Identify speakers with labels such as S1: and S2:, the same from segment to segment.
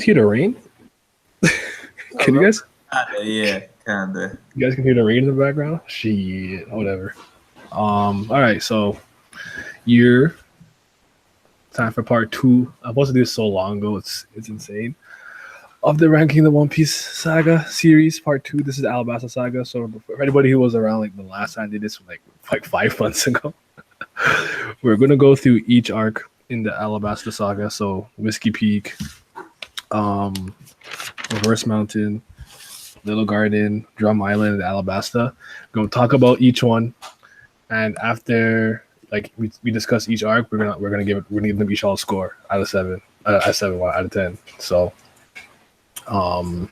S1: guys hear the rain? Can you guys?
S2: Yeah, kinda.
S1: You guys can hear the rain in the background? Shit, whatever. All right, so you're time for part two. I supposed to do this so long ago. It's insane. Of the ranking the One Piece Saga series, part two. This is Alabasta Saga. So for anybody who was around like the last time I did this like 5 months ago, we're gonna go through each arc in the Alabasta Saga. So Whiskey Peak, um, Reverse Mountain, Little Garden, Drum Island, and Alabasta. We're gonna talk about each one, and after like we discuss each arc, we're gonna give them each all a score out of 7, out of 7, out of 10. So, you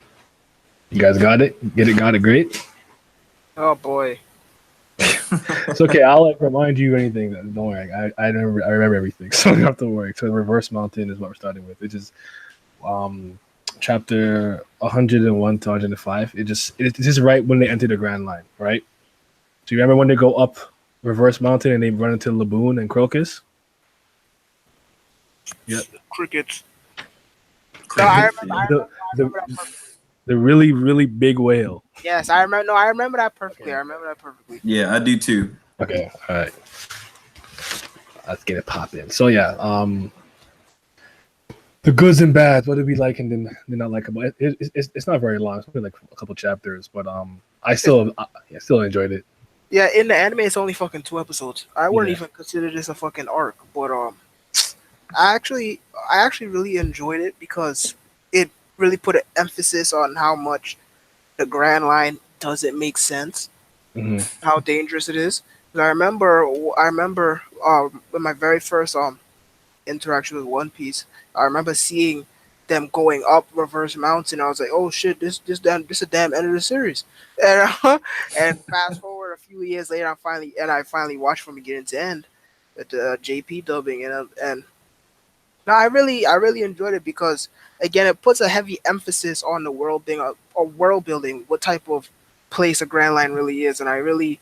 S1: guys got it, got it, great.
S3: Oh boy.
S1: It's okay. I'll like remind you anything. Don't worry. I remember everything, so you don't have to worry. So Reverse Mountain is what we're starting with. It is chapter 101 to 105. It's just right when they enter the Grand Line, right? So you remember when they go up Reverse Mountain and they run into Laboon and Crocus? Yep.
S3: Crickets. No, I remember
S1: the really, really big whale.
S3: Yes, I remember. No, I remember that perfectly. I remember that perfectly.
S2: Yeah, I do too.
S1: Okay, all right. Let's get it popping. So yeah, the goods and bads. What did we like and then not like about it? It's not very long. It's only like a couple chapters, but I still enjoyed it.
S3: Yeah, in the anime, it's only fucking 2 episodes. I wouldn't even consider this a fucking arc, but I actually really enjoyed it because it really put an emphasis on how much the Grand Line doesn't make sense, how dangerous it is. I remember in my very first interaction with One Piece, I remember seeing them going up Reverse Mountain. I was like, oh shit, this a damn end of the series. And and fast forward a few years later, I finally watched from beginning to end with the JP dubbing, and no, I really enjoyed it because again, it puts a heavy emphasis on the world being a world building, what type of place a Grand Line really is, and I really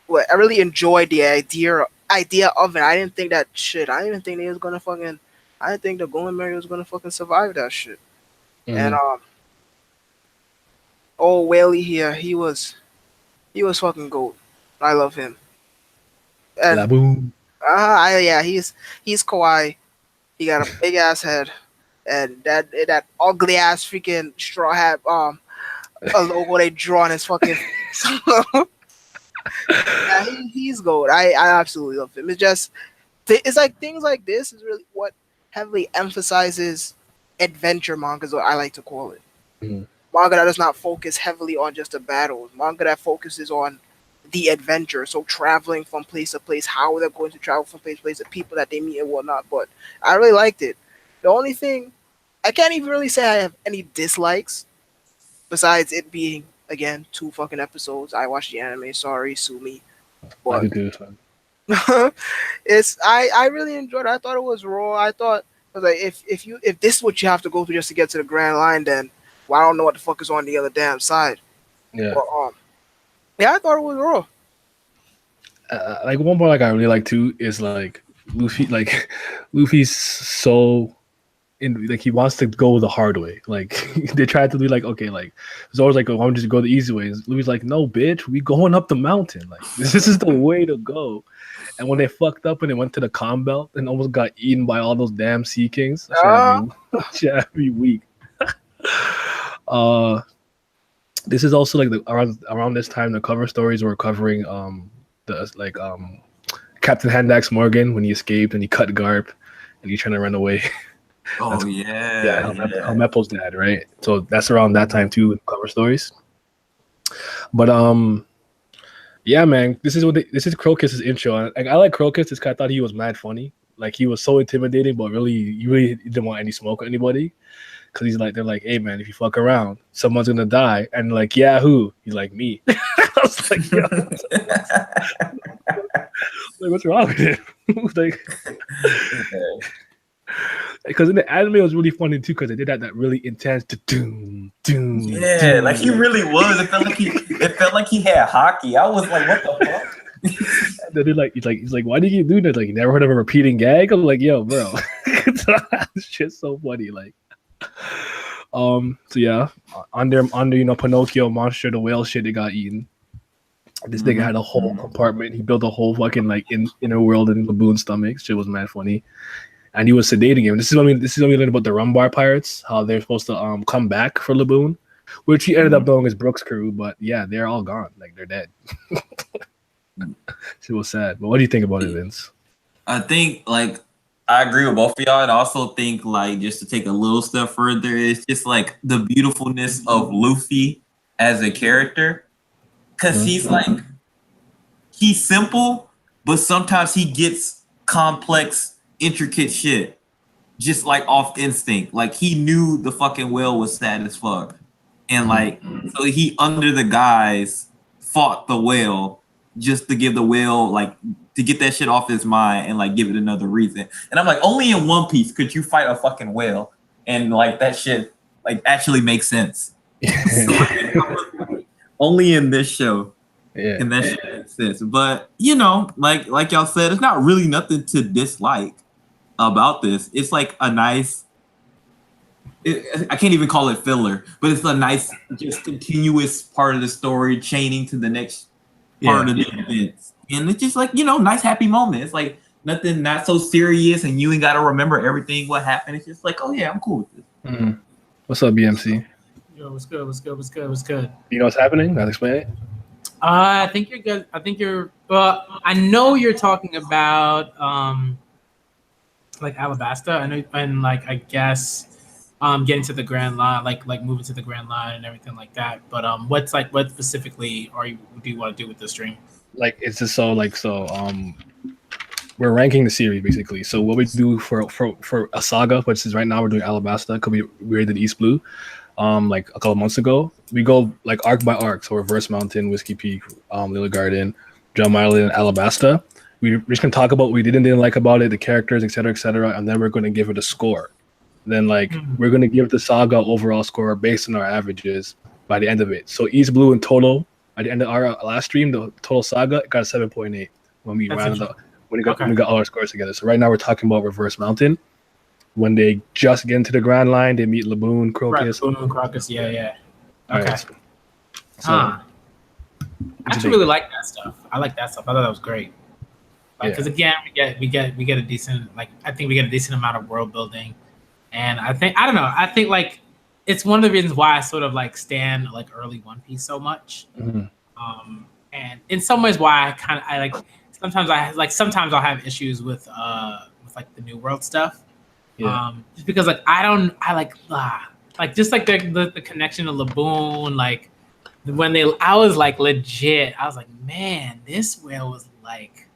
S3: enjoyed the idea of it. I didn't think that shit. I didn't think they was gonna fucking. I didn't think the Golden Mary was gonna fucking survive that shit. And old Whaley here, he was fucking gold. I love him. And
S1: Laboon.
S3: he's Kawaii. He got a big ass head, and that ugly ass freaking straw hat a logo they draw on his fucking. Yeah, he's gold. I absolutely love him. It's like things like this is really what heavily emphasizes adventure manga, is what I like to call it. Manga that does not focus heavily on just the battles. Manga that focuses on the adventure. So traveling from place to place, how they're going to travel from place to place, the people that they meet and whatnot. But I really liked it. The only thing, I can't even really say I have any dislikes besides it being, again, 2 fucking episodes. I watched the anime. Sorry, sue me. But I really enjoyed it. I thought it was raw. I was like, if this is what you have to go through just to get to the Grand Line, then I don't know what the fuck is on the other damn side.
S1: Yeah.
S3: But, yeah, I thought it was raw.
S1: Like one part like I really like too is like Luffy. Like Luffy's so like he wants to go the hard way. Like they tried to be like, okay, like it's always like, oh, I'm just go the easy way. Luffy's like, no, bitch, we going up the mountain. Like this is the way to go. And when they fucked up and they went to the calm belt and almost got eaten by all those damn sea kings, should have be weak. This is also like around this time the cover stories were covering Captain Handax Morgan when he escaped and he cut Garp and he's trying to run away.
S2: Oh yeah.
S1: Helmeppo's dad, right? So that's around that time too, cover stories. But yeah, man, this is Crocus's intro. Like I like Crocus because I thought he was mad funny. Like he was so intimidating, but you really didn't want any smoke with anybody. Because he's like, they're like, hey man, if you fuck around, someone's gonna die. And like, yeah, who? He's like, me. I was like, yo, like, what's wrong with him? Like, because in the anime it was really funny too, because they did that really intense doom.
S2: Yeah, like he really was. It felt like he had hockey. I was like, what the fuck?
S1: And then he's like, why did you do that? Like, you never heard of a repeating gag? I'm like, yo, bro, it's shit's so funny. Like, So yeah, under Pinocchio monster, the whale shit, they got eaten. This nigga had a whole compartment. He built a whole fucking like inner world in Laboon's stomach. Shit was mad funny. And he was sedating him. This is when we learned about the Rumbar pirates, how they're supposed to come back for Laboon, which he ended up knowing as Brooks' crew. But yeah, they're all gone. Like they're dead. It was sad. But what do you think about it, Vince?
S2: I think like I agree with both of y'all, and I also think like just to take a little step further, it's just like the beautifulness of Luffy as a character, because he's simple, but sometimes he gets complex, intricate shit just like off instinct. Like he knew the fucking whale was sad as fuck, and like so he under the guise fought the whale just to give the whale like to get that shit off his mind and like give it another reason. And I'm like, only in One Piece could you fight a fucking whale and like that shit like actually makes sense. Only in this show.
S1: Yeah.
S2: And that shit makes sense. But you know, like y'all said, it's not really nothing to dislike about this. It's like a nice I can't even call it filler, but it's a nice just continuous part of the story chaining to the next part of the events. And it's just like, you know, nice happy moment. It's like nothing not so serious and you ain't got to remember everything what happened. It's just like, oh yeah, I'm cool with this.
S1: Mm-hmm. What's up, BMC?
S4: Yo, what's good?
S1: You know what's happening? I'll explain it.
S4: I think you're good. Well, I know you're talking about like Alabasta. I know, and like I guess getting to the Grand Line, like moving to the Grand Line and everything like that. But what specifically do you want to do with the stream?
S1: Like it's just we're ranking the series basically. So what we do for a Saga, which is right now we're doing Alabasta, because we did East Blue. Like a couple months ago, we go like arc by arc. So Reverse Mountain, Whiskey Peak, Little Garden, Drum Island, and Alabasta. We're just gonna talk about what we didn't like about it, the characters, etc., and then we're gonna give it a score. Then we're gonna give the Saga overall score based on our averages by the end of it. So East Blue in total at the end of our last stream, the total Saga got a 7.8 when we rounded up when we got all our scores together. So right now we're talking about Reverse Mountain. When they just get into the Grand Line, they meet Laboon, Crocus.
S4: Right, Laboon, Crocus, yeah. Okay.
S1: Right, so
S4: I actually really like that stuff. I like that stuff. I thought that was great. Because again, we get a decent I think we get a decent amount of world building, and I think like it's one of the reasons why I sort of like stand like early One Piece so much. Mm-hmm. And in some ways why sometimes I'll have issues with like the New World stuff. Yeah. Just because like just like the connection to Laboon, like when I was like legit, I was like, man, this whale was like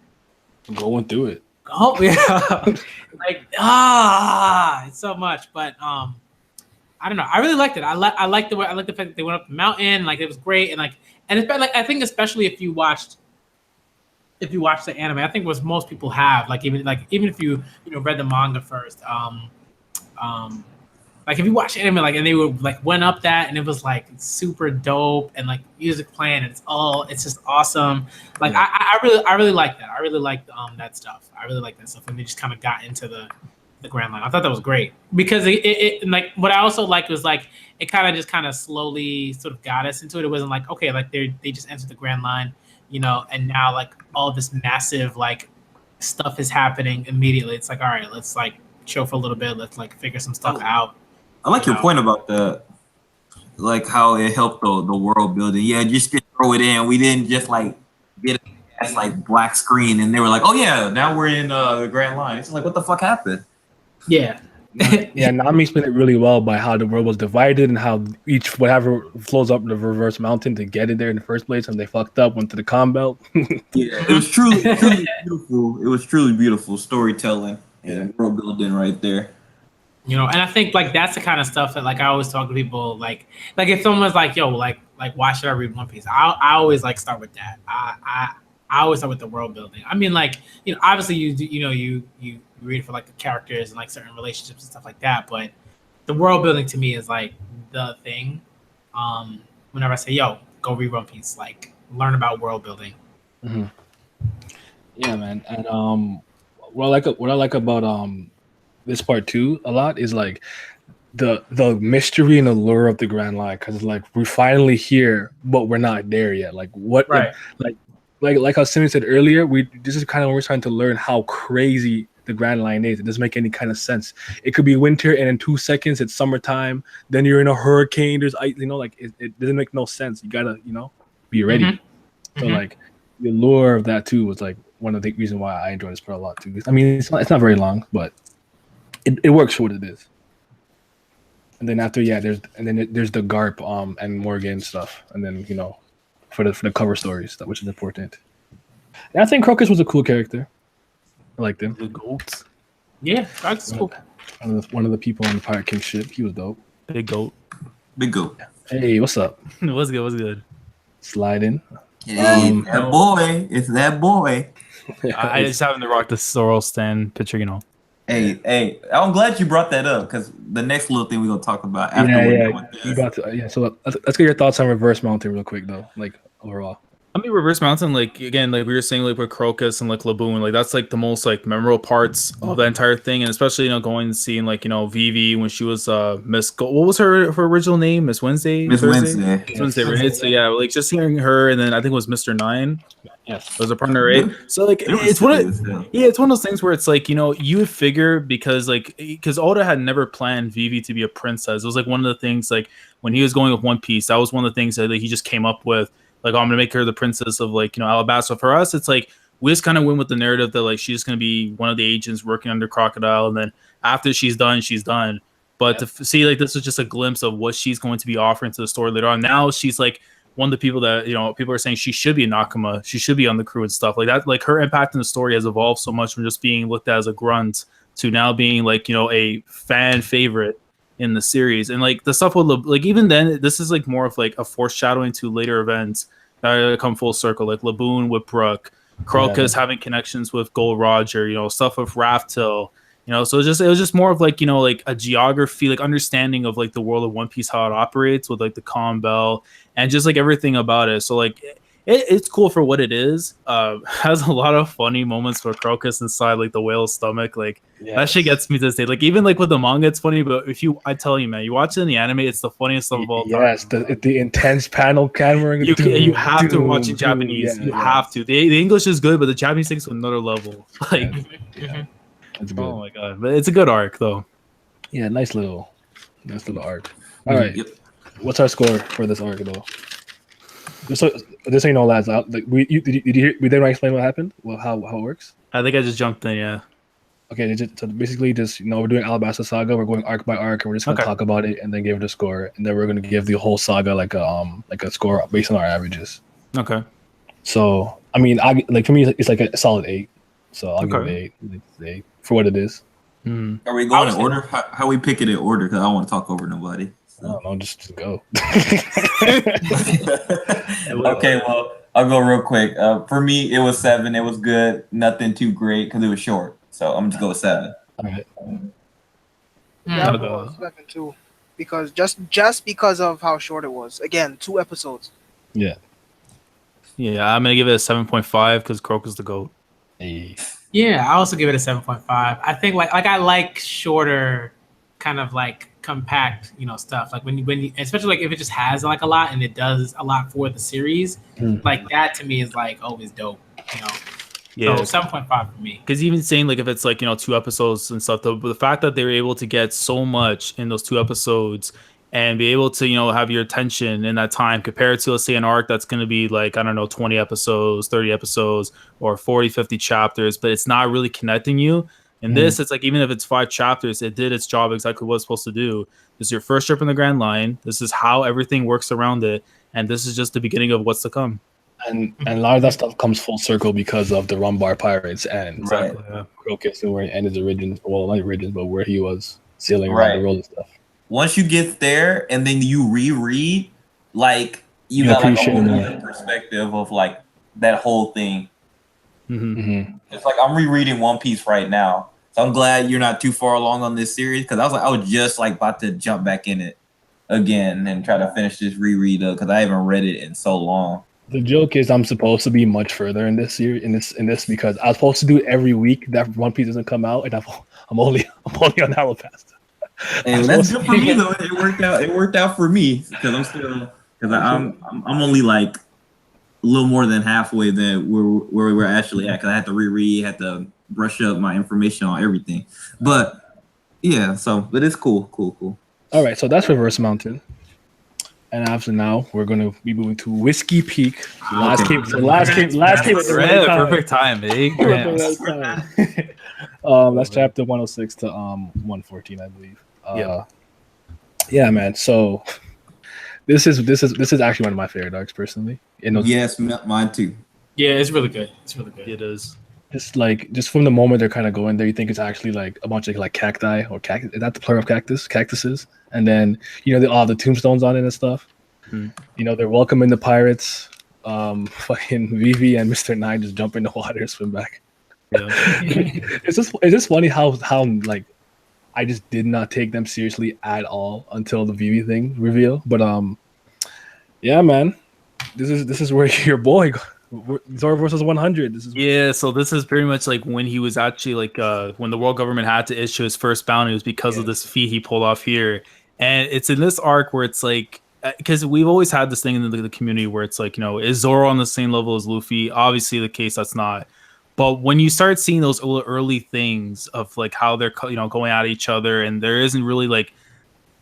S1: going through it.
S4: Oh yeah, it's so much. But I don't know. I really liked it. I like the fact that they went up the mountain. Like it was great, and it's been like I think especially if you watched the anime, I think what most people have, even if you read the manga first, like if you watch anime, and they were went up that, and it was super dope, and music playing, and it's just awesome. I really like that. I really like that stuff. I really like that stuff, and they just kind of got into the Grand Line. I thought that was great because it what I also liked was it kind of slowly sort of got us into it. It wasn't okay, they just entered the Grand Line. And now all this massive stuff is happening immediately. It's all right, let's chill for a little bit. Let's figure some stuff out.
S2: I like your point about the how it helped the world building. Yeah, just throw it in. We didn't just get a black screen and they were oh yeah, now we're in the Grand Line. It's what the fuck happened?
S4: Yeah.
S1: Yeah, Nami explained it really well by how the world was divided and how whatever flows up the Reverse Mountain to get in there in the first place, and they fucked up, went to the Calm Belt.
S2: Yeah, it was truly beautiful. It was truly beautiful storytelling and world building right there.
S4: And I think that's the kind of stuff that I always talk to people if someone's yo why should I read One Piece? I always start with that. I always start with the world building. I mean obviously you read it for the characters and certain relationships and stuff like that, but the world building to me is the thing. Whenever I say go read One Piece, learn about world building.
S1: Mm-hmm. Yeah, man. And what I like about this part too a lot is the mystery and allure of the Grand Line, because like we're finally here, but we're not there yet. Like what?
S4: Right.
S1: Like how Simon said earlier, this is kind of when we're trying to learn how crazy the Grand Line is. It doesn't make any kind of sense. It could be winter, and in 2 seconds it's summertime. Then you're in a hurricane. There's ice. Like it doesn't make no sense. You gotta be ready.
S4: Mm-hmm.
S1: So like the allure of that too was like one of the reasons why I enjoy this part a lot too. I mean, it's not very long, but it works for what it is. And then after there's the Garp and Morgan stuff, and then for the cover stories, which is important. And I think Crocus was a cool character. I liked him.
S5: The goat.
S4: Yeah, that's cool.
S1: One of the people on the Pirate King ship. He was dope.
S5: Big goat.
S2: Big goat.
S1: Hey, what's up?
S5: What's good? What's good?
S1: Slide in.
S2: Hey, that boy. It's that boy.
S5: I just happened to rock the Sorrel stand picture,
S2: Hey, I'm glad you brought that up because the next little thing we're gonna talk about after we're done with this.
S1: You got to, so let's get your thoughts on Reverse Mountain real quick though, like overall.
S5: I mean, Reverse Mountain, like again, like we were saying, like with Crocus and like Laboon, like that's like the most like memorable parts of the entire thing, and especially going and seeing like Vivi when she was Miss. What was her original name? Miss Wednesday.
S2: Miss Wednesday.
S5: Miss Wednesday, right? So yeah, like just hearing her, and then I think it was Mr. Nine.
S1: Yes,
S5: was a partner, right? So like it's one of it's one of those things where it's like you would figure because Oda had never planned Vivi to be a princess. It was like one of the things like when he was going with One Piece, that was one of the things that he just came up with. Like, I'm gonna make her the princess of Alabasta. For us, it's like we just kind of went with the narrative that like she's gonna be one of the agents working under Crocodile, and then after she's done, she's done. But to see like this was just a glimpse of what she's going to be offering to the story later on. Now she's like one of the people that people are saying she should be a Nakama, she should be on the crew and stuff like that. Like her impact in the story has evolved so much from just being looked at as a grunt to now being like a fan favorite in the series. And like the stuff with like even then this is like more of like a foreshadowing to later events that come full circle, like Laboon with Brooke, Crocus having connections with Gold Roger, stuff with Raftil, so it was just more of like like a geography, like understanding of like the world of One Piece, how it operates with like the Calm Bell and just like everything about it. So like it's cool for what it is. Has a lot of funny moments for Crocus inside like the whale's stomach. Like that shit gets me to this day. Like even like with the manga, it's funny, but I tell you, man, you watch it in the anime, it's the funniest stuff of all time.
S1: Yes, the intense panel camera.
S5: You have to watch in Japanese. You have to. The English is good, but the Japanese takes to another level. Like,
S1: it's good.
S5: Oh my god, but it's a good arc though.
S1: Yeah, nice little arc. All right, what's our score for this arc though? Just so you know, lads, like did you hear? We didn't explain what happened. Well, how it works.
S5: I think I just jumped in. Yeah.
S1: Okay, so basically, we're doing Alabasta Saga. We're going arc by arc, and we're just gonna talk about it and then give it a score, and then we're gonna give the whole saga like a score based on our averages.
S5: Okay.
S1: So I mean, for me, it's like a solid 8. So I'll give it 8 for what it is.
S2: Are we going in order? How we pick it in order? Because I don't want to talk over nobody.
S1: I don't know, just go.
S2: Okay, well, I'll go real quick. For me, it was 7. It was good. Nothing too great because it was short. So I'm just go with 7.
S1: All right.
S3: Yeah, I'll go with 7 too. Because just because of how short it was. Again, 2 episodes.
S1: Yeah.
S5: Yeah, I'm gonna give it a 7.5 because Crocus the GOAT.
S1: Hey.
S4: Yeah, I also give it a 7.5. I think like I like shorter, kind of like compact, stuff. Like when you, especially like if it just has like a lot and it does a lot for the series, like that to me is like always dope. Yeah, so 7.5 for me.
S5: Because even saying like if it's like 2 episodes and stuff, the fact that they were able to get so much in those 2 episodes and be able to have your attention in that time compared to, let's say, an arc that's going to be like, I don't know, 20 episodes, 30 episodes, or 40, 50 chapters, but it's not really connecting you. And this, it's like, even if it's 5 chapters, it did its job exactly what it's supposed to do. This is your first trip in the Grand Line. This is how everything works around it. And this is just the beginning of what's to come.
S1: And a lot of that stuff comes full circle because of the Rumbar Pirates and Crocus and where his origins, well, not origins, but where he was sailing around the world and stuff.
S2: Once you get there and then you reread, like you got like a whole other perspective of like that whole thing. It's like I'm rereading One Piece right now. So I'm glad you're not too far along on this series because I was just like about to jump back in it again and try to finish this reread because I haven't read it in so long.
S1: The joke is I'm supposed to be much further in this series, in this because I was supposed to do it every week that One Piece doesn't come out, and I'm only on Alabasta.
S2: Hey, well, that's good for me though. It worked out. It worked out for me because I'm only like a little more than halfway than where we were actually at. Because I had to reread, had to brush up my information on everything. But yeah, but it's cool.
S1: All right, so that's Reverse Mountain. And after now, we're gonna be moving to Whiskey Peak. Last came at the right time.
S5: Perfect time,
S1: That's chapter 106 to 114, I believe. Yeah, man. So this is actually one of my favorite arcs personally.
S2: Yes, mine too.
S4: Yeah, it's really good.
S5: It is.
S1: Just from the moment they're kind of going there, you think it's actually like a bunch of like cacti or cactus. Is that the plural of cactuses? And then all the tombstones on it and stuff. They're welcoming the pirates. Fucking Vivi and Mr. Nine just jump in the water and swim back.
S5: Yeah.
S1: It's just funny how like I just did not take them seriously at all until the Vivi thing reveal. But yeah, man, this is where your boy Zoro versus 100.
S5: So this is pretty much like when he was actually like when the world government had to issue his first bounty. It was because of this feat he pulled off here, and it's in this arc where it's like because we've always had this thing in the community where it's like is Zoro on the same level as Luffy? Obviously, the case that's not. But when you start seeing those early things of like how they're going at each other, and there isn't really like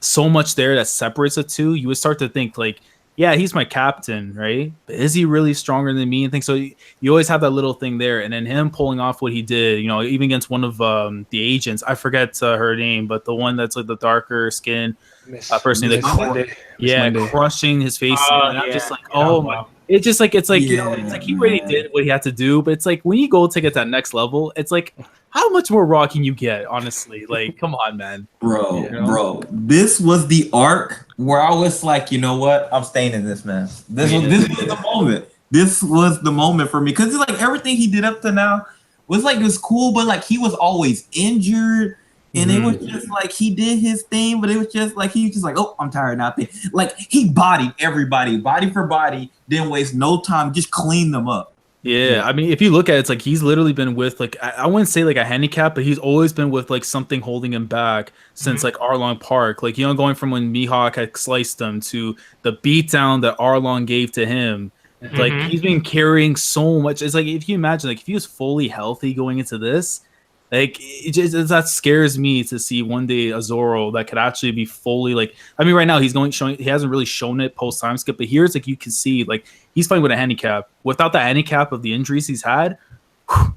S5: so much there that separates the two, you would start to think like, yeah, he's my captain, right? But is he really stronger than me? And things so you always have that little thing there, and then him pulling off what he did, even against one of the agents, I forget her name, but the one that's like the darker skin person, crushing his face, and I'm just like, oh my. It's just like it's like he already did what he had to do, but it's like when you go to get that next level, it's like how much more raw can you get? Honestly, like come on, man,
S2: bro. This was the arc where I was like, you know what? I'm staying in this mess. This was the moment. This was the moment for me because it's like everything he did up to now was like it was cool, but like he was always injured. And it was just like he did his thing, but it was just like he was just like, oh, I'm tired now. Like he bodied everybody, body for body, didn't waste no time, just cleaned them up.
S5: Yeah, I mean, if you look at it, it's like he's literally been with like I wouldn't say like a handicap, but he's always been with like something holding him back since like Arlong Park. Like going from when Mihawk had sliced him to the beatdown that Arlong gave to him. Like he's been carrying so much. It's like if you imagine like if he was fully healthy going into this. Like that scares me to see one day a Zoro that could actually be fully like. I mean, right now he hasn't really shown it post time skip, but here's like you can see like he's fighting with a handicap. Without the handicap of the injuries he's had, I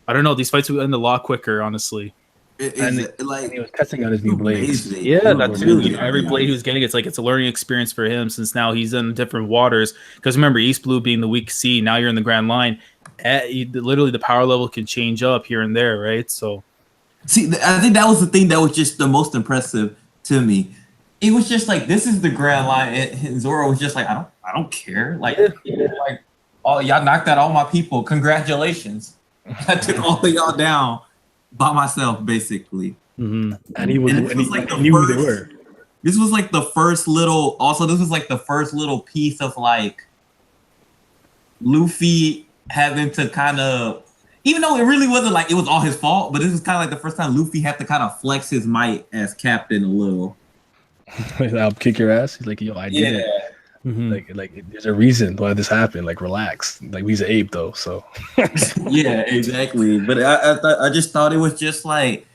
S5: don't know. These fights would end a lot quicker, honestly.
S1: And he was testing out his new blades.
S5: Yeah, that too. Every blade he was getting, it's a learning experience for him since now he's in different waters. Because remember, East Blue being the weak sea, now you're in the Grand Line. Literally the power level can change up here and there, right? So
S2: see, I think that was the thing that was just the most impressive to me. It was just like this is the Grand Line, and Zoro was just like I don't care, like oh y'all knocked out all my people, congratulations. I took all of y'all down by myself, basically.
S1: And he knew who they were.
S2: This was like the first little. Also, this was like the first little piece of like Luffy having to kind of, even though it really wasn't like it was all his fault, but this was kind of like the first time Luffy had to kind of flex his might as captain a little.
S1: I'll kick your ass. He's like, yo, I did it. Like there's a reason why this happened. Like, relax. Like, he's an ape though, so.
S2: Yeah, exactly. But I just thought it was just like,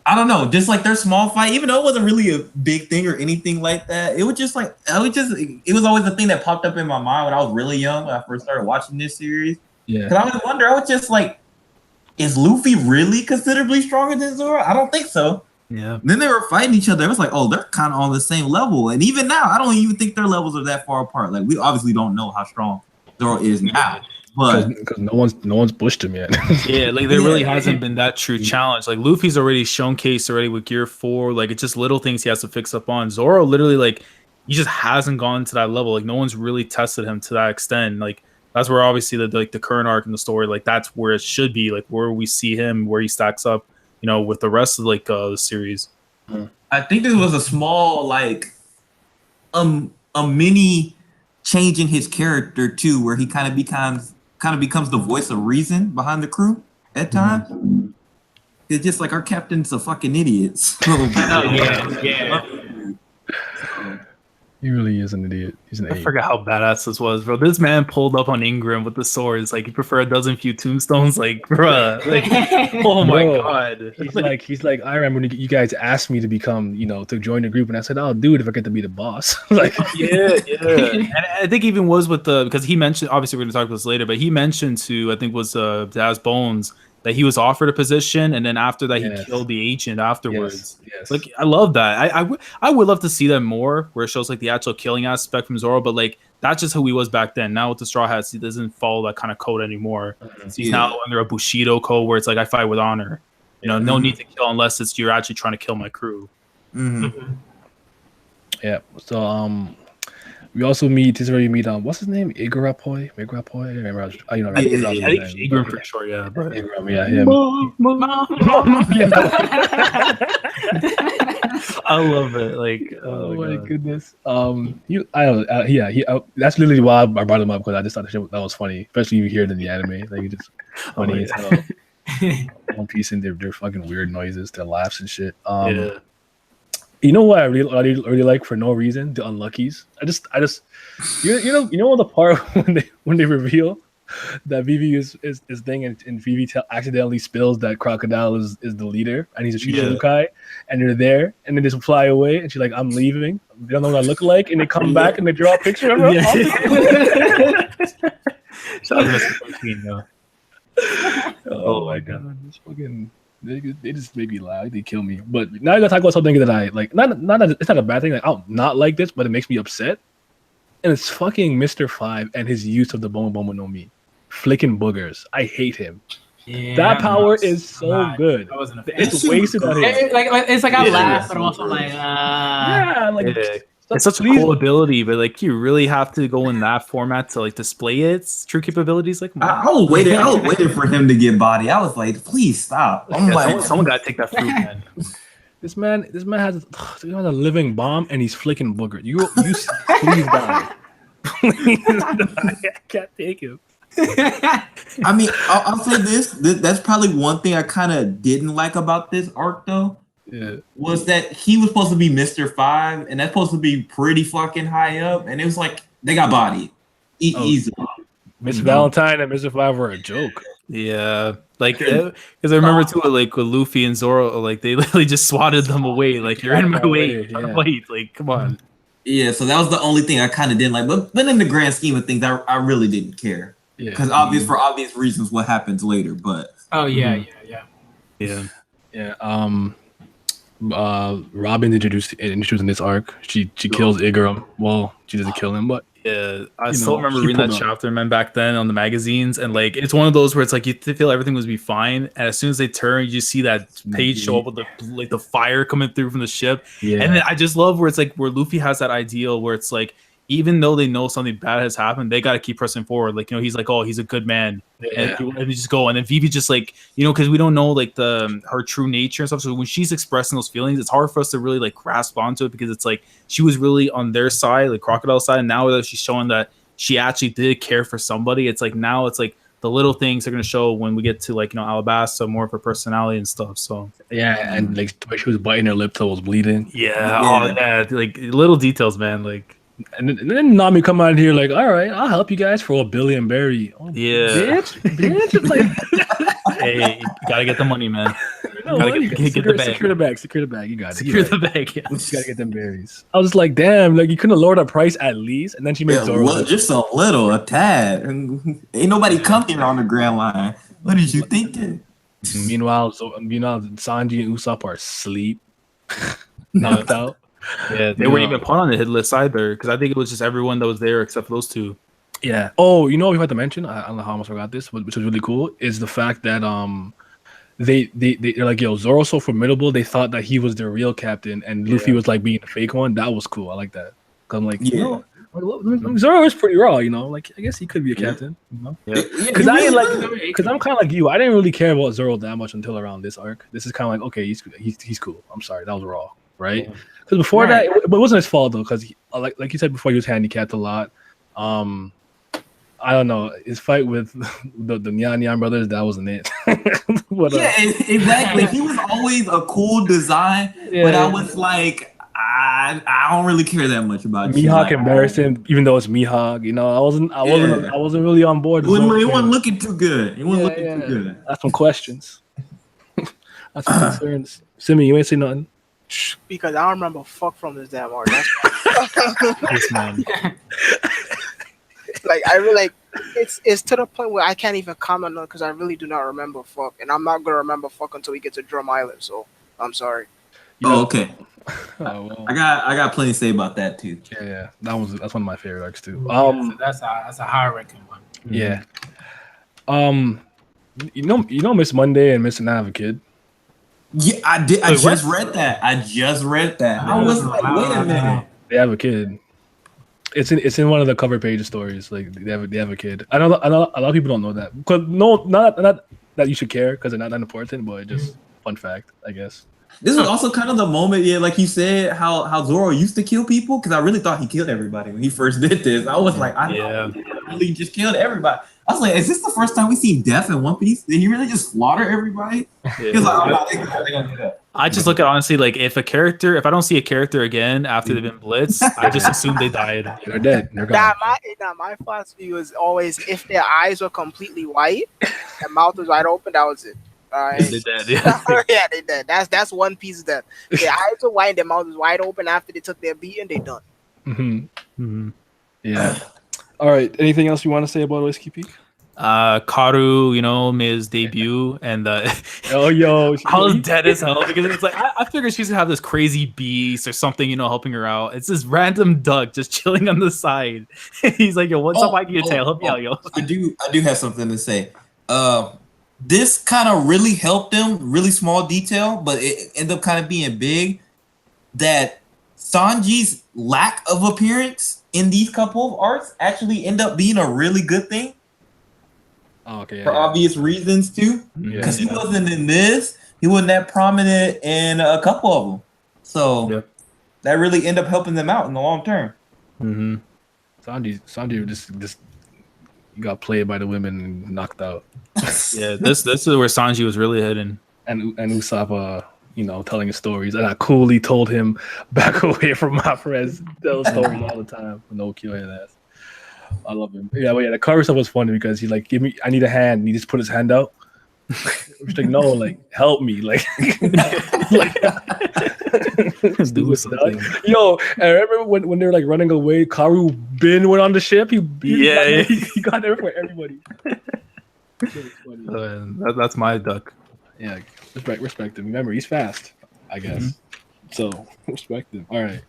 S2: I don't know, just like their small fight, even though it wasn't really a big thing or anything like that. It was just like, it was always the thing that popped up in my mind when I was really young, when I first started watching this series.
S1: Yeah.
S2: Because I would wonder, I was just like, is Luffy really considerably stronger than Zoro? I don't think so.
S5: Yeah.
S2: Then they were fighting each other. It was like, oh, they're kind of on the same level. And even now, I don't even think their levels are that far apart. Like, we obviously don't know how strong Zoro is now. But
S1: because no one's pushed him yet.
S5: Yeah, like there really hasn't been that true challenge. Like Luffy's already showcased already with Gear 4. Like it's just little things he has to fix up on. Zoro literally like he just hasn't gone to that level. Like no one's really tested him to that extent. Like that's where obviously the current arc in the story, like that's where it should be. Like where we see him, where he stacks up, you know, with the rest of like the series.
S2: I think this was a small like a mini change in his character too, where he kind of becomes the voice of reason behind the crew at times. It's just like our captain's a fucking idiot. So,
S4: Yeah.
S1: He really is an idiot. He's an
S5: I
S1: ape.
S5: forgot how badass this was, bro. This man pulled up on Ingram with the swords. Like, you prefer a dozen few tombstones? Like, bruh. Like, oh my
S1: Bro,
S5: god.
S1: He's like, I remember when you guys asked me to become, to join the group, and I said, I'll do it if I get to be the boss. Like,
S5: yeah. And I think even was with because he mentioned, obviously we're gonna talk about this later, but he mentioned to, I think was Daz Bones, that he was offered a position, and then after that he killed the agent afterwards.
S1: Yes.
S5: Like, I love that. I would love to see that more, where it shows like the actual killing aspect from Zoro, but like that's just who he was back then. Now with the Straw Hats, he doesn't follow that kind of code anymore. So he's now under a Bushido code where it's like, I fight with honor. No need to kill unless it's you're actually trying to kill my crew.
S1: Yeah. So we also meet. This is where you meet. What's his name? Igarapoy. I remember.
S5: I think Ingram for sure. Yeah, but
S1: Ingram. Yeah. Him.
S5: I love it. Like,
S1: oh my goodness. That's literally why I brought him up, because I just thought that was funny, especially you hear it in the anime. Like, it's just funny as hell. One Piece and their fucking weird noises, their laughs and shit. You know what I really like for no reason? The Unluckies. I just you know the part when they reveal that Vivi is thing, and Vivi accidentally spills that Crocodile is the leader and he's a Shichibukai, and they're there and then they just fly away and she's like, I'm leaving. They don't know what I look like, and they come back and they draw a picture of her. Oh my god, this fucking they just make me laugh. They kill me. But now I gotta talk about something that I like. Not it's not a bad thing. Like, I don't not like this, but it makes me upset. And it's fucking Mr. 5 and his use of the Bomo no Mi. Flicking boogers. I hate him.
S4: Yeah,
S1: that power is so good. It's wasted on him.
S4: It's like I laugh, but I'm also like,
S5: it's such a cool ability, but like you really have to go in that format to like display its true capabilities. Like,
S2: I was waiting for him to get body. I was like, please stop. I'm like,
S5: someone gotta take that fruit, man.
S1: This man has a living bomb and he's flicking booger. You please die. Please die. I can't take him.
S2: I mean, I'll say this. That's probably one thing I kind of didn't like about this arc, though.
S1: Yeah.
S2: Was that he was supposed to be Mr. 5, and that's supposed to be pretty fucking high up, and it was like they got bodied easily.
S1: Miss Valentine and Mr. 5 were a joke.
S5: Yeah, like because I remember too, like with Luffy and Zoro, like they literally just swatted them away. Like, you're in my way. Wait, like, come on.
S2: Yeah, so that was the only thing I kind of didn't like. But in the grand scheme of things, I really didn't care. Yeah, because for obvious reasons, what happens later. But
S5: yeah.
S1: Robin introduced in this arc. She kills Igaram. Well, she doesn't kill him, but
S5: yeah, I still remember reading that chapter, man, back then on the magazines, and like it's one of those where it's like you feel everything was be fine, and as soon as they turn, you just see that page show up with the fire coming through from the ship. Yeah, and then I just love where it's like where Luffy has that ideal where it's like, even though they know something bad has happened, they got to keep pressing forward. Like, he's like, oh, he's a good man. Yeah. And we just go. And then Vivi just like, because we don't know like her true nature and stuff. So when she's expressing those feelings, it's hard for us to really like grasp onto it, because it's like she was really on their side, like Crocodile side. And now that she's showing that she actually did care for somebody, it's like now it's like the little things are going to show when we get to like, Alabasta, more of her personality and stuff. So
S1: yeah, and like she was biting her lip till it was bleeding.
S5: Yeah. Oh yeah, like little details, man. Like.
S1: And then Nami come out here like, all right, I'll help you guys for a billion berry.
S5: Oh, yeah,
S1: bitch. Like,
S5: hey, you gotta get the money, man.
S1: Get the bag. Secure the bag. You got it.
S5: Secure the bag. Yeah.
S1: You gotta get them berries. I was just like, damn, like you couldn't have lowered the price at least. And then she made Zoro.
S2: Just a little, a tad. Ain't nobody coming on the Grand Line. What did you thinking?
S1: Meanwhile, Sanji and Usopp are asleep, knocked out.
S5: Yeah, they weren't even put on the hit list either, because I think it was just everyone that was there except for those two.
S1: Yeah. Oh, you know what we had to mention? I don't know how I almost forgot this, which was really cool, is the fact that they're like, yo, Zoro's so formidable. They thought that he was their real captain, and Luffy was like being a fake one. That was cool. I like that. Cause I'm like, Zoro is pretty raw. Like I guess he could be a captain. Because I'm kind of like you. I didn't really care about Zoro that much until around this arc. This is kind of like, okay, he's cool. I'm sorry, that was raw, right? Because before that, it wasn't his fault though. Because like you said before, he was handicapped a lot. I don't know. His fight with the Nyan Nyan brothers, that wasn't it. But,
S2: Yeah, exactly. He was always a cool design, but I was like, I don't really care that much about you.
S1: Mihawk
S2: Like,
S1: embarrassing, even though it's Mihawk. You know, I wasn't really on board.
S2: He wasn't looking too good. He wasn't looking too good.
S1: That's some questions. That's some concerns. Simi, you ain't say nothing.
S3: Because I don't remember fuck from this damn art. That's
S5: This man.
S3: like I really like it's to the point where I can't even comment on it because I really do not remember fuck, and I'm not gonna remember fuck until we get to Drum Island. So I'm sorry.
S2: Okay.
S1: Well,
S2: I got plenty to say about that too.
S1: yeah. That's one of my favorite arcs too.
S4: That's a high ranking one.
S1: Yeah. You know Miss Monday and Miss and I have a kid.
S2: Yeah, I did. I just read that. I was like, wait a minute.
S1: They have a kid. It's in one of the cover page stories. Like they have a kid. I know a lot of people don't know that. Cause not that you should care because they're not that important, but just fun fact, I guess.
S2: This was also kind of the moment, yeah, like you said, how Zoro used to kill people, because I really thought he killed everybody when he first did this. I was like, I really just killed everybody. I was like, is this the first time we see death in One Piece? Did he really just slaughter everybody? He was like, oh, they're gonna do that.
S5: I just look at honestly like if I don't see a character again after they've been blitzed, I just assume they died.
S1: They're dead. They're gone.
S3: My philosophy was always if their eyes were completely white, their mouth was wide open, that was it.
S5: They dead. Yeah.
S3: Yeah, they dead. That's One Piece of death. Their eyes are white, and their mouth is wide open after they took their beating, they done.
S1: Yeah. All right. Anything else you want to say about Whiskey Peak?
S5: Karu, made his debut, and I was dead as hell because it's like I figured she's gonna have this crazy beast or something, helping her out. It's this random duck just chilling on the side. He's like, "Yo, what's up? I can your tail. Help me out, yo."
S2: I do have something to say. This kind of really helped them. Really small detail, but it ended up kind of being big. That Sanji's lack of appearance in these couple of arcs actually end up being a really good thing.
S1: Oh, okay.
S2: For obvious reasons too, because he wasn't in this. He wasn't that prominent in a couple of them. So that really ended up helping them out in the long term.
S1: Sanji just got played by the women and knocked out.
S5: Yeah, this is where Sanji was really heading.
S1: And Usopp, telling his stories, and I coolly told him back away from my friends. Tell stories all the time. No killing ass. I love him. Yeah, but the cover stuff was funny because he's like, I need a hand. And he just put his hand out. She's like, no, like, help me. Like,
S5: do something.
S1: Yo, I remember when they were like running away, Karu went on the ship. He got there for everybody.
S5: That's my duck.
S1: Yeah, respect him. Remember, he's fast, I guess. So respect him. All right.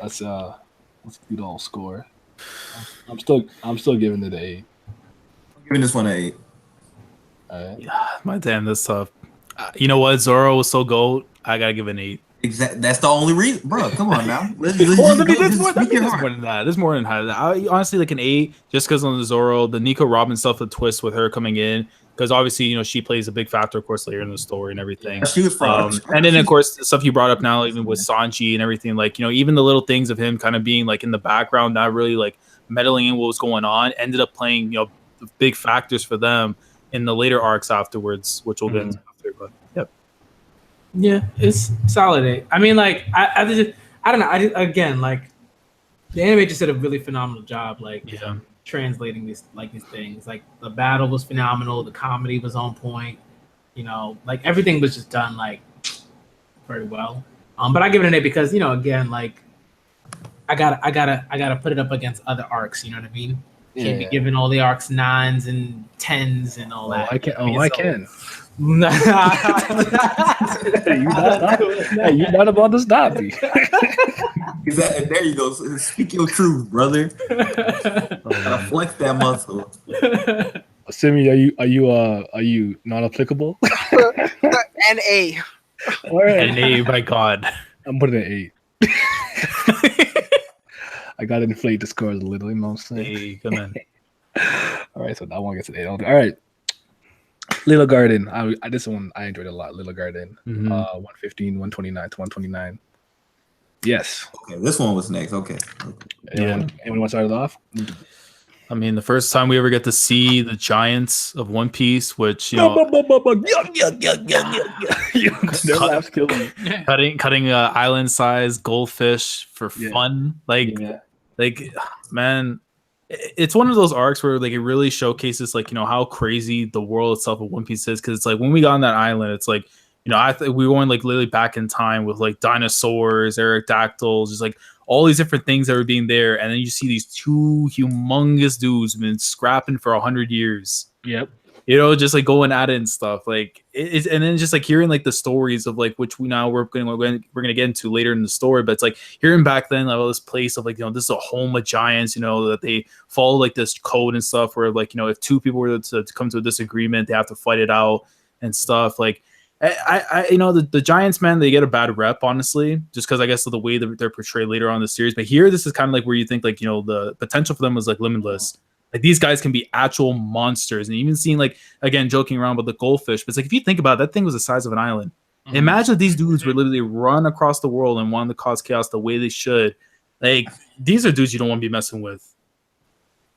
S1: Let's do the whole score. I'm still giving it an 8.
S2: I'm giving this one an 8.
S1: All right.
S5: Yeah, my damn, that's tough. You know what? Zoro was so gold. I gotta give it an 8.
S2: Exactly. That's the only reason, bro. Come on now.
S5: There's more than that. There's more than that. I honestly like an 8 just because on the Zoro, the Nico Robin stuff, the twist with her coming in. Because obviously, she plays a big factor, of course, later in the story and everything.
S2: She was
S5: and then, of course, the stuff you brought up now, even with Sanji and everything, like, even the little things of him kind of being like in the background, not really like meddling in what was going on, ended up playing, big factors for them in the later arcs afterwards, which we'll get into after. But
S4: yeah, it's solid. I mean, like, I don't know. Again, like, the anime just did a really phenomenal job. Like, translating these things. Like the battle was phenomenal, the comedy was on point, like everything was just done like very well. But I give it an 8 because again, like I gotta put it up against other arcs. You know what I mean? Can't be giving all the arcs 9s and 10s and all that.
S1: I can. You're not about to stop me.
S2: There you go. Speak your truth, brother. Flex that muscle.
S1: Simi, are you not applicable?
S3: An A.
S1: All right.
S5: An A, by God.
S1: I'm putting an 8. I gotta inflate the scores a little, you know what I'm saying?
S5: Hey, come on.
S1: All right, so that one gets an 8. All right. Little Garden. This one I enjoyed a lot. Little Garden. 115, 129 to 129. Yes.
S2: Okay, this one was next. Okay.
S1: Anyone want to start it off?
S5: I mean, the first time we ever get to see the giants of One Piece, which
S1: Their laughs kill me.
S5: cutting island-sized goldfish for fun, like man, it's one of those arcs where like it really showcases like how crazy the world itself of One Piece is, because it's like when we got on that island, it's like we went like literally back in time with like dinosaurs, aerodactyls, just like all these different things that were being there, and then you see these two humongous dudes been scrapping for 100 years.
S1: Yep.
S5: Just like going at it and stuff. Like it's and then just like hearing like the stories of like which we're gonna get into later in the story, but it's like hearing back then like this place of like this is a home of giants. That they follow like this code and stuff where like if two people were to come to a disagreement, they have to fight it out and stuff. Like I the Giants, man, they get a bad rep, honestly, just because I guess of the way that they're portrayed later on in the series. But here, this is kind of like where you think like the potential for them was like limitless. Like these guys can be actual monsters, and even seeing like again joking around about the goldfish. But it's like if you think about it, that thing was the size of an island. Mm-hmm. Imagine if these dudes were literally run across the world and wanted to cause chaos the way they should. Like these are dudes you don't want to be messing with.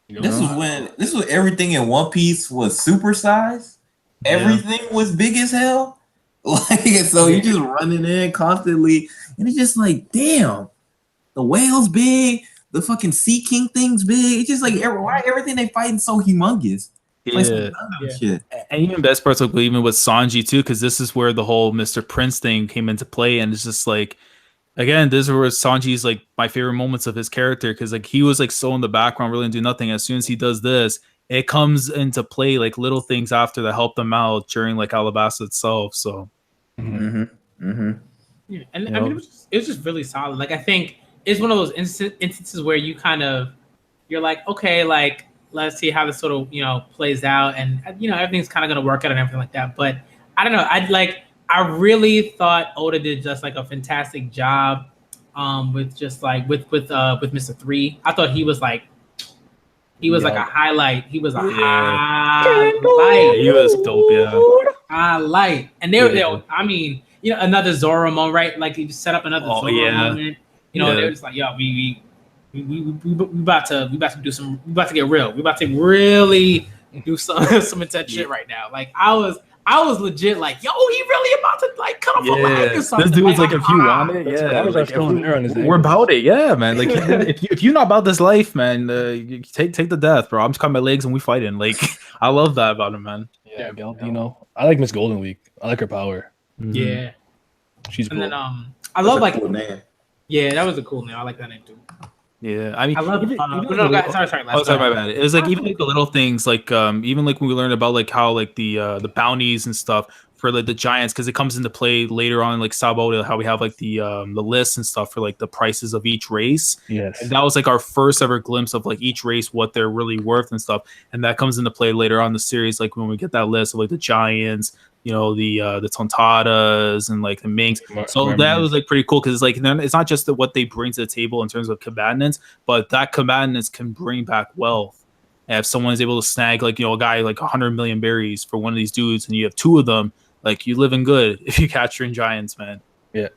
S2: This was everything in One Piece was supersized. Everything was big as hell. Like so, you're just running in constantly, and it's just like, damn, the whale's big, the fucking Sea King thing's big. It's just like why everything they fighting so humongous. Shit.
S5: And even best parts like even with Sanji too, because this is where the whole Mr. Prince thing came into play, and it's just like, again, this is where Sanji's like my favorite moments of his character, because like he was like so in the background, really didn't do nothing. As soon as he does this, it comes into play like little things after that help them out during like Alabasta itself. So
S4: yeah, and I mean it was just really solid. Like I think it's one of those instances where you're like, okay, like let's see how this sort of plays out, and everything's kind of gonna work out and everything like that. But I don't know, I really thought Oda did just like a fantastic job with just like with Mr. 3. I thought he was like a highlight. He was a highlight.
S5: He was dope,
S4: highlight. And they were, I mean, another Zoro moment, right? Like he set up another Zoro moment. They were just like, yo, we about to get real. We about to really do some intense shit right now. Like I was legit like, yo, he really about to like cut off a leg or something.
S5: This dude's like, if you want it,
S1: that was
S5: we're about it, man. Like if you're not about this life, man, you take the death, bro. I'm just cutting my legs and we fighting. Like I love that about him, man.
S1: Yeah, I like Miss Golden Week. I like her power.
S4: Mm-hmm. Yeah,
S1: she's cool.
S4: And then I love like
S2: cool name.
S4: Yeah, that was a cool name. I like that name too.
S5: Yeah, I mean,
S4: I love. Sorry.
S5: My bad. It was like even like the little things, like even like when we learned about like how like the bounties and stuff for like the giants, because it comes into play later on, like Sabo, how we have like the lists and stuff for like the prices of each race.
S1: Yes,
S5: and that was like our first ever glimpse of like each race, what they're really worth and stuff, and that comes into play later on in the series, like when we get that list of like the giants. The Tontadas and like the Minks. So that was like pretty cool, because it's like it's not just what they bring to the table in terms of combatants, but that combatants can bring back wealth. And if someone is able to snag like a guy like 100 million berries for one of these dudes, and you have two of them, like you living good if you capturing giants, man.
S1: Yeah.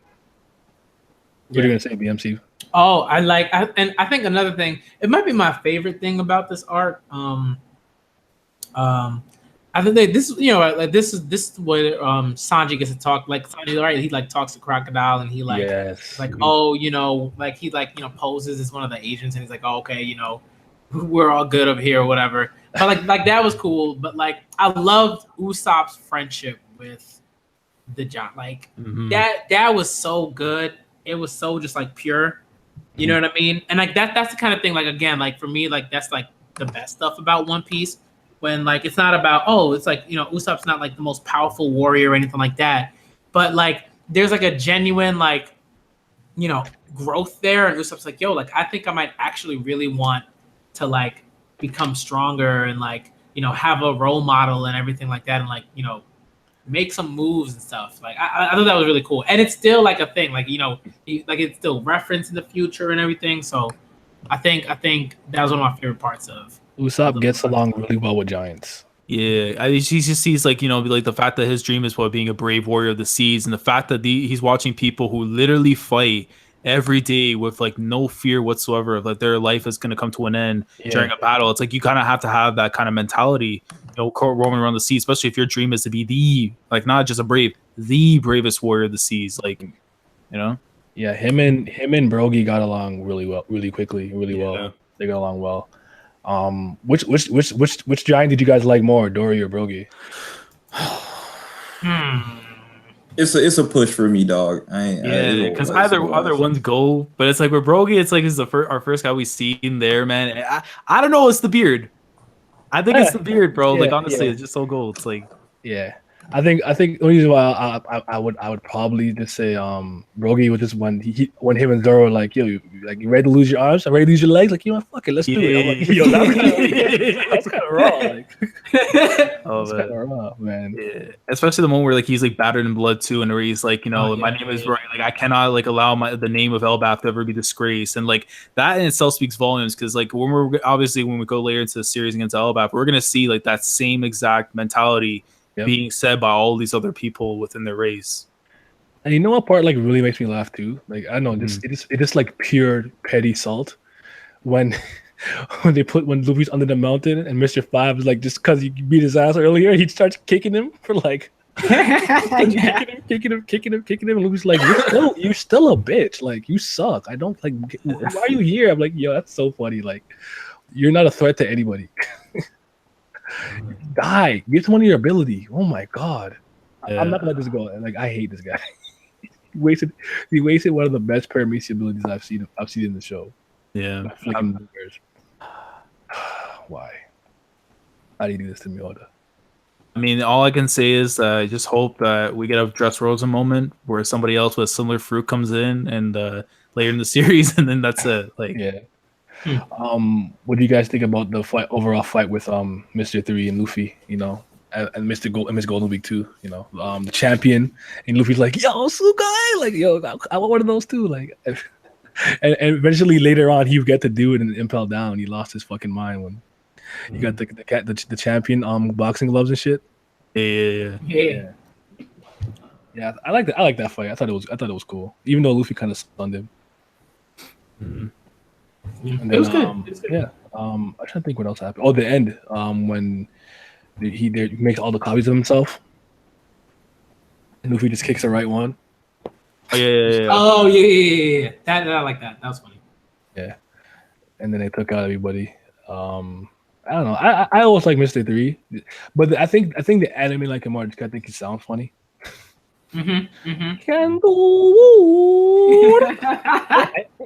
S1: What are you gonna say, BMC?
S4: Oh, I think another thing, it might be my favorite thing about this arc. I think this is what Sanji gets to talk. Like Sanji, right? He like talks to Crocodile, and he like he poses as one of the agents, and he's like, oh, okay, we're all good up here or whatever. But like that was cool. But like I loved Usopp's friendship with the John. Like that was so good. It was so just like pure. You know what I mean? And like that's the kind of thing. Like again, like for me, like that's like the best stuff about One Piece. When like it's not about it's like Usopp's not like the most powerful warrior or anything like that, but like there's like a genuine like growth there, and Usopp's like, yo, like I think I might actually really want to like become stronger and like have a role model and everything like that, and like make some moves and stuff. Like I thought that was really cool, and it's still like a thing, like like it's still referenced in the future and everything. So I think that was one of my favorite parts of.
S1: Usopp gets along really well with giants.
S5: Yeah, he just sees like like the fact that his dream is being a brave warrior of the seas, and the fact that he's watching people who literally fight every day with like no fear whatsoever of like their life is going to come to an end during a battle. It's like you kind of have to have that kind of mentality, roaming around the sea, especially if your dream is to be not just a brave, the bravest warrior of the seas. Like,
S1: Yeah, him and Brogy got along really well, really quickly, really well. They got along well. Which giant did you guys like more, Dory or Brogy?
S2: It's a push for me, dog.
S5: Because either ones go, but it's like with Brogy, it's like he's our first guy we seen there, man. I don't know, it's the beard. I think it's the beard, bro. Like honestly, it's just so gold. It's like
S1: I think the reason why I would probably just say Brogy was just when him and Zoro were like, yo, you ready to lose your arms? I'm ready to lose your legs? Like, fuck it, let's do it. I'm like, yo, that's kind of raw. Like, that's kind of raw, man.
S5: Yeah. Especially the moment where like he's like battered in blood too, and where he's like, my name is Brogy. Like I cannot like allow the name of Elbaf to ever be disgraced, and like that in itself speaks volumes. Because like when we go later into the series against Elbaf, we're gonna see like that same exact mentality being said by all these other people within their race.
S1: And you know what part like really makes me laugh too? Like I know this it is like pure petty salt when when Luffy's under the mountain and Mr. Five is like, just because he beat his ass earlier, he starts kicking him for like kicking him. And Luffy's like, you're still a bitch. Like you suck. I don't like. Why are you here? I'm like, yo, that's so funny. Like you're not a threat to anybody. Die. Get one of your ability. Oh my god. I'm not gonna let this go. Like I hate this guy. he wasted one of the best Parameci abilities I've seen in the show.
S5: Yeah.
S1: Why? How do you do this to me, Oda?
S5: I mean, all I can say is I just hope that we get a Dressrosa moment where somebody else with similar fruit comes in and later in the series, and then that's it. Like,
S1: what do you guys think about the overall fight with Mr. 3 and Luffy? And Mr. Gold and Miss Golden Week too. The champion, and Luffy's like, yo, Sukai, like, yo, I want one of those too. Like, and eventually later on, he would get to do it and impel down. He lost his fucking mind when he got the champion boxing gloves and shit.
S5: Yeah.
S1: I like that fight. I thought it was cool, even though Luffy kind of stunned him.
S5: Mm-hmm.
S1: And then, it was good. Yeah. I'm trying to think what else happened. Oh, the end. When he makes all the copies of himself, and Luffy just kicks the right one.
S5: Oh yeah.
S4: Oh yeah. That I like that. That was funny.
S1: Yeah. And then they took out everybody. I don't know. I always like Mr. 3, but I think the anime like him more because I think he sounds funny. Can do.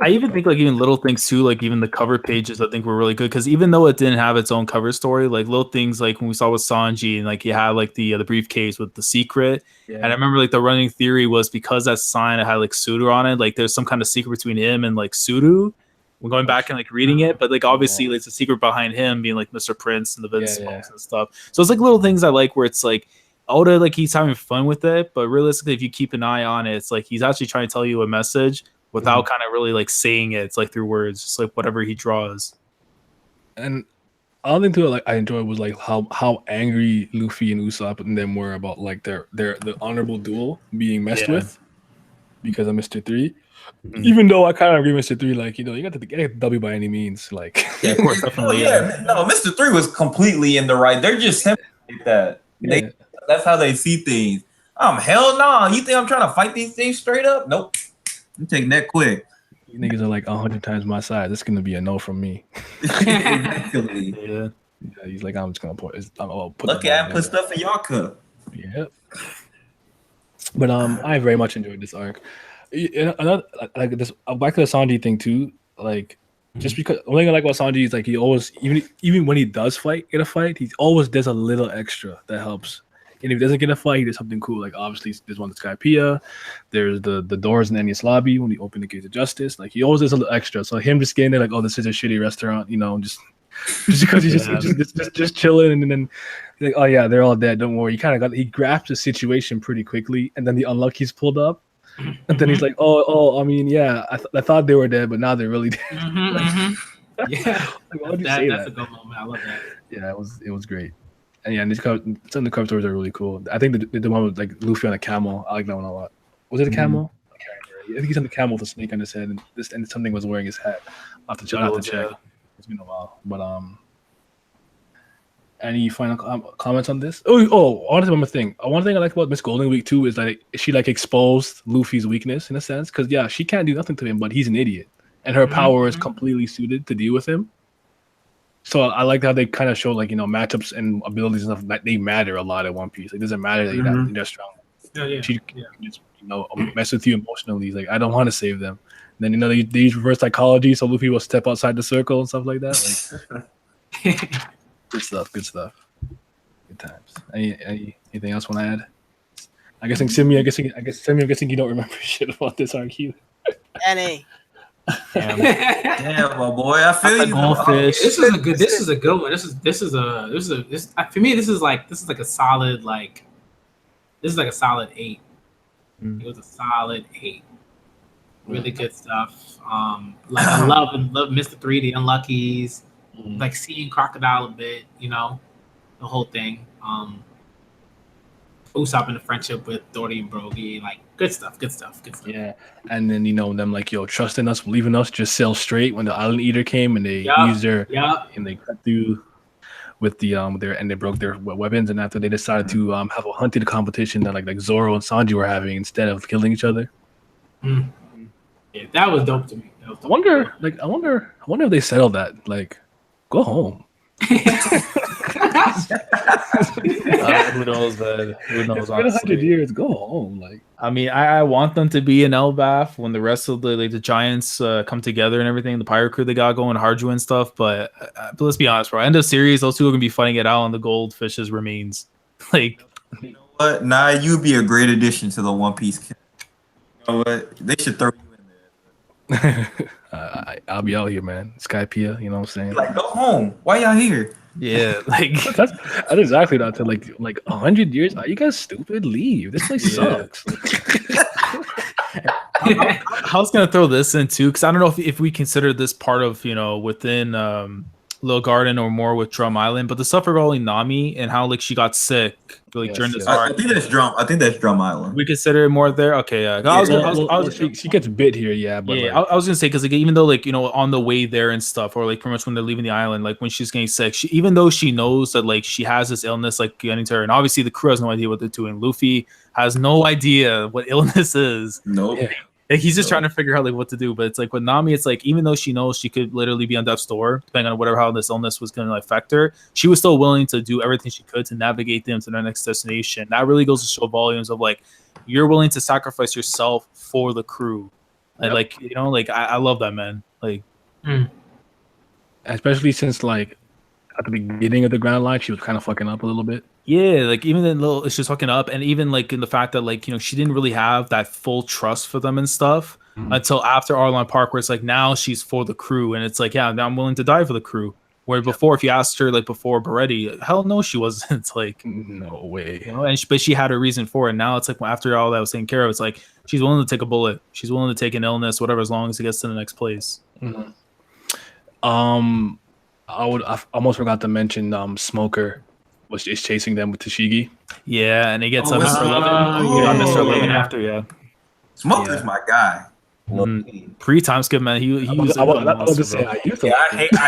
S5: I even think like even little things too, like even the cover pages I think were really good, because even though it didn't have its own cover story, like little things like when we saw with Sanji and like he had like the briefcase with the secret, and I remember like the running theory was because that sign had like Sudo on it, like there's some kind of secret between him and like Sudo. We're going back and like reading it, but like obviously it's a secret behind him being like Mr. Prince and the Vince Smokes and stuff. So it's like little things I like where it's like Oda, like he's having fun with it, but realistically, if you keep an eye on it, it's like he's actually trying to tell you a message without kind of really like saying it. It's like through words, just like whatever he draws.
S1: And other thing too, like I enjoyed was like how angry Luffy and Usopp and them were about like the honorable duel being messed with because of Mr. 3. Even though I kind of agree with Mr. 3, like, you got to get a W by any means. Like,
S5: yeah, of course, definitely.
S2: No, Mr. 3 was completely in the right. They're just simple like that. That's how they see things. Hell no. You think I'm trying to fight these things straight up? Nope. I'm taking that quick.
S1: You niggas are like 100 times my size. It's gonna be a no from me.
S2: Exactly.
S1: Yeah. He's like, I'm just gonna put.
S2: Lucky I put stuff in your cup.
S1: Yeah. But I very much enjoyed this arc. Another like this back to the Sanji thing too. Like, just because one thing I like about Sanji is like he always even when he does get a fight, he always does a little extra that helps. And if he doesn't get a fight, he does something cool. Like obviously there's one with Skypiea, there's the doors in Enies lobby when he opened the Gates of Justice. Like he always does a little extra. So him just getting there like, oh, this is a shitty restaurant, just because he's just chilling, and then like, oh yeah, they're all dead. Don't worry. He grasps the situation pretty quickly, and then the unlucky's pulled up. And then he's like, I mean, yeah, I thought they were dead, but now they're really dead.
S4: Yeah,
S1: like, why would you say
S4: that's
S1: that?
S4: a good moment. I love that.
S1: Yeah, it was great. And yeah, some of the cover stories are really cool. I think the one with like Luffy on a camel, I like that one a lot. Was it a camel? I can't remember. think he's on the camel with a snake on his head, and something was wearing his hat. I'll have to check. It's been a while, but any final comments on this? Oh, honestly, one more thing. One thing I like about Miss Golden Week too is that she like exposed Luffy's weakness in a sense, because yeah, she can't do nothing to him, but he's an idiot, and her power is completely suited to deal with him. So I like how they kind of show like matchups and abilities and stuff that they matter a lot in One Piece. Like, it doesn't matter that you're just strong. She can just mess with you emotionally. He's like, I don't want to save them. And then they use reverse psychology, so Luffy will step outside the circle and stuff like that. Like, good stuff. Good times. Anything else want to add? I guess Simi, I'm guessing you don't remember shit about this arc either.
S3: NA.
S2: Damn, my boy. I feel you.
S4: Goldfish. This is a good one. For me, this is like a solid this is like a solid 8. It was a solid 8. Really good stuff. Like I love Mr. 3, the Unluckies. Like seeing Crocodile a bit, the whole thing. Usopp in the friendship with Dory and Brogy, like good stuff.
S1: Yeah, and then them like trusting us, believing us, just sail straight when the Island Eater came and they used their and they cut through with the they broke their weapons, and after they decided to have a hunting competition that like Zoro and Sanji were having instead of killing each other.
S4: Yeah, that was dope to me.
S1: I wonder if they settled that. Like, go home.
S5: Who knows, man? Who knows?
S1: It's been 100 years. Go home. Like,
S5: I mean, I want them to be in Elbaf when the rest of the giants come together and everything. The pirate crew they got going, Harju and stuff. But let's be honest, bro. End of series, those two are gonna be fighting it out on the Goldfish's remains. Like,
S2: you know what? Nah, you'd be a great addition to the One Piece. You know what? They should throw you in there.
S1: I'll be out here, man. Skypea, you know what I'm saying?
S2: Like, go home. Why y'all here?
S5: yeah, like
S1: that's exactly that. To like 100 years. Are you guys stupid? Leave. This place sucks.
S5: I was gonna throw this in too, because I don't know if we consider this part of within Little Garden or more with Drum Island, but the stuff regarding Nami and how like she got sick during this arc.
S2: I think that's Drum Island.
S5: We consider it more there. Okay,
S1: she gets bit here, but
S5: I was gonna say, because like even though like on the way there and stuff, or like pretty much when they're leaving the island, like when she's getting sick, even though she knows that like she has this illness like getting to her, and obviously the crew has no idea what they're doing. Luffy has no idea what illness is.
S2: Nope.
S5: Yeah. Like, he's just trying to figure out like what to do, but it's like with Nami, it's like even though she knows she could literally be on death's door, depending on how this illness was going to affect her, she was still willing to do everything she could to navigate them to their next destination. That really goes to show volumes of like you're willing to sacrifice yourself for the crew, and like I love that, man. Like,
S1: especially since like at the beginning of the Grand Line, she was kind of fucking up a little bit.
S5: Yeah, like even then, she's fucking up, and even like in the fact that like she didn't really have that full trust for them and stuff until after Arlong Park, where it's like now she's for the crew, and it's like now I'm willing to die for the crew. Where before, if you asked her like before Beretti, hell no, she wasn't. It's like
S1: no way,
S5: but she had a reason for it. Now it's like after all that was taken care of, it's like she's willing to take a bullet, she's willing to take an illness, whatever, as long as it gets to the next place.
S1: I almost forgot to mention Smoker is chasing them with Tashigi.
S5: Yeah, and he gets Mr. 11. Mr. 11 after,
S2: Smoker's my guy.
S5: Pre-time skip, man. He was.
S2: I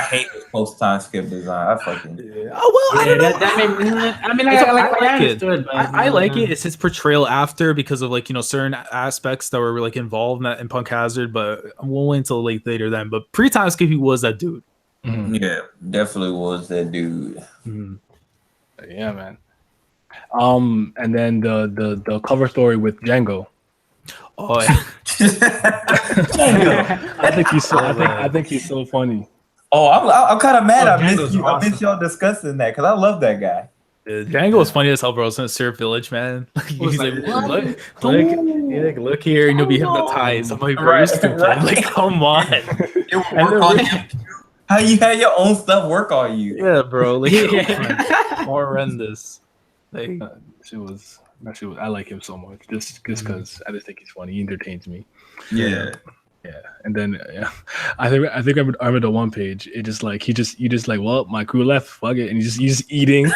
S2: hate his post-time skip design. I fucking.
S5: I don't know. I like it. It's his portrayal after, because of like certain aspects that were like involved in Punk Hazard, but we'll wait until later then. But pre-time skip, he was that dude.
S2: Yeah, definitely was that dude.
S1: Yeah, man. And then the cover story with Django.
S5: Oh, yeah.
S1: I think he's so funny.
S2: Oh, I'm kind of mad. I missed y'all discussing that, because I love that guy.
S5: Django was funny as hell, bro. It's in Syrup Village, man. He's like, look here, and you'll be hypnotized. I'm like, bro, you're stupid. Like, come on.
S2: It will work on you. How you had your own stuff work on you?
S5: Yeah, bro. Like, horrendous. Like,
S1: I like him so much, just because I just think he's funny. He entertains me.
S2: Yeah.
S1: And then I think I read the one page. It just like you just like, well, my crew left. Fuck it, and he's just eating.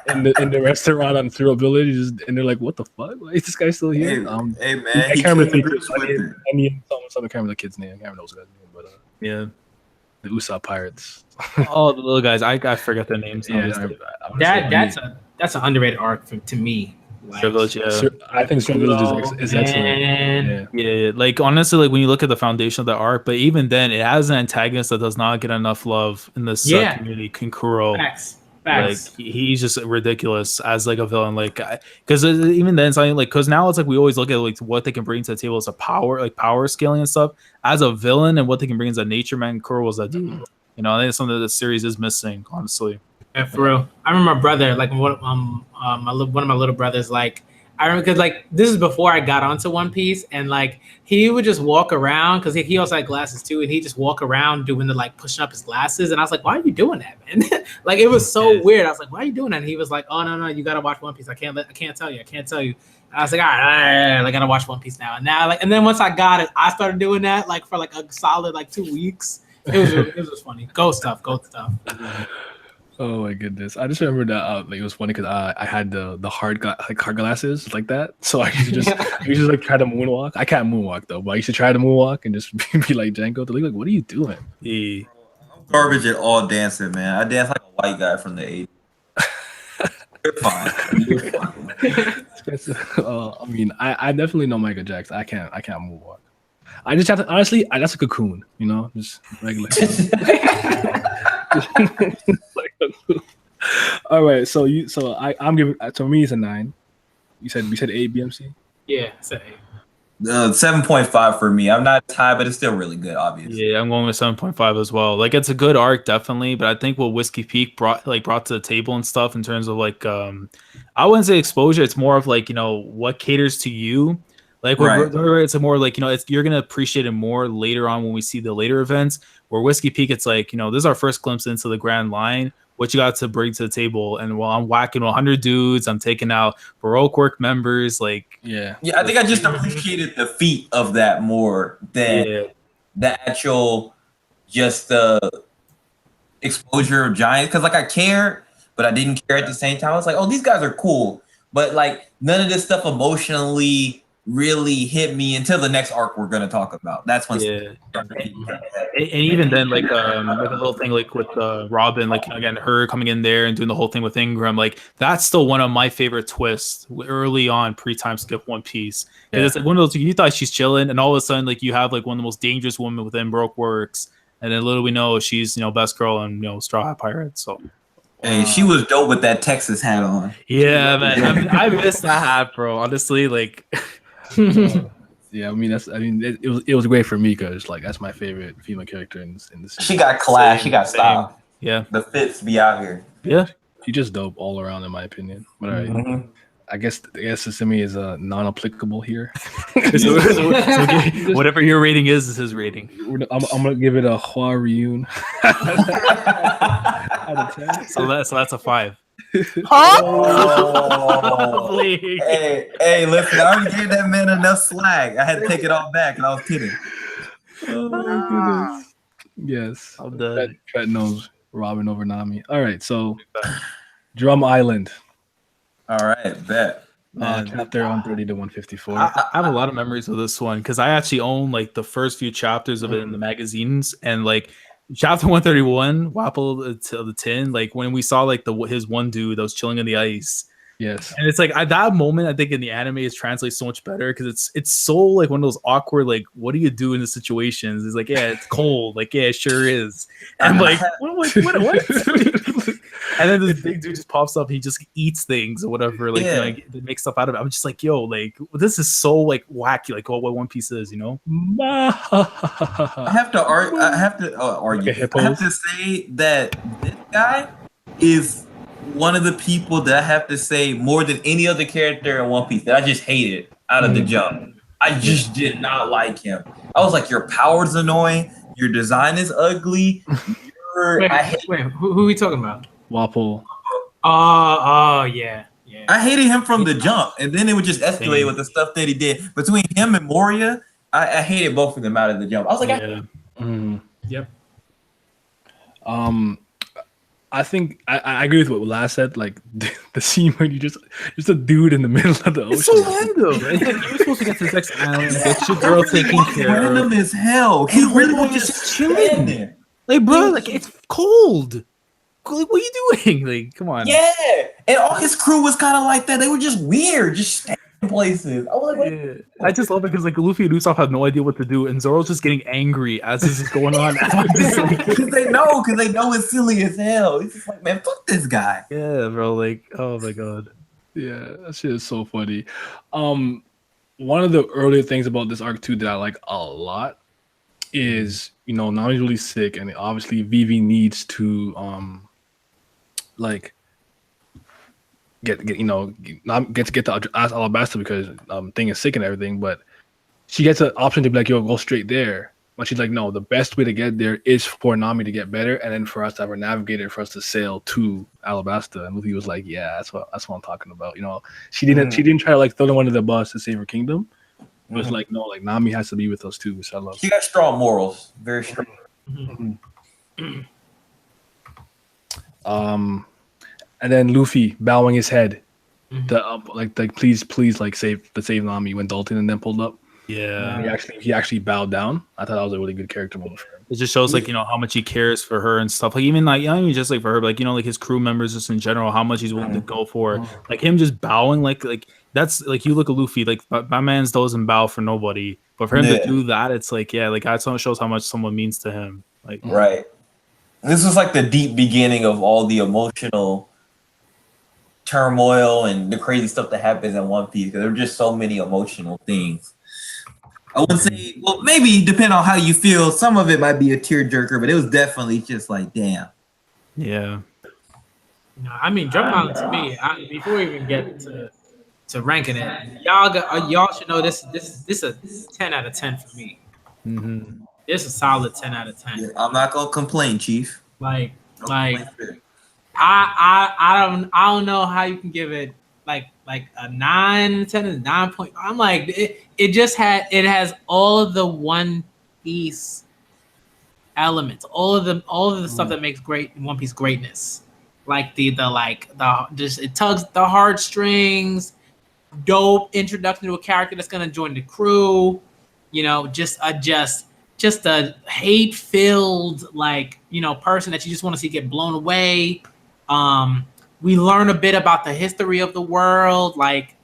S1: in the restaurant on Zero Village, and they're like, "What the fuck? Why is this guy still here?"
S2: Hey man,
S1: I
S2: he
S1: can't remember
S2: came
S1: the
S2: to
S1: kid's
S2: grips with
S1: name.
S2: it.
S1: I need some can't remember the kid's name. I can't remember those guys' name, but
S5: Yeah.
S1: the Usopp Pirates.
S5: Oh, the little guys. I forget their names.
S1: Yeah,
S4: That's an underrated arc to me. Like,
S5: Village, yeah.
S1: I think Zero Village is excellent.
S4: man.
S5: Yeah, like honestly, like when you look at the foundation of the arc, but even then, it has an antagonist that does not get enough love in the community. Kinkuro,
S4: Facts.
S5: like he's just ridiculous as like a villain. Like, because even then, something like because now it's like we always look at like what they can bring to the table as a power scaling and stuff. As a villain and what they can bring as a nature man, Kuro was that dude. You know, I think it's something that the series is missing, honestly.
S4: Yeah, for real. I remember my brother, like one of my little brothers, like I remember because like this is before I got onto One Piece, and like he would just walk around because he also had glasses too, and he just walk around doing the like pushing up his glasses, and I was like, why are you doing that, man? Like it was so weird. I was like, why are you doing that? And he was like, oh no, you gotta watch One Piece. I can't tell you. And I was like, all right, I gotta watch One Piece now. And now like, and then once I got it, I started doing that like for like a solid like 2 weeks. It was funny. Go stuff.
S1: Oh my goodness! I just remember that like it was funny because I had the hard glasses like that, so I used to like try to moonwalk. I can't moonwalk though, but I used to try to moonwalk and just be like Django. They're like, "What are you doing?"
S5: Yeah.
S2: I'm garbage at all dancing, man. I dance like a white guy from the 80s. You're fine.
S1: I mean, I definitely know Michael Jackson. I can't moonwalk. I just have to honestly. That's a cocoon, you know, just regular. All right, so I'm giving to me it's a 9. You said 8 BMC.
S4: Yeah, it's an 8.
S2: 7.5 for me. I'm not high, but it's still really good, obviously.
S5: Yeah, I'm going with 7.5 as well. Like it's a good arc, definitely, but I think what Whiskey Peak brought to the table and stuff in terms of like I wouldn't say exposure, it's more of like, you know, what caters to you. Like it's a more like, you know, you're gonna appreciate it more later on when we see the later events. Where Whiskey Peak, it's like, you know, this is our first glimpse into the Grand Line. What you got to bring to the table, and while I'm whacking 100 dudes, I'm taking out Baroque work members. Like,
S2: yeah. I think I just appreciated the feat of that more than the actual just the exposure of giants. Because like I cared, but I didn't care at the same time. I was like, oh, these guys are cool, but like none of this stuff emotionally really hit me until the next arc we're gonna talk about. That's when
S5: and even then, like a little thing like with Robin, like again her coming in there and doing the whole thing with Ingram, like that's still one of my favorite twists early on pre-time skip One Piece. And it's like one of those you thought she's chilling, and all of a sudden like you have like one of the most dangerous women within Baroque Works, and then little we know she's, you know, best girl and, you know, Straw Hat Pirate. So.
S2: Hey, she was dope with that Texas hat on.
S5: Yeah, man, I missed that hat, bro. Honestly, like.
S1: Yeah, I mean it was great for me because like that's my favorite female character in this.
S2: She got class, she got style.
S5: Yeah,
S2: the fits be out here.
S5: Yeah,
S1: she just dope all around in my opinion. But all right, I guess Sesame is non-applicable here.
S5: so whatever your rating is his rating.
S1: I'm gonna give it a Hua-Ryun out of 10.
S5: So that's a 5.
S2: Oh. Hey, listen, I already gave that man enough slack. I had to take it all back, and I was kidding.
S1: Oh my goodness. Yes.
S5: I'm done.
S1: Fat knows Robin over Nami. All right, so Drum Island.
S2: All right, bet.
S1: Chapter 130 to 154.
S5: I have a lot of memories of this one because I actually own like the first few chapters of it in the magazines, and like chapter 131, Wapple to the Tin, like when we saw like his one dude that was chilling in the ice.
S1: Yes.
S5: And it's like at that moment, I think in the anime it translates so much better because it's so like one of those awkward, like, what do you do in the situations? It's like, yeah, it's cold. Like, yeah, it sure is. And like, what? And then this big dude just pops up. He just eats things or whatever. Like, they make stuff out of it. I'm just like, yo, like, this is so like wacky. Like, what One Piece is, you know?
S2: I have to argue. I have to say that this guy is one of the people that I have to say more than any other character in One Piece that I just hated out of the jump. I just did not like him. I was like, your power's annoying. Your design is ugly.
S4: Wait, who are we talking about?
S1: Wapple.
S4: Oh, yeah.
S2: I hated him from the jump, and then it would just escalate with the stuff that he did. Between him and Moria, I hated both of them out of the jump. I was like,
S1: Yep. I think I agree with what Laz said. Like the scene when you just a dude in the middle of the ocean.
S5: It's so random. It's like you're supposed to get to this next island, get your girl taken care of.
S2: Random as hell. He really was just chilling there.
S5: Like, bro, like it's cold. Like, what are you doing? Like, come on.
S2: Yeah, and all his crew was kind of like that. They were just weird, just standing places. I was like,
S5: Yeah. I just love it because like Luffy and Usopp have no idea what to do, and Zoro's just getting angry as this is going on.
S2: because they know it's silly as hell. It's just like, man, fuck this guy.
S5: Yeah, bro. Like, oh my god.
S1: Yeah, that shit is so funny. One of the earlier things about this arc too that I like a lot is, you know, Nami's really sick, and obviously Vivi needs to like get to ask Alabasta because thing is sick and everything, but she gets an option to be like, yo, go straight there. But she's like, no, the best way to get there is for Nami to get better, and then for us to have a navigator for us to sail to Alabasta. And Luffy was like, yeah, that's what I'm talking about. You know, she didn't try to like throw them under the bus to save her kingdom. But it's like, no, like Nami has to be with us too, which I love.
S2: She got strong morals, very strong.
S1: And then Luffy bowing his head, like please like save Nami when Dalton and them pulled up.
S5: Yeah,
S1: he actually bowed down. I thought that was a really good character moment for him.
S5: it just shows like, you know, how much he cares for her and stuff. Like even like, not even just like for her, but like, you know, like his crew members just in general, how much he's willing to go for. Like him just bowing, like that's like, you look at Luffy, like my man's doesn't bow for nobody, but for him to do that, it's like, yeah, like that shows how much someone means to him. Like,
S2: right. This was like the deep beginning of all the emotional turmoil and the crazy stuff that happens in One Piece, because there were just so many emotional things. I wouldn't say, well, maybe depending on how you feel, some of it might be a tearjerker, but it was definitely just like, damn.
S5: yeah.
S4: No, I mean, Drum Island to me, before we even get to ranking it, y'all should know this is a 10 out of 10 for me.
S5: Mm-hmm.
S4: This is a solid 10 out of 10.
S2: Yeah, I'm not gonna complain, Chief.
S4: I don't know how you can give it like a 9, 10 is 9 point. I'm like, it has all of the One Piece elements, all of the stuff that makes One Piece greatness. Like it tugs the heartstrings, dope introduction to a character that's gonna join the crew, you know, just a hate-filled, like, you know, person that you just want to see get blown away. We learn a bit about the history of the world, like,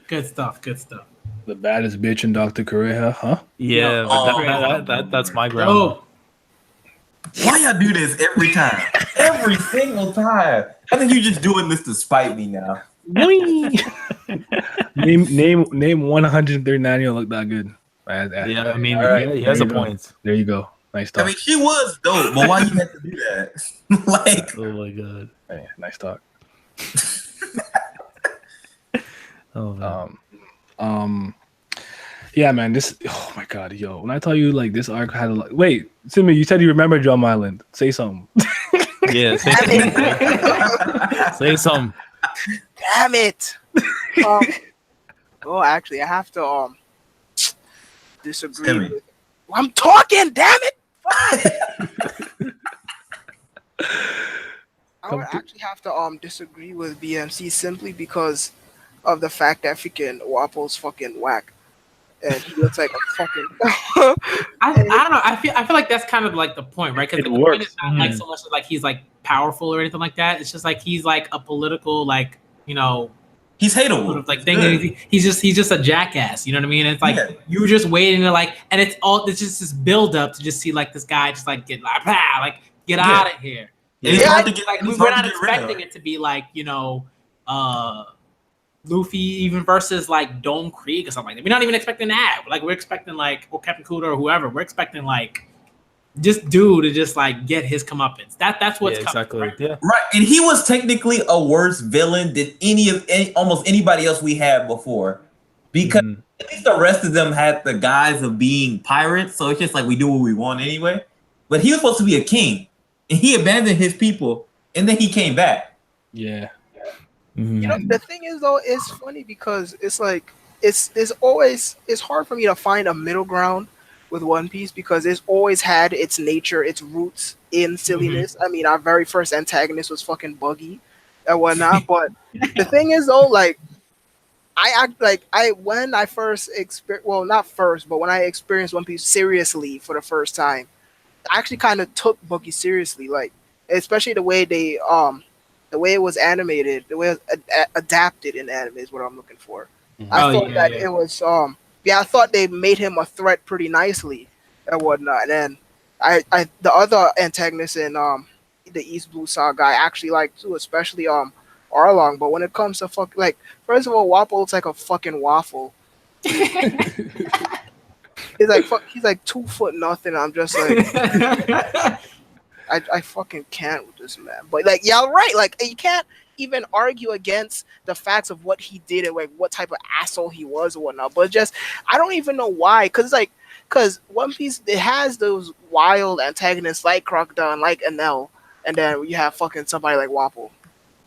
S4: good stuff.
S1: The baddest bitch in Dr. Korea, huh?
S5: Yeah, that's my ground.
S4: Oh,
S2: Why y'all do this every time? Every single time. I think you're just doing this to spite me now.
S1: name 139 you'll look that good.
S5: Yeah, I mean,
S1: right,
S5: he has a point.
S1: There you go. Nice talk.
S2: I mean, she was dope, but why you had to do that? Like,
S5: Oh my god.
S1: Hey, nice talk.
S5: Oh man.
S1: Yeah, man. Oh my god, yo. When I tell you, like, this arc had a lot. Wait, Simmy, you said you remember Drum Island. Say something.
S5: Yeah, say something.
S3: Damn it. Actually, I have to disagree.
S2: Timmy.
S3: I'm talking, damn it. I would actually have to disagree with BMC simply because of the fact that freaking Wapo's fucking whack. And he looks like a fucking
S4: I don't know. I feel like that's kind of like the point, right? Because
S1: It
S4: the
S1: works.
S4: point is not like so much like he's like powerful or anything like that. It's just like he's like a political, like, you know,
S2: he's hateable.
S4: sort of like thing. He's just a jackass. You know what I mean? And it's like you were just waiting to like, and it's just this build up to just see like this guy just like get like get out of here.
S2: And it's hard to get,
S4: Like
S2: it's
S4: we're
S2: hard
S4: not
S2: to get rid of.
S4: expecting it to be like, you know, Luffy even versus like Dome Creek or something like that. We're not even expecting that. Like we're expecting like Captain Kuda or whoever. We're expecting like just dude to just like get his comeuppance. That's what's coming,
S5: exactly.
S4: right?
S5: Yeah.
S2: Right, and he was technically a worse villain than almost anybody else we had before, because at least the rest of them had the guise of being pirates. So it's just like we do what we want anyway. But he was supposed to be a king, and he abandoned his people, and then he came back.
S1: Yeah.
S3: You know, the thing is though, it's funny because it's like it's hard for me to find a middle ground with One Piece because it's always had its nature, its roots in silliness. I mean, our very first antagonist was fucking Buggy and whatnot. But the thing is, though, like I act like I when I first well, not first, but when I experienced One Piece seriously for the first time, I actually kind of took Buggy seriously, like especially the way it was animated, the way it was adapted in anime is what I'm looking for. I thought that it was yeah, I thought they made him a threat pretty nicely and whatnot. And the other antagonist in the East Blue Saga I actually like too, especially Arlong. But when it comes to like first of all, Wapol looks like a fucking waffle. He's like 2 foot nothing. I'm just like I fucking can't with this man. But like, yeah, right. Like you can't even argue against the facts of what he did and like what type of asshole he was or whatnot. But just I don't even know why. Cause One Piece, it has those wild antagonists like Crocodile, like Enel, and then you have fucking somebody like Wapol.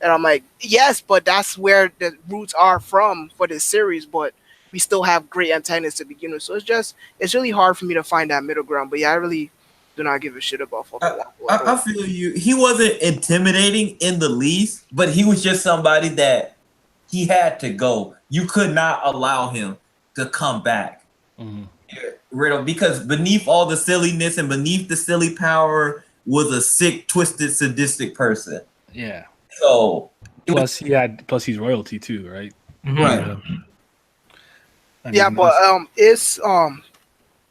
S3: And I'm like, yes, but that's where the roots are from for this series. But we still have great antagonists to begin with. So it's really hard for me to find that middle ground. But yeah, I really do not give a shit about fucking Wapol.
S2: I feel you. He wasn't intimidating in the least, but he was just somebody that he had to go. You could not allow him to come back. Because beneath all the silliness and beneath the silly power was a sick, twisted, sadistic person.
S1: Yeah.
S2: So
S1: plus he's royalty too, right?
S2: Right.
S3: Yeah, but it's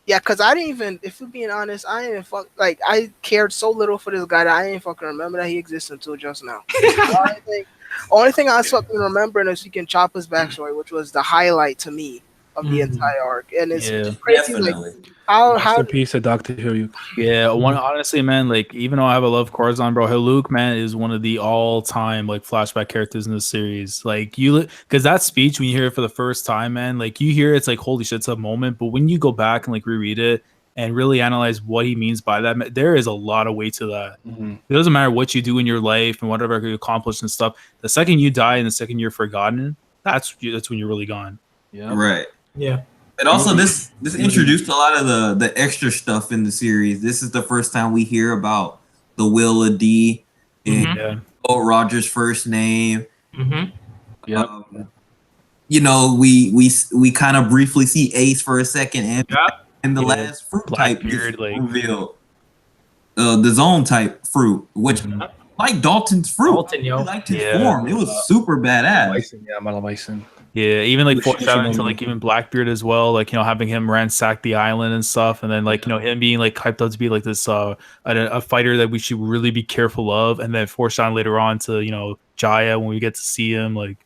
S3: yeah, cause I didn't even, if we're being honest, I didn't I cared so little for this guy that I didn't fucking remember that he existed until just now. Only thing I was fucking remembering is you can chop his backstory, which was the highlight to me of the entire arc, and it's crazy.
S2: Definitely.
S3: Like how
S1: piece of Dr. Hiryuk.
S5: Yeah, honestly, man, like even though I have a love for Corazon, bro, Hiluk, man, is one of the all-time like flashback characters in the series. Like because that speech when you hear it for the first time, man, like you hear it's like holy shit, it's a moment. But when you go back and like reread it and really analyze what he means by that, there is a lot of weight to that. It doesn't matter what you do in your life and whatever you accomplish and stuff. The second you die and the second you're forgotten, that's when you're really gone.
S1: Yeah.
S2: Right.
S4: Yeah.
S2: And also this introduced a lot of the extra stuff in the series. This is the first time we hear about the will of D and Roger's first name.
S1: Yep.
S2: You know, we kind of briefly see Ace for a second and the last fruit type
S5: Blackbeard, like
S2: revealed. The zone type fruit, which like Dalton's fruit.
S4: Dalton, yo.
S2: He liked his form. It was super badass.
S1: Bison, yeah, Malabison.
S5: Yeah, even like foreshadowing to like even Blackbeard as well, like having him ransack the island and stuff, and then like him being like hyped up to be like this a fighter that we should really be careful of, and then foreshadowing later on to Jaya when we get to see him, like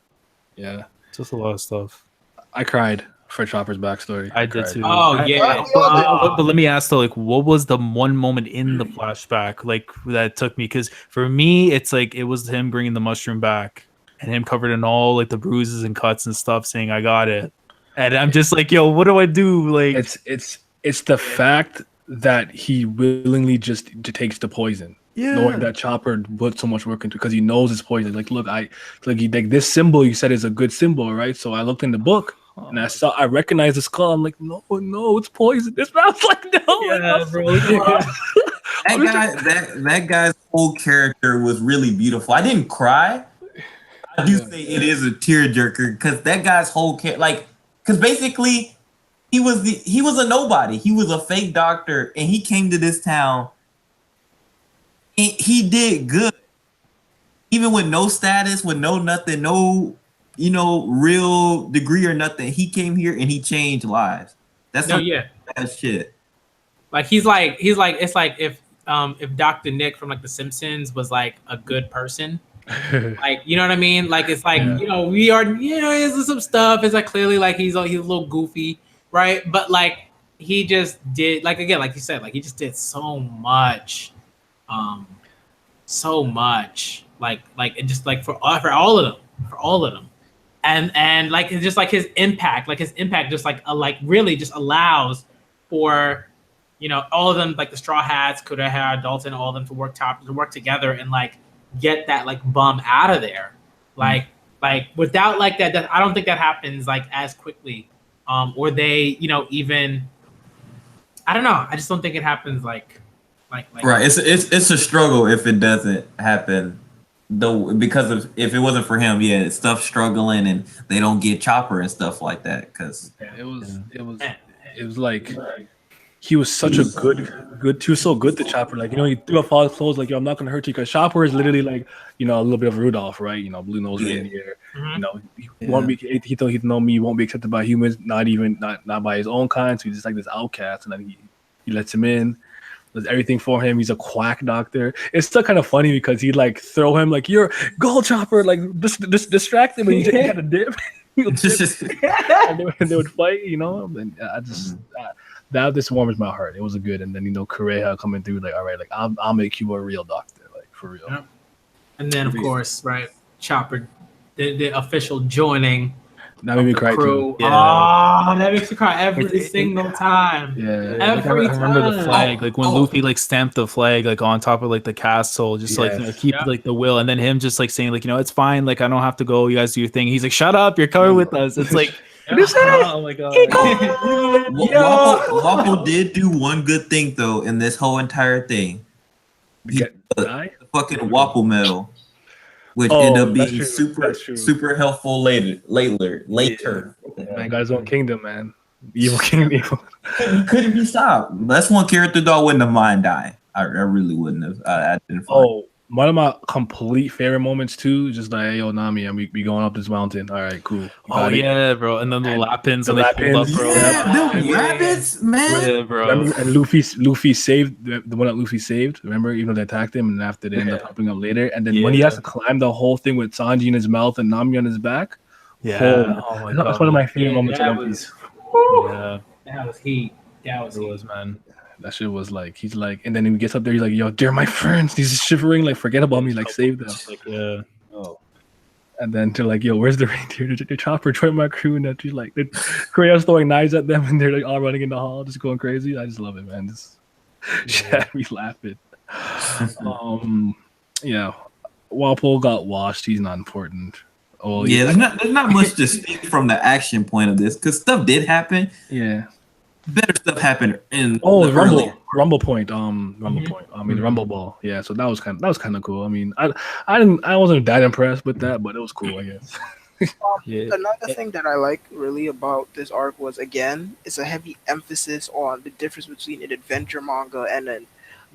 S5: just a lot of stuff.
S1: I cried for Chopper's backstory.
S5: I did too.
S4: Oh yeah.
S5: But let me ask though, like, what was the one moment in the flashback like that took me? Because for me, it's like it was him bringing the mushroom back. And him covered in all like the bruises and cuts and stuff, saying "I got it," and I'm just like, "Yo, what do I do?" Like,
S1: it's the fact that he willingly just takes the poison, knowing that Chopper put so much work into, because he knows it's poison. Like, look, this symbol you said is a good symbol, right? So I looked in the book and I recognized the skull. I'm like, no, it's poison. This man's like, no,
S5: yeah, bro.
S2: That guy's whole character was really beautiful. I didn't cry. I do say it is a tearjerker because that guy's whole because basically he was a nobody. He was a fake doctor, and he came to this town. And he did good, even with no status, with no nothing, no real degree or nothing. He came here and he changed lives. That's that shit.
S4: Like he's like it's like if Dr. Nick from like The Simpsons was like a good person. Like, you know what I mean? Like, it's like, we are, there's some stuff. It's like clearly like he's a little goofy, right? But like he just did, like, again, like you said, like he just did so much, like it just like for all of them, and like it's just like his impact just like really just allows for all of them, like the Straw Hats, Kuda Hat, Dalton, all of them to work together and like get that like bum out of there, like without like that I don't think that happens like as quickly, or they even I don't know. I just don't think it happens like
S2: Right. It's a struggle if it doesn't happen. Though because of if it wasn't for him, yeah, stuff struggling and they don't get Chopper and stuff like that. Because
S1: it was like he was such a good he was so good to Chopper. Like, he threw up all his clothes, like, yo, I'm not gonna hurt you, because Chopper is literally like, a little bit of Rudolph, right? Blue nose reindeer. He won't be, he thought he'd know me, he won't be accepted by humans, not by his own kind. So he's just like this outcast, and then he lets him in. Does everything for him. He's a quack doctor. It's still kind of funny because he'd like throw him like, "You're Gold Chopper," like just distract him, and he had a dip. And they would fight, And I just that this warms my heart. It was a good, and then Correa coming through like, all right, like I'll make you a real doctor, like for real.
S4: Yeah. And then of course, right, Chopper, the official joining.
S1: That made me cry too.
S4: Yeah. Oh, that makes me cry every single time.
S1: Yeah,
S4: every
S5: I remember
S4: time.
S5: the flag, like when Luffy like stamped the flag like on top of like the castle, just like keep like the will, and then him just like saying like, it's fine, like I don't have to go, you guys do your thing. He's like, shut up, you're coming with us. It's like, oh my god.
S2: Wappo did do one good thing though in this whole entire thing. The fucking Wappo medal. Which ended up being super helpful later.
S1: Man got his own kingdom, man. Evil kingdom.
S2: Couldn't be stopped. That's one character though I wouldn't have mind dying. I really wouldn't have. I didn't find
S1: one of my complete favorite moments too, just like, hey, yo, Nami, and we going up this mountain. All right, cool.
S5: Yeah, bro. And then the Lapins, and they pulled up, bro.
S2: Rabbits, man.
S5: Yeah, bro.
S1: Remember, and Luffy saved the one that Luffy saved. Remember, even though they attacked him, and after they ended up popping up later. And then when he has to climb the whole thing with Sanji in his mouth and Nami on his back.
S5: Yeah.
S1: That's one of my favorite moments of One Piece.
S4: Yeah. That was heat.
S5: Man.
S1: That shit was like, he's like, and then he gets up there, he's like, yo, they're my friends. He's shivering, like, forget about me, like, save them.
S5: Like, yeah.
S1: Oh. And then they're like, yo, where's the reindeer? The Chopper joined my crew, and then she's like, Korea's throwing knives at them, and they're like all running in the hall, just going crazy. I just love it, man. Just had me laughing. Yeah. Walpole got washed. He's not important. Oh
S2: yeah, there's not much to speak from the action point of this, because stuff did happen.
S1: Yeah.
S2: Better stuff happened in
S1: Rumble Point. The Rumble Ball. Yeah, so that was kind of cool. I mean, I wasn't that impressed with that, but it was cool, I guess.
S3: Another thing that I like really about this arc was, again, it's a heavy emphasis on the difference between an adventure manga and a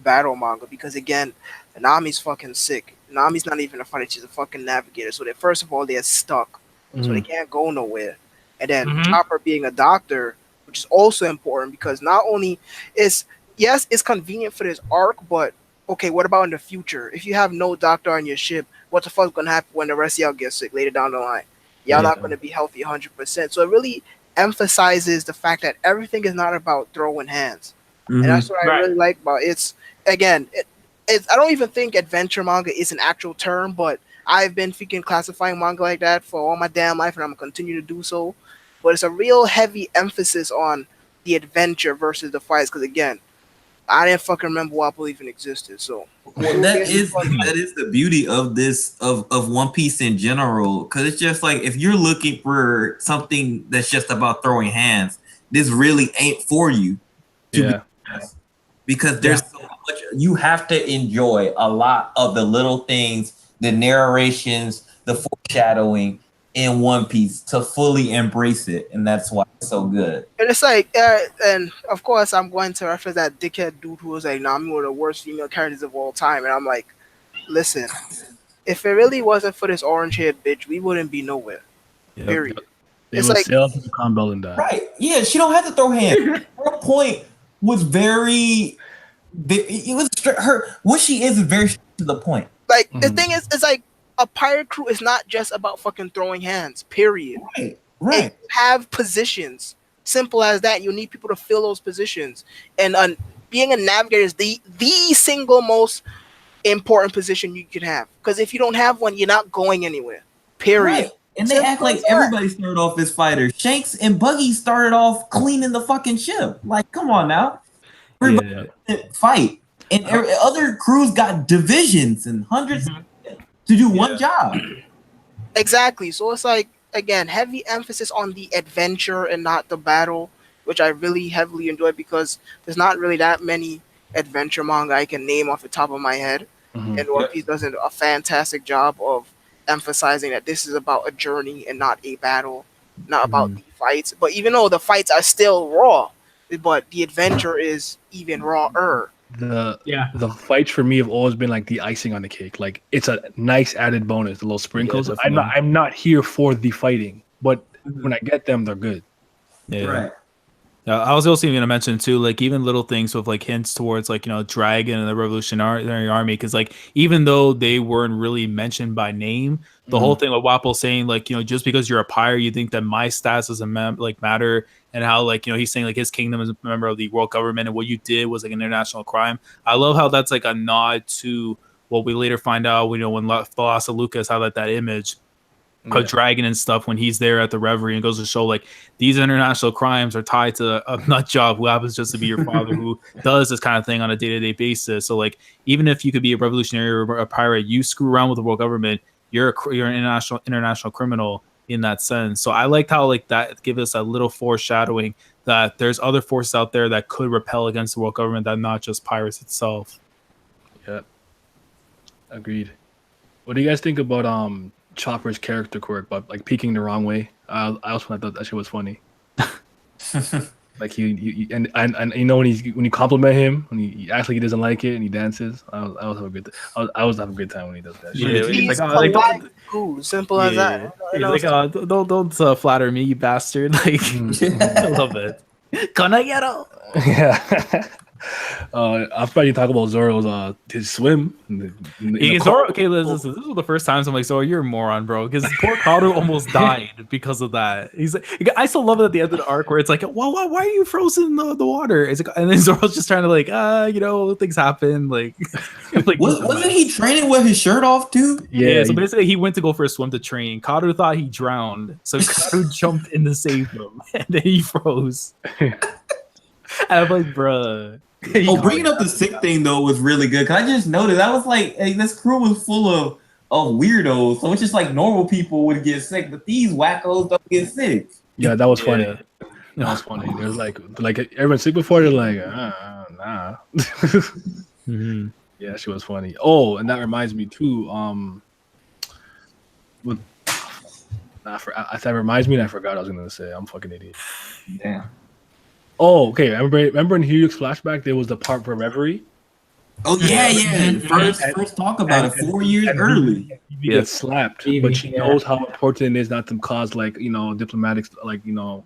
S3: battle manga, because again, Nami's fucking sick. Nami's not even a fighter; she's a fucking navigator. So first of all, they're stuck, so they can't go nowhere. And then Chopper being a doctor, which is also important, because not only it's convenient for this arc, but okay, what about in the future? If you have no doctor on your ship, what the fuck's gonna happen when the rest of y'all get sick later down the line? Y'all not gonna be healthy 100%. So it really emphasizes the fact that everything is not about throwing hands, and that's what I really like about it. It's again, I don't even think adventure manga is an actual term, but I've been freaking classifying manga like that for all my damn life, and I'm gonna continue to do so. But it's a real heavy emphasis on the adventure versus the fights. Because again, I didn't fucking remember Wappo even existed. So
S2: that is the beauty of this of One Piece in general. Because it's just like, if you're looking for something that's just about throwing hands, this really ain't for you. Because there's so much, you have to enjoy a lot of the little things, the narrations, the foreshadowing in One Piece to fully embrace it, and that's why it's so good.
S3: And it's like, and of course, I'm going to reference that dickhead dude who was like, "Nami, one of the worst female characters of all time," and I'm like, listen, if it really wasn't for this orange-haired bitch, we wouldn't be nowhere. Period.
S1: They would sail to the calm bell and die.
S2: Right? Yeah, she don't have to throw hands. Her point was very. It was what she is very to the point.
S3: Like the thing is, it's like, a pirate crew is not just about fucking throwing hands, period.
S2: Right.
S3: Have positions. Simple as that. You need people to fill those positions. And being a navigator is the single most important position you can have. Because if you don't have one, you're not going anywhere. Period.
S2: Right. And they act like everybody started off as fighters. Shanks and Buggy started off cleaning the fucking ship. Like, come on now. Everybody fight. And other crews got divisions and hundreds to do one job. Exactly.
S3: So it's like, again, heavy emphasis on the adventure and not the battle, which I really heavily enjoyed because there's not really that many adventure manga I can name off the top of my head.
S1: Mhm.
S3: And One Piece does a fantastic job of emphasizing that this is about a journey and not a battle, not about the fights. But even though the fights are still raw, but the adventure is even rawer.
S1: The fights for me have always been like the icing on the cake. Like it's a nice added bonus, the little sprinkles.
S5: Yeah,
S1: I'm not here for the fighting, but when I get them, they're good.
S5: Yeah.
S2: Right.
S5: I was also going to mention too, like even little things with like hints towards like, you know, Dragon and the Revolutionary Army, because like even though they weren't really mentioned by name, the whole thing with Wapple saying like, you know, just because you're a pirate, you think that my stats doesn't matter, and how like, you know, he's saying like his kingdom is a member of the world government and what you did was like an international crime. I love how that's like a nod to what we later find out, you know, when Thalassa Lucas highlight that image of Dragon and stuff when he's there at the Reverie, and goes to show like these international crimes are tied to a nut job who happens just to be your father who does this kind of thing on a day-to-day basis. So like even if you could be a revolutionary or a pirate, you screw around with the world government, you're an international criminal in that sense. So I liked how like that gives us a little foreshadowing that there's other forces out there that could repel against the world government, that not just pirates itself.
S1: Yep. Agreed. What do you guys think about Chopper's character quirk, but like peeking the wrong way? I also thought that shit was funny. Like he and you know when you compliment him, when he acts like he doesn't like it and he dances, I always have a good I always have a good time when he does that.
S5: Yeah,
S1: Shit.
S5: he's like,
S3: Cool, simple as that.
S5: He's like, don't flatter me, you bastard. Like, I love it. Conagero.
S1: Yeah. I'll probably talk about Zoro's his swim.
S5: Zoro, okay, this is the first time I'm like, Zoro, you're a moron, bro. Because poor Kaoru almost died because of that. He's like, I still love it at the end of the arc where it's like, why are you frozen in the water? It's like, and then Zoro's just trying to like, you know, things happen. Like,
S2: wasn't he training with his shirt off too?
S5: Yeah. So basically, he went to go for a swim to train. Kaoru thought he drowned, so Kaoru jumped in to save him, and then he froze. And I'm like, bruh.
S2: Bringing up the sick thing though was really good. Cause I just noticed I was like, hey, this crew was full of weirdos. So it's just like normal people would get sick, but these wackos don't get sick.
S1: Yeah, that was funny. That was funny. There's like everyone's sick before. They're like, nah. Yeah, she was funny. Oh, and that reminds me too. That reminds me, and I forgot what I was gonna say. I'm a fucking idiot.
S2: Damn.
S1: Oh, okay. Remember in Hyuk's flashback, there was the part for Reverie.
S2: Oh yeah. First talk about it 4 years early.
S1: He gets slapped, but she knows how important it is not to cause like diplomatic you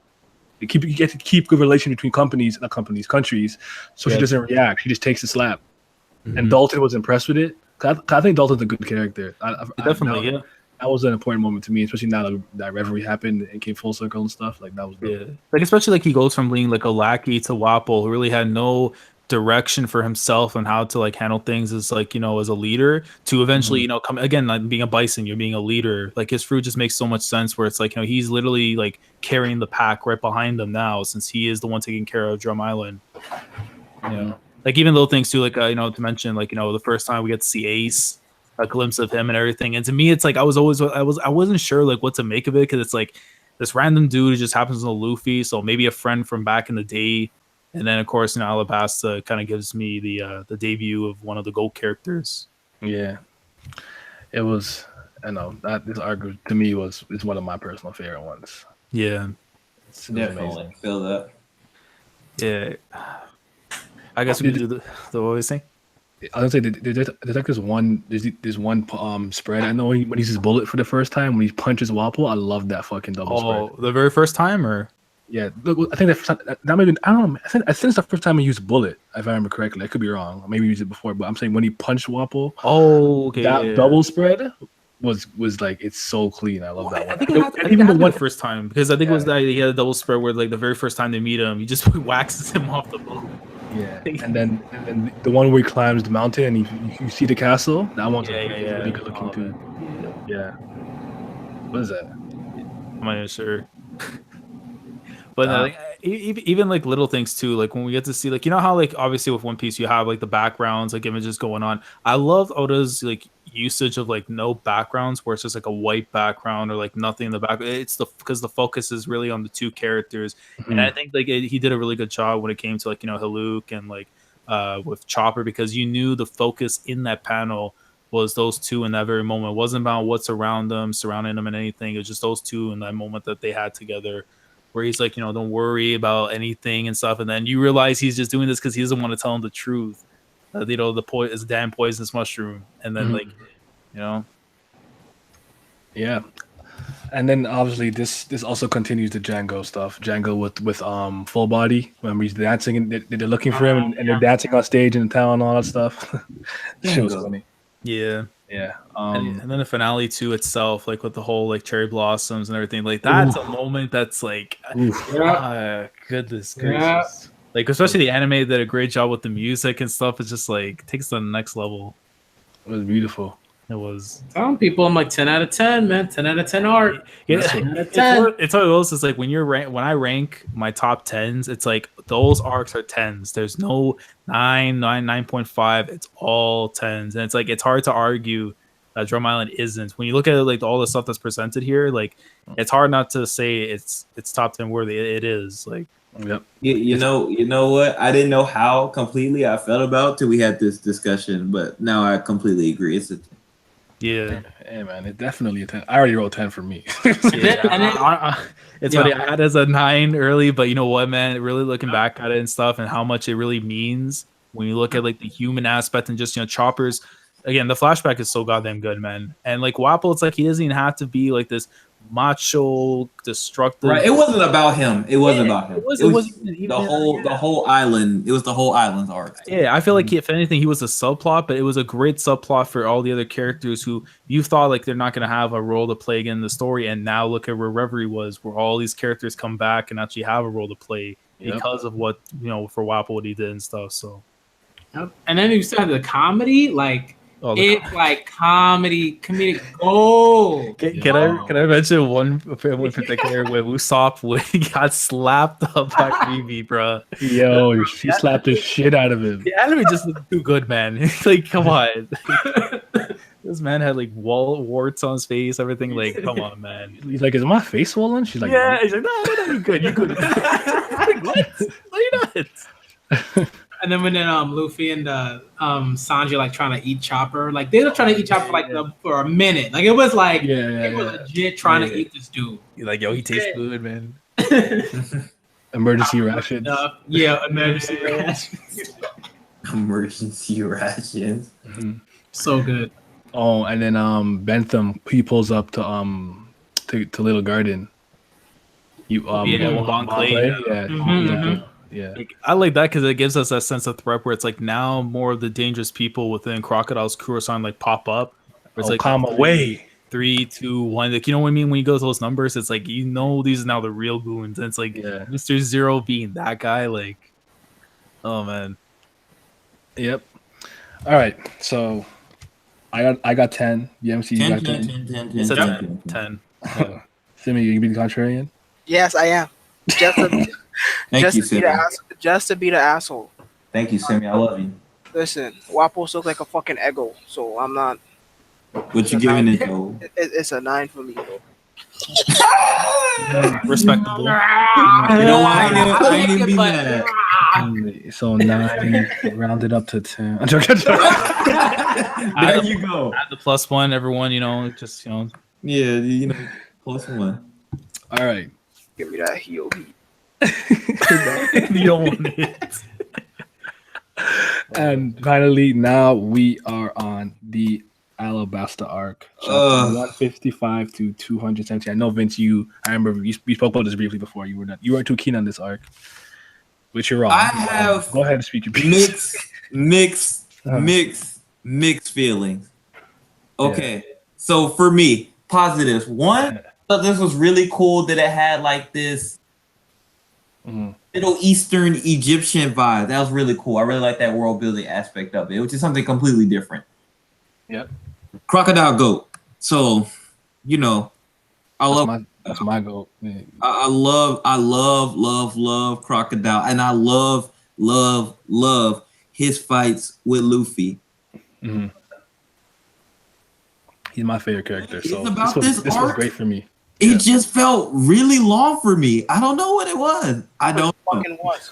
S1: get to keep good relation between countries. So she doesn't react. She just takes the slap. And Dalton was impressed with it. I think Dalton's a good character.
S5: Definitely.
S1: That was an important moment to me, especially now that Reverie happened and came full circle and stuff. Like that was dope.
S5: Yeah. Like especially like he goes from being like a lackey to Wapple, who really had no direction for himself on how to like handle things as like as a leader, to eventually come again like being a bison, you're being a leader. Like his fruit just makes so much sense where it's like he's literally like carrying the pack right behind him now, since he is the one taking care of Drum Island. Like even little things too, like to mention like the first time we get to see Ace, a glimpse of him and everything. And to me, it's like I wasn't sure like what to make of it, because it's like this random dude who just happens to know Luffy, so maybe a friend from back in the day. And then of course Alabasta kind of gives me the debut of one of the GOAT characters.
S1: Yeah, it was. I know that this arc to me is one of my personal favorite ones.
S5: Yeah,
S1: it's definitely
S2: feel that.
S5: Yeah, I guess we could do the what was I saying?
S1: I was gonna say there's like this one spread. I know when he uses bullet for the first time, when he punches Wapple, I love that fucking double spread.
S5: Oh, the very first time, or
S1: yeah, look, I think that might be, I don't know. I think it's the first time he used bullet, if I remember correctly. I could be wrong. Maybe he used it before, but I'm saying when he punched Wapple, that double spread was like, it's so clean. I love that one.
S5: I think even the one first time, because I think it was that he had a double spread where like the very first time they meet him, he just waxes him off the boat.
S1: Yeah, and then the one where he climbs the mountain and you see the castle. That one's really good looking too. Yeah. What is that?
S5: I'm not even sure. But even like little things too, like when we get to see, like, you know how like obviously with One Piece you have like the backgrounds, like images going on. I love Oda's like usage of like no backgrounds, where it's just like a white background or like nothing in the background. It's because the focus is really on the two characters, and I think like he did a really good job when it came to like, you know, Haluk and like with Chopper, because you knew the focus in that panel was those two in that very moment. It wasn't about what's around them, surrounding them, and anything. It was just those two in that moment that they had together, where he's like, you know, don't worry about anything and stuff. And then you realize he's just doing this because he doesn't want to tell him the truth. You know, is a damn poisonous mushroom. And then like, you know.
S1: Yeah. And then obviously this also continues the Django stuff. Django with full body. Remember, he's dancing and they're looking for him and they're dancing on stage in the town and all that stuff. Shit was funny.
S5: Yeah.
S1: Yeah.
S5: And then the finale too itself, like with the whole like cherry blossoms and everything, like that's a moment that's like, goodness gracious. Like especially the anime did a great job with the music and stuff. It's just like takes to the next level.
S1: It was beautiful.
S5: It was.
S4: Telling people I'm like 10 out of 10, man. 10 out of 10 art.
S5: Yeah, it's how it goes. It's like when when I rank my top 10s, it's like those arcs are 10s. There's no 9.5. It's all 10s, and it's like it's hard to argue that Drum Island isn't. When you look at it, like all the stuff that's presented here, like it's hard not to say it's top 10 worthy. It is like.
S1: Yep.
S2: You know what? I didn't know how completely I felt about till we had this discussion, but now I completely agree. It's a
S5: yeah,
S1: man, it definitely a 10. I already wrote 10 for me.
S5: It's funny. I had it as a 9 early, but you know what, man? Really looking back at it and stuff, and how much it really means when you look at like the human aspect and just, you know, Chopper's. Again, the flashback is so goddamn good, man. And like Wapple, it's like he doesn't even have to be like this macho, destructive.
S2: Right. It wasn't about him. It wasn't about him.
S5: It wasn't even
S2: the whole island. It was the whole island's arc.
S5: Yeah, I feel like if anything, he was a subplot, but it was a great subplot for all the other characters who you thought like they're not going to have a role to play again in the story, and now look at where Reverie was, where all these characters come back and actually have a role to play because of what, you know, for Wapple what he did and stuff. So,
S4: and then you said the comedy, like. It's like comedic gold.
S5: Can I mention one particular where Usopp when he got slapped up by Vivi, bro?
S1: Yo, she slapped the shit out of him.
S5: The anime just looked too good, man. Like, come on. This man had like warts on his face, everything. Like, come on, man.
S1: He's like, is my face swollen? She's like,
S5: yeah. He's like, no, you're good. You're good. Like, what? No, you're not.
S4: And then when Luffy and Sanji like trying to eat Chopper, like they were trying to eat Chopper for a minute. Like it was like they were legit trying to eat this dude.
S5: You're like, yo, he tastes good, man.
S1: Emergency rations.
S4: Emergency rations.
S2: Emergency rations.
S1: Mm-hmm.
S4: So good.
S1: Oh, and then Bentham, he pulls up to Little Garden.
S5: Bon Clay.
S1: Yeah,
S5: like, I like that because it gives us that sense of threat where it's like now more of the dangerous people within Crocodile's crew are starting to like pop up. It's like
S1: come away.
S5: 3, 2, 1. Like, you know what I mean? When you go to those numbers, it's like, you know, these are now the real goons. And it's like Mr. Zero being that guy. Like, oh man.
S1: Yep. All right. So I got 10. BMC, you got 10.
S5: It's a 10.
S1: Simi, you can be the contrarian?
S3: Yes, I am.
S2: Thank you, Simi.
S3: Just to be the asshole.
S2: Thank you, Simi. I love you.
S3: Listen, Wappos look like a fucking ego, so I'm not.
S2: What you giving it though?
S3: It's a 9 for me.
S5: Respectable.
S2: You know why? I ain't even be mad.
S1: So 9 rounded up to 10. I'm joking.
S2: There you go.
S5: Add the +1, everyone. You know, just
S2: Yeah, you know, +1.
S1: All right.
S3: Give me that heel heat.
S5: You don't want it.
S1: And finally, now we are on the Alabasta arc, chapter 155 to 217. I know, Vince, I remember we spoke about this briefly before. You weren't too keen on this arc, which you're wrong.
S2: I have
S1: go ahead and speak your piece.
S2: mixed feelings. Okay, so for me, positives. One, I thought this was really cool that it had like this Middle Eastern Egyptian vibe. That was really cool. I really like that world building aspect of it, which is something completely different.
S1: Yep.
S2: Crocodile goat. So, you know, I love
S1: That's my goal. Man.
S2: I love Crocodile, and I love his fights with Luffy.
S1: Mm-hmm. He's my favorite character. So
S2: about
S1: this was
S2: arc,
S1: great for me.
S2: It just felt really long for me. I don't know what it was. I don't
S3: fucking was.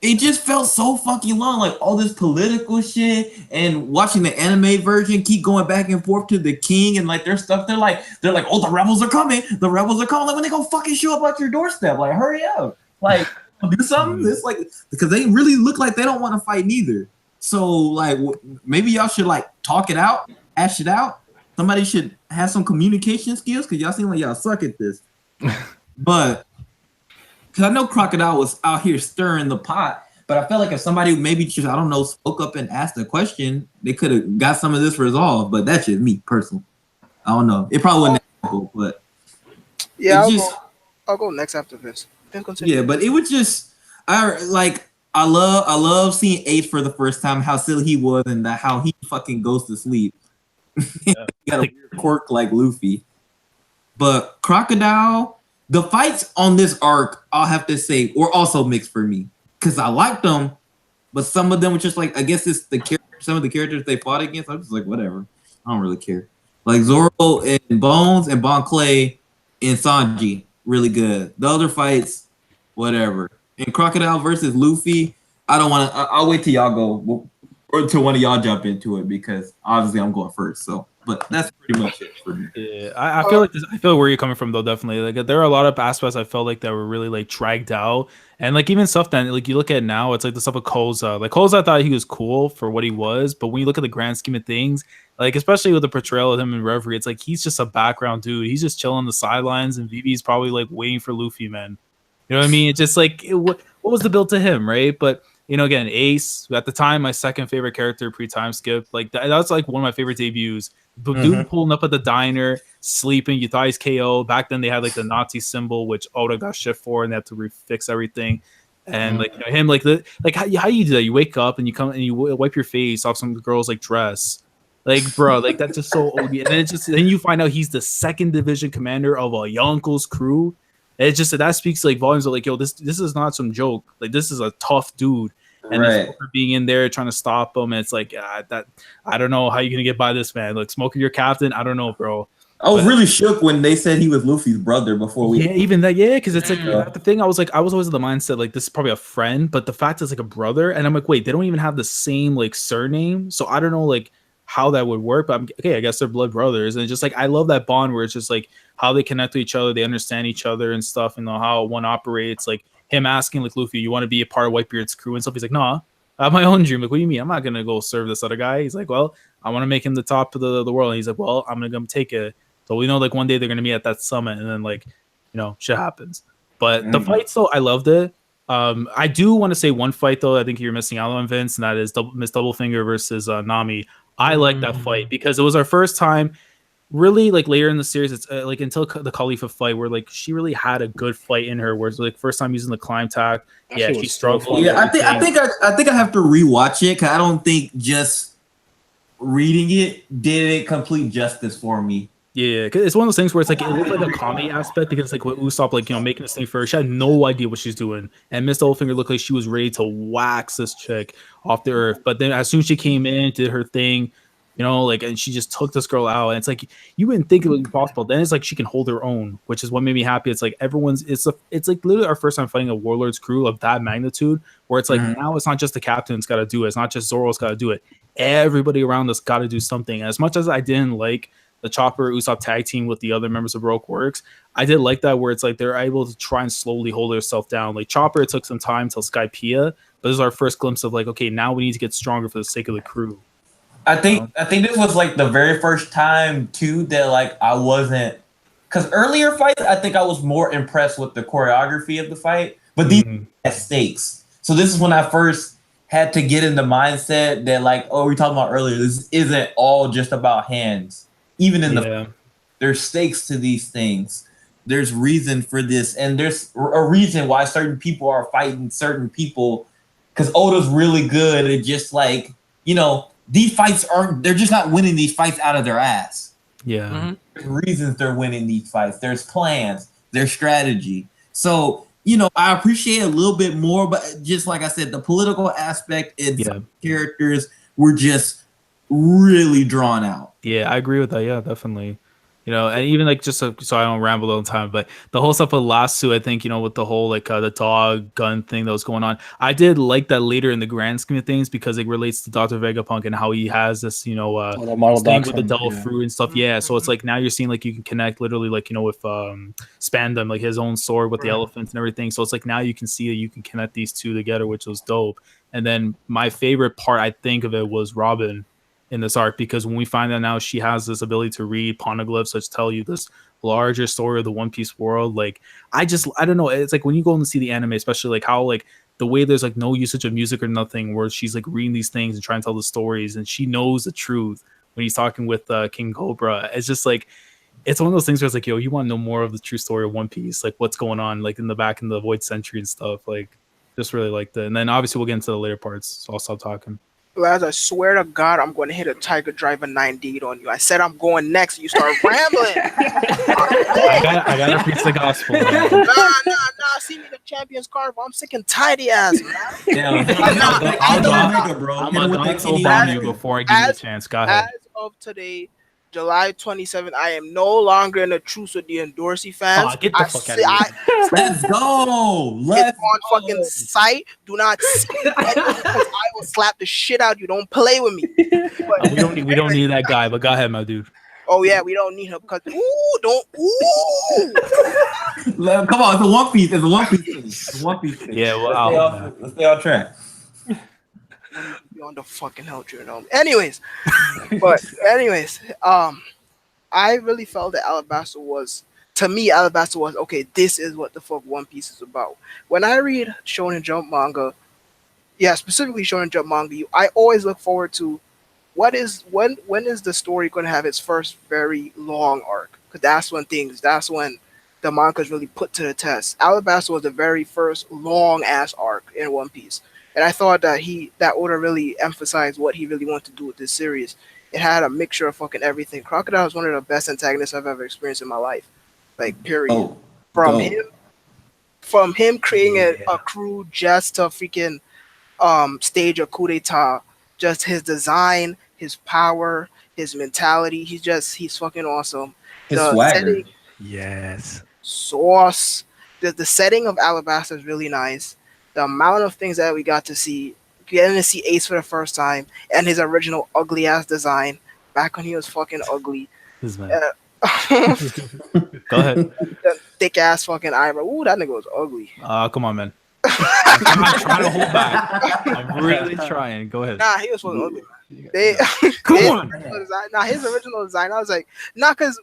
S2: It just felt so fucking long, like all this political shit, and watching the anime version keep going back and forth to the king and like their stuff. They're like, oh, the rebels are coming. The rebels are coming. Like when they gonna fucking show up at your doorstep? Like hurry up! Like do something. It's like because they really look like they don't want to fight neither. So like maybe y'all should like talk it out, hash it out. Somebody should have some communication skills because y'all seem like y'all suck at this. But because I know Crocodile was out here stirring the pot, but I felt like if somebody maybe just, I don't know, spoke up and asked a question, they could have got some of this resolved. But that's just me personally. I don't know. It probably wasn't that, but
S3: yeah, I'll go next after this.
S2: Yeah, but it was just I love seeing Ace for the first time, how silly he was, and how he fucking goes to sleep. He got a weird quirk like Luffy. But Crocodile, the fights on this arc, I'll have to say, were also mixed for me. Because I liked them, but some of them were just like, I guess it's some of the characters they fought against. I'm just like, whatever. I don't really care. Like Zoro and Bones and Bon Clay and Sanji, really good. The other fights, whatever. And Crocodile versus Luffy, I don't want to. I'll wait till y'all go, or until one of y'all jump into it, because obviously I'm going first. So, but that's pretty much it for me.
S5: Yeah, I feel like I feel where you're coming from though. Definitely, like there are a lot of aspects I felt like that were really like dragged out, and like even stuff that like you look at now, it's like the stuff with Koza. Like Koza, I thought he was cool for what he was, but when you look at the grand scheme of things, like especially with the portrayal of him in Reverie, it's like he's just a background dude. He's just chilling on the sidelines, and Vivi's probably like waiting for Luffy, man. You know what I mean? It's just like what was the build to him, right? But you know, again, Ace at the time, my second favorite character pre-time skip. Like that was like one of my favorite debuts. But dude pulling up at the diner, sleeping, you thought he's KO. Back then they had like the Nazi symbol, which Oda got shit for, and they had to refix everything. And like you know, him, like how you do that? You wake up and you come and you wipe your face off some girl's like dress. Like, bro, like that's just so OD. And then you find out he's the 2nd division commander of a Yonkle's crew. And it's just that speaks like volumes of like, yo, this is not some joke. Like this is a tough dude. And right. Being in there trying to stop him, and it's like that. I don't know how you're gonna get by this, man. Like Smoker, your captain. I don't know, bro.
S2: I was really shook when they said he was Luffy's brother before we.
S5: Yeah, even that. Yeah, because it's like the thing. I was always in the mindset like this is probably a friend, but the fact is like a brother, and I'm like, wait, they don't even have the same like surname, so I don't know like how that would work. But okay, I guess they're blood brothers, and just like I love that bond where it's just like how they connect to each other, they understand each other and stuff, and know how one operates, like. Him asking like Luffy, you want to be a part of Whitebeard's crew and stuff. He's like, no, I have my own dream. Like, what do you mean? I'm not gonna go serve this other guy. He's like, well, I want to make him the top of the world. And he's like, well, I'm gonna come take it. So we know like one day they're gonna meet at that summit, and then like, you know, shit happens. But the fights though, I loved it. I do want to say one fight though. I think you're missing out on, Vince, and that is Miss Doublefinger versus Nami. I like that fight because it was our first time. Really, like later in the series, it's like until the Khalifa fight, where like she really had a good fight in her. Where it's like first time using the climb tack, yeah, she struggled.
S2: Yeah, I think I have to rewatch it because I don't think just reading it did it complete justice for me.
S5: Yeah, because it's one of those things where it's like it looks like a comedy aspect because it's like with Usopp, like you know, making this thing first. She had no idea what she's doing, and Miss Doublefinger looked like she was ready to wax this chick off the earth. But then as soon as she came in, did her thing. You know, like, and she just took this girl out, and it's like you wouldn't think it would be possible. Then it's like she can hold her own, which is what made me happy. It's like it's like literally our first time fighting a Warlord's crew of that magnitude, where it's like now it's not just the captain's got to do it, it's not just Zoro's got to do it. Everybody around us got to do something. As much as I didn't like the Chopper Usopp tag team with the other members of Baroque Works, I did like that where it's like they're able to try and slowly hold herself down. Like Chopper, it took some time till Skypiea, but this is our first glimpse of like, okay, now we need to get stronger for the sake of the crew.
S2: I think this was like the very first time too that like I wasn't, because earlier fights I think I was more impressed with the choreography of the fight, but these had stakes. So this is when I first had to get in the mindset that like, oh, we were talking about earlier, this isn't all just about hands. Even in there's stakes to these things. There's reason for this, and there's a reason why certain people are fighting certain people. Because Oda's really good at just like, you know. These fights they're just not winning these fights out of their ass.
S5: Yeah.
S2: reasons they're winning these fights. There's plans, there's strategy. So, you know, I appreciate a little bit more, but just like I said, the political aspect and some characters were just really drawn out.
S5: Yeah, I agree with that. Yeah, definitely. You know, and even like just so I don't ramble all the time, but the whole stuff with Lasso, I think, you know, with the whole like the dog gun thing that was going on, I did like that later in the grand scheme of things because it relates to Dr. Vegapunk and how he has this, you know, thing with the devil fruit and stuff. Yeah, so it's like now you're seeing like you can connect literally like, you know, with Spandam, like his own sword with the elephants and everything. So it's like now you can see that you can connect these two together, which was dope. And then my favorite part, I think, of it was Robin in this arc, because when we find out now she has this ability to read poneglyphs, which tell you this larger story of the One Piece world. Like I don't know, it's like when you go and see the anime, especially like how like the way there's like no usage of music or nothing, where she's like reading these things and trying to tell the stories, and she knows the truth when he's talking with King Cobra. It's just like it's one of those things where it's like, yo, you want to know more of the true story of One Piece, like what's going on like in the back in the Void Century and stuff. Like just really like that. And then obviously we'll get into the later parts, so I'll stop talking.
S3: Lads, I swear to God, I'm going to hit a Tiger Driver 9D on you. I said I'm going next. You start rambling.
S5: I gotta preach the gospel.
S3: Nah. See me the Champions Carnival. I'm sick and tired of ass, man.
S5: I'm gonna so bomb you before I give you a chance. Go ahead.
S3: As of today, July 27th, I am no longer in a truce with the Endorsey fans.
S5: Get the fuck out of here.
S2: Let's go.
S3: It's on fucking site. Do not see it because I will slap the shit out you. Don't play with me. But,
S5: we don't need that guy, but go ahead, my dude.
S3: Oh yeah, we don't need him because come
S2: on, it's a One Piece. It's a One Piece thing. It's a One Piece thing.
S5: Yeah, well,
S2: let's stay on track.
S3: Be on the fucking hell, Anyways, I really felt that Alabasta was okay. This is what the fuck One Piece is about. When I read Shonen Jump manga, specifically Shonen Jump manga, I always look forward to when is the story going to have its first very long arc? Because that's when the manga is really put to the test. Alabasta was the very first long ass arc in One Piece. And I thought that Oda really emphasized what he really wanted to do with this series. It had a mixture of fucking everything. Crocodile is one of the best antagonists I've ever experienced in my life. Like, period. From him creating a crew just to freaking stage a coup d'etat. Just his design, his power, his mentality. He's fucking awesome.
S2: His swagger.
S5: Yes.
S3: Sauce. The setting of Alabasta is really nice. The amount of things that we got to see, getting to see Ace for the first time, and his original ugly ass design back when he was fucking ugly.
S5: Go ahead.
S3: The thick ass fucking eyebrow. Ooh, that nigga was ugly.
S5: Come on, man. I'm trying to hold back. I'm really trying. Go ahead.
S3: Nah, he was fucking ugly.
S5: Come on.
S3: His original design. I was like, because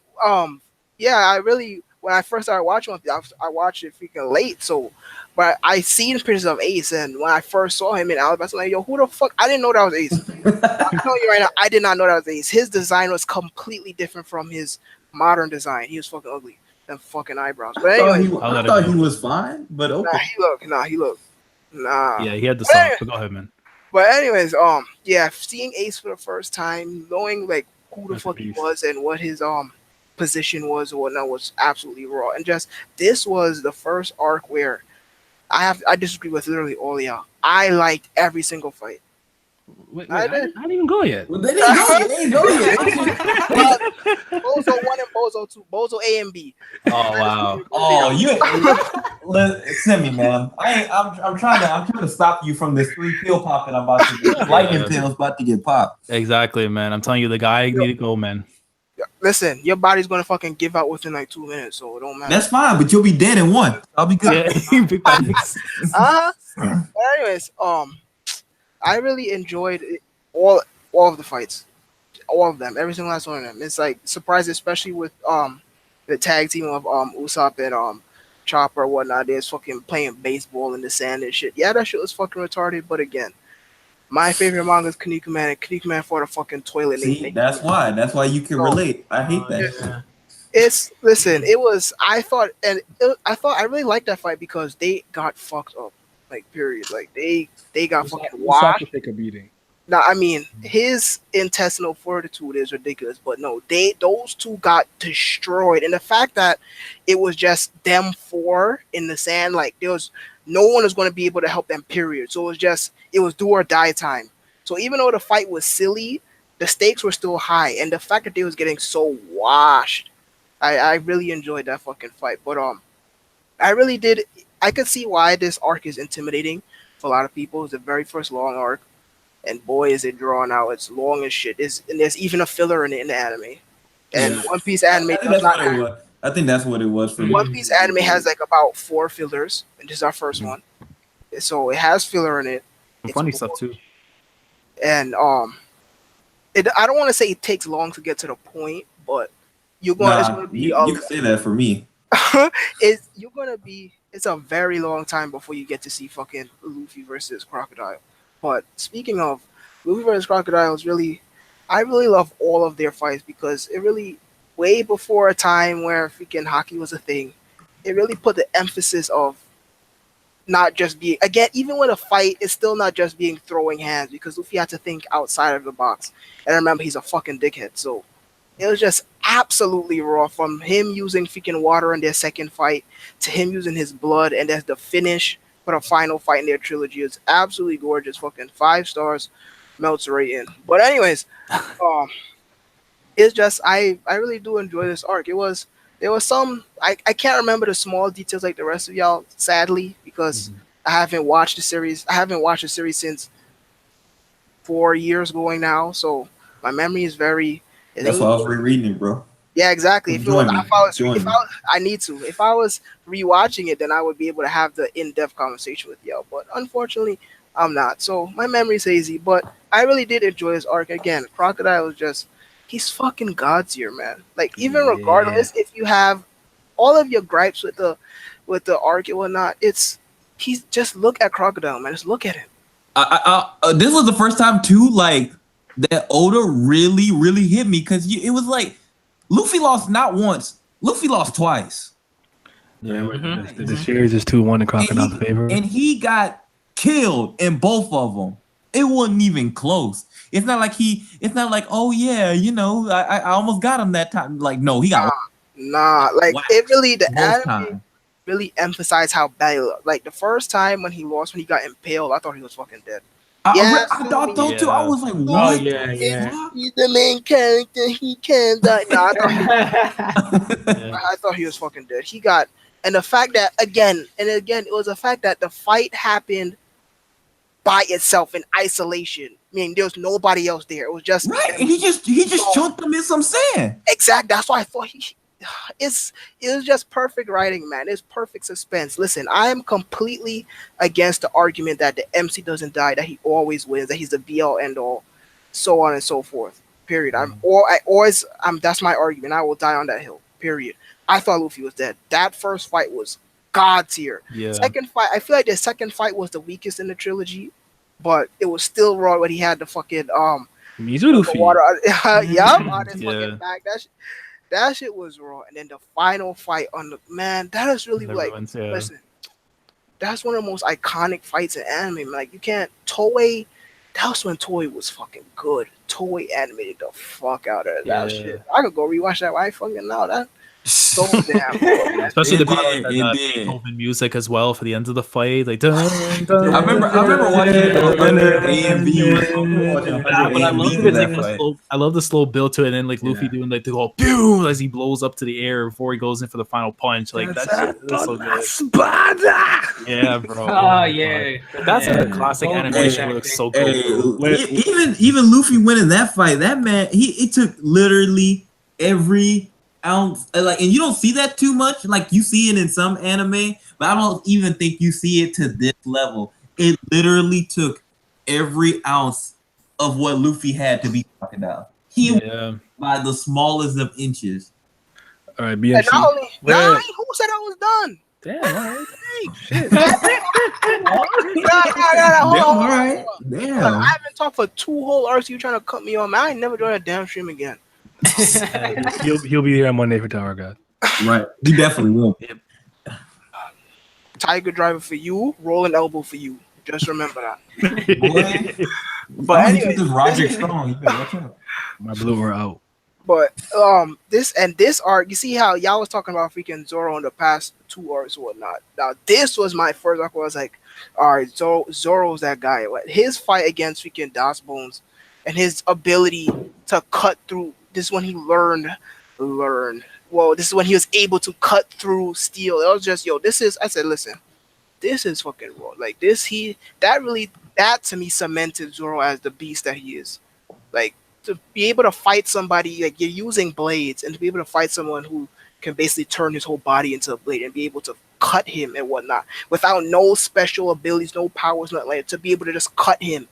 S3: when I first started watching it, I watched it freaking late. So, but I seen pictures of Ace, and when I first saw him in Alabasta, I'm like, yo, who the fuck? I didn't know that was Ace. I'm telling you right now, I did not know that was Ace. His design was completely different from his modern desigin. He was fucking ugly. Them fucking eyebrows. But anyway,
S2: I thought he was fine, but okay.
S3: He looked.
S5: Yeah, he had the song. But go ahead, man.
S3: But anyways, seeing Ace for the first time, knowing like who the fuck he was and what his position was or whatnot was absolutely raw. And just this was the first arc where I disagree with literally all y'all. I liked every single fight.
S1: Wait, I didn't even go yet.
S2: Well, they didn't go yet.
S3: Bozo 1 and Bozo 2. Bozo A and B.
S5: Oh wow.
S2: Oh, send me, man. I'm trying to stop you from this 3 pill pop that I'm about to get. Lightning pills about to get popped.
S5: Exactly, man. I'm telling you, the guy need to go, man.
S3: Listen, your body's gonna fucking give out within like 2 minutes, so it don't matter.
S2: That's fine, but you'll be dead in 1. I'll be good.
S5: Big thanks.
S3: But anyways, I really enjoyed all of the fights, all of them, every single last one of them. It's like surprising, especially with the tag team of Usopp and Chopper or whatnot. They're fucking playing baseball in the sand and shit. Yeah, that shit was fucking retarded. But again, my favorite manga is Kinnikuman, and Kinnikuman for the fucking toilet.
S2: See, that's why you can relate. I hate that.
S3: I really liked that fight because they got fucked up. Like, period. Like they got fucking washed.
S1: Take a beating.
S3: Now, I mean, his intestinal fortitude is ridiculous, but no, those two got destroyed, and the fact that it was just them four in the sand, like there was no one was going to be able to help them. Period. So it was do or die time. So even though the fight was silly, the stakes were still high, and the fact that they was getting so washed, I really enjoyed that fucking fight. But I really did. I could see why this arc is intimidating for a lot of people. It's the very first long arc. And boy, is it drawn out. It's long as shit. And there's even a filler in it in the anime. And One Piece anime does not have.
S2: I think that's what it was for me.
S3: One Piece anime has like about 4 fillers, and this is our first one. So it has filler in it.
S5: And funny stuff too.
S3: And I don't want to say it takes long to get to the point, but it's gonna be.
S2: You can say that for me.
S3: It's a very long time before you get to see fucking Luffy versus Crocodile. But speaking of Luffy vs. Crocodile, I really love all of their fights because it really, way before a time where freaking hockey was a thing, it really put the emphasis of not just being, again, even when a fight, it's still not just being throwing hands because Luffy had to think outside of the box. And remember, he's a fucking dickhead. So it was just absolutely raw from him using freaking water in their second fight to him using his blood, and that's the finish. But a final fight in their trilogy is absolutely gorgeous. Fucking 5 stars, melts right in. But anyways, it's just I really do enjoy this arc. There was some I can't remember the small details like the rest of y'all, sadly, because I haven't watched the series. I haven't watched the series since 4 years going now, so my memory is very.
S2: That's why I was rereading it, bro.
S3: Yeah, exactly. If I need to. If I was rewatching it, then I would be able to have the in-depth conversation with y'all. But unfortunately, I'm not. So my memory's hazy. But I really did enjoy this arc. Again, Crocodile is he's fucking god tier, man. Like even regardless if you have all of your gripes with the arc and whatnot, he's just look at Crocodile, man. Just look at him.
S2: This was the first time too, like that Oda really, really hit me because it was like. Luffy lost not once. Luffy lost twice.
S1: Yeah, the series is 2-1 in Crocodile's favor.
S2: And he got killed in both of them. It wasn't even close. It's not like, oh yeah, I almost got him that time. Like, no, he got
S3: it really, the anime really emphasized how bad he looked. Like the first time when he got impaled, I thought he was fucking dead.
S2: I thought so too. I was like, what?
S4: Oh, yeah.
S3: He's the main character. He can't die. No, I thought he was fucking dead. And the fact that, again, it was the fact that the fight happened by itself in isolation. I mean, there was nobody else there. It was just...
S2: Right, and he just chunked him in some sand.
S3: Exactly. That's why I thought it was just perfect writing, man. It's perfect suspense. Listen, I am completely against the argument that the MC doesn't die, that he always wins, that he's the be-all end-all, so on and so forth. Period. That's my argument. I will die on that hill. Period. I thought Luffy was dead. That first fight was god tier.
S5: Yeah.
S3: Second fight, I feel like the second fight was the weakest in the trilogy, but it was still raw when he had the fucking
S1: Luffy.
S3: Water. On his fucking back. That shit was raw. And then the final fight that is really listen, that's one of the most iconic fights in anime. Like you can't Toei. That was when Toei was fucking good. Toei animated the fuck out of that shit. I could go rewatch that. I fucking know that. So damn good,
S5: especially the Beethoven music as well for the end of the fight. Like, dun, dun,
S2: I remember watching it on
S5: I love the slow build to it, and then like Luffy doing like the whole boom as he blows up to the air before he goes in for the final punch. Like that's so good. Yeah, bro.
S4: Oh yeah,
S5: that's the classic animation. Looks so cool.
S2: Even Luffy winning that fight, that man, it took literally every ounce, like, and you don't see that too much. Like you see it in some anime, but I don't even think you see it to this level. It literally took every ounce of what Luffy had to be Crocodile. He won by the smallest of inches.
S1: All right, BMC.
S3: Who said I was done?
S1: Damn, all right.
S3: Shit.
S2: Hold on. Damn.
S3: I haven't talked for 2 whole hours. You trying to cut me off? Man, I ain't never join a damn stream again.
S1: He'll be here on Monday for Tower God.
S2: Right. He definitely will.
S1: Yep.
S3: Tiger driver for you, rolling elbow for you. Just remember that. But anyway,
S2: this Roger Strong. You better watch out.
S1: My blue were out.
S3: But this arc, you see how y'all was talking about freaking Zoro in the past 2 arcs or whatnot. Now this was my first arc where I was like, all right, Zoro's that guy. His fight against freaking Das Bones and his ability to cut through. This is when he learned. Well, this is when he was able to cut through steel. It was just, yo, this is. I said, listen, this is fucking raw. Like this, that to me cemented Zoro as the beast that he is. Like, to be able to fight somebody, like you're using blades, and to be able to fight someone who can basically turn his whole body into a blade and be able to cut him and whatnot without no special abilities, no powers, nothing like that, to be able to just cut him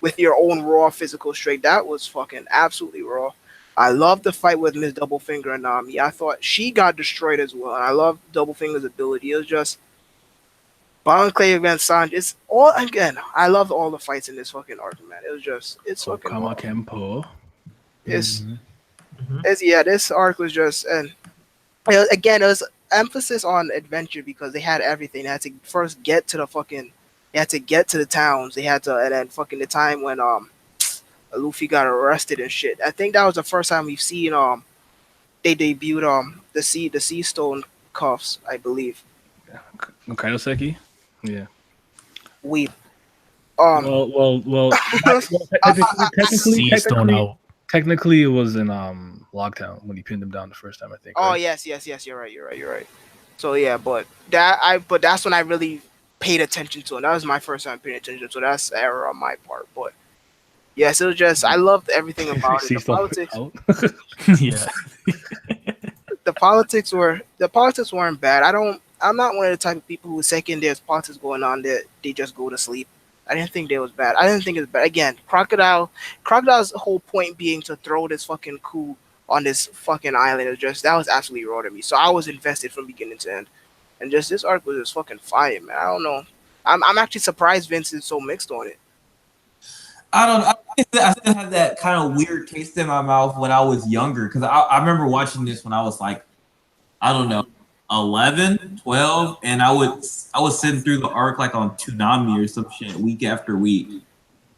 S3: with your own raw physical strength, that was fucking absolutely raw. I love the fight with Miss Doublefinger and Nami. I thought she got destroyed as well, and I love Doublefinger's ability. It was just Clay against Sanji. It's all, again, I love all the fights in this fucking arc, man. It was just, it's fucking
S1: Kama Kempo.
S3: It's yeah, this arc was just, and again, it was emphasis on adventure because they had everything. They had to first get to the fucking, they had to get to the towns. They had to, and then fucking the time when Luffy got arrested and shit. I think that was the first time we've seen they debuted the sea stone cuffs, I believe.
S1: Kaidoseki? Yeah.
S3: Weep.
S1: Well. Technically, it was in Lockdown when he pinned him down the first time, I think.
S3: Oh
S1: right?
S3: yes, you're right. So yeah, but that's when I really paid attention to it. That was my first time paying attention, so that's an error on my part. But yes, it was just, I loved everything about it. The politics,
S5: Yeah.
S3: the politics weren't bad. I'm not one of the type of people who second there's politics going on that they just go to sleep. I didn't think that was bad. I didn't think it was bad. Again, Crocodile's whole point being to throw this fucking coup on this fucking island. It was just, that was absolutely raw to me. So I was invested from beginning to end. And just this arc was just fucking fire, man. I don't know. I'm actually surprised Vince is so mixed on it.
S2: I don't know. I still have that kind of weird taste in my mouth when I was younger, because I remember watching this when I was like, I don't know, 11, 12, and I was sitting through the arc like on Toonami or some shit week after week.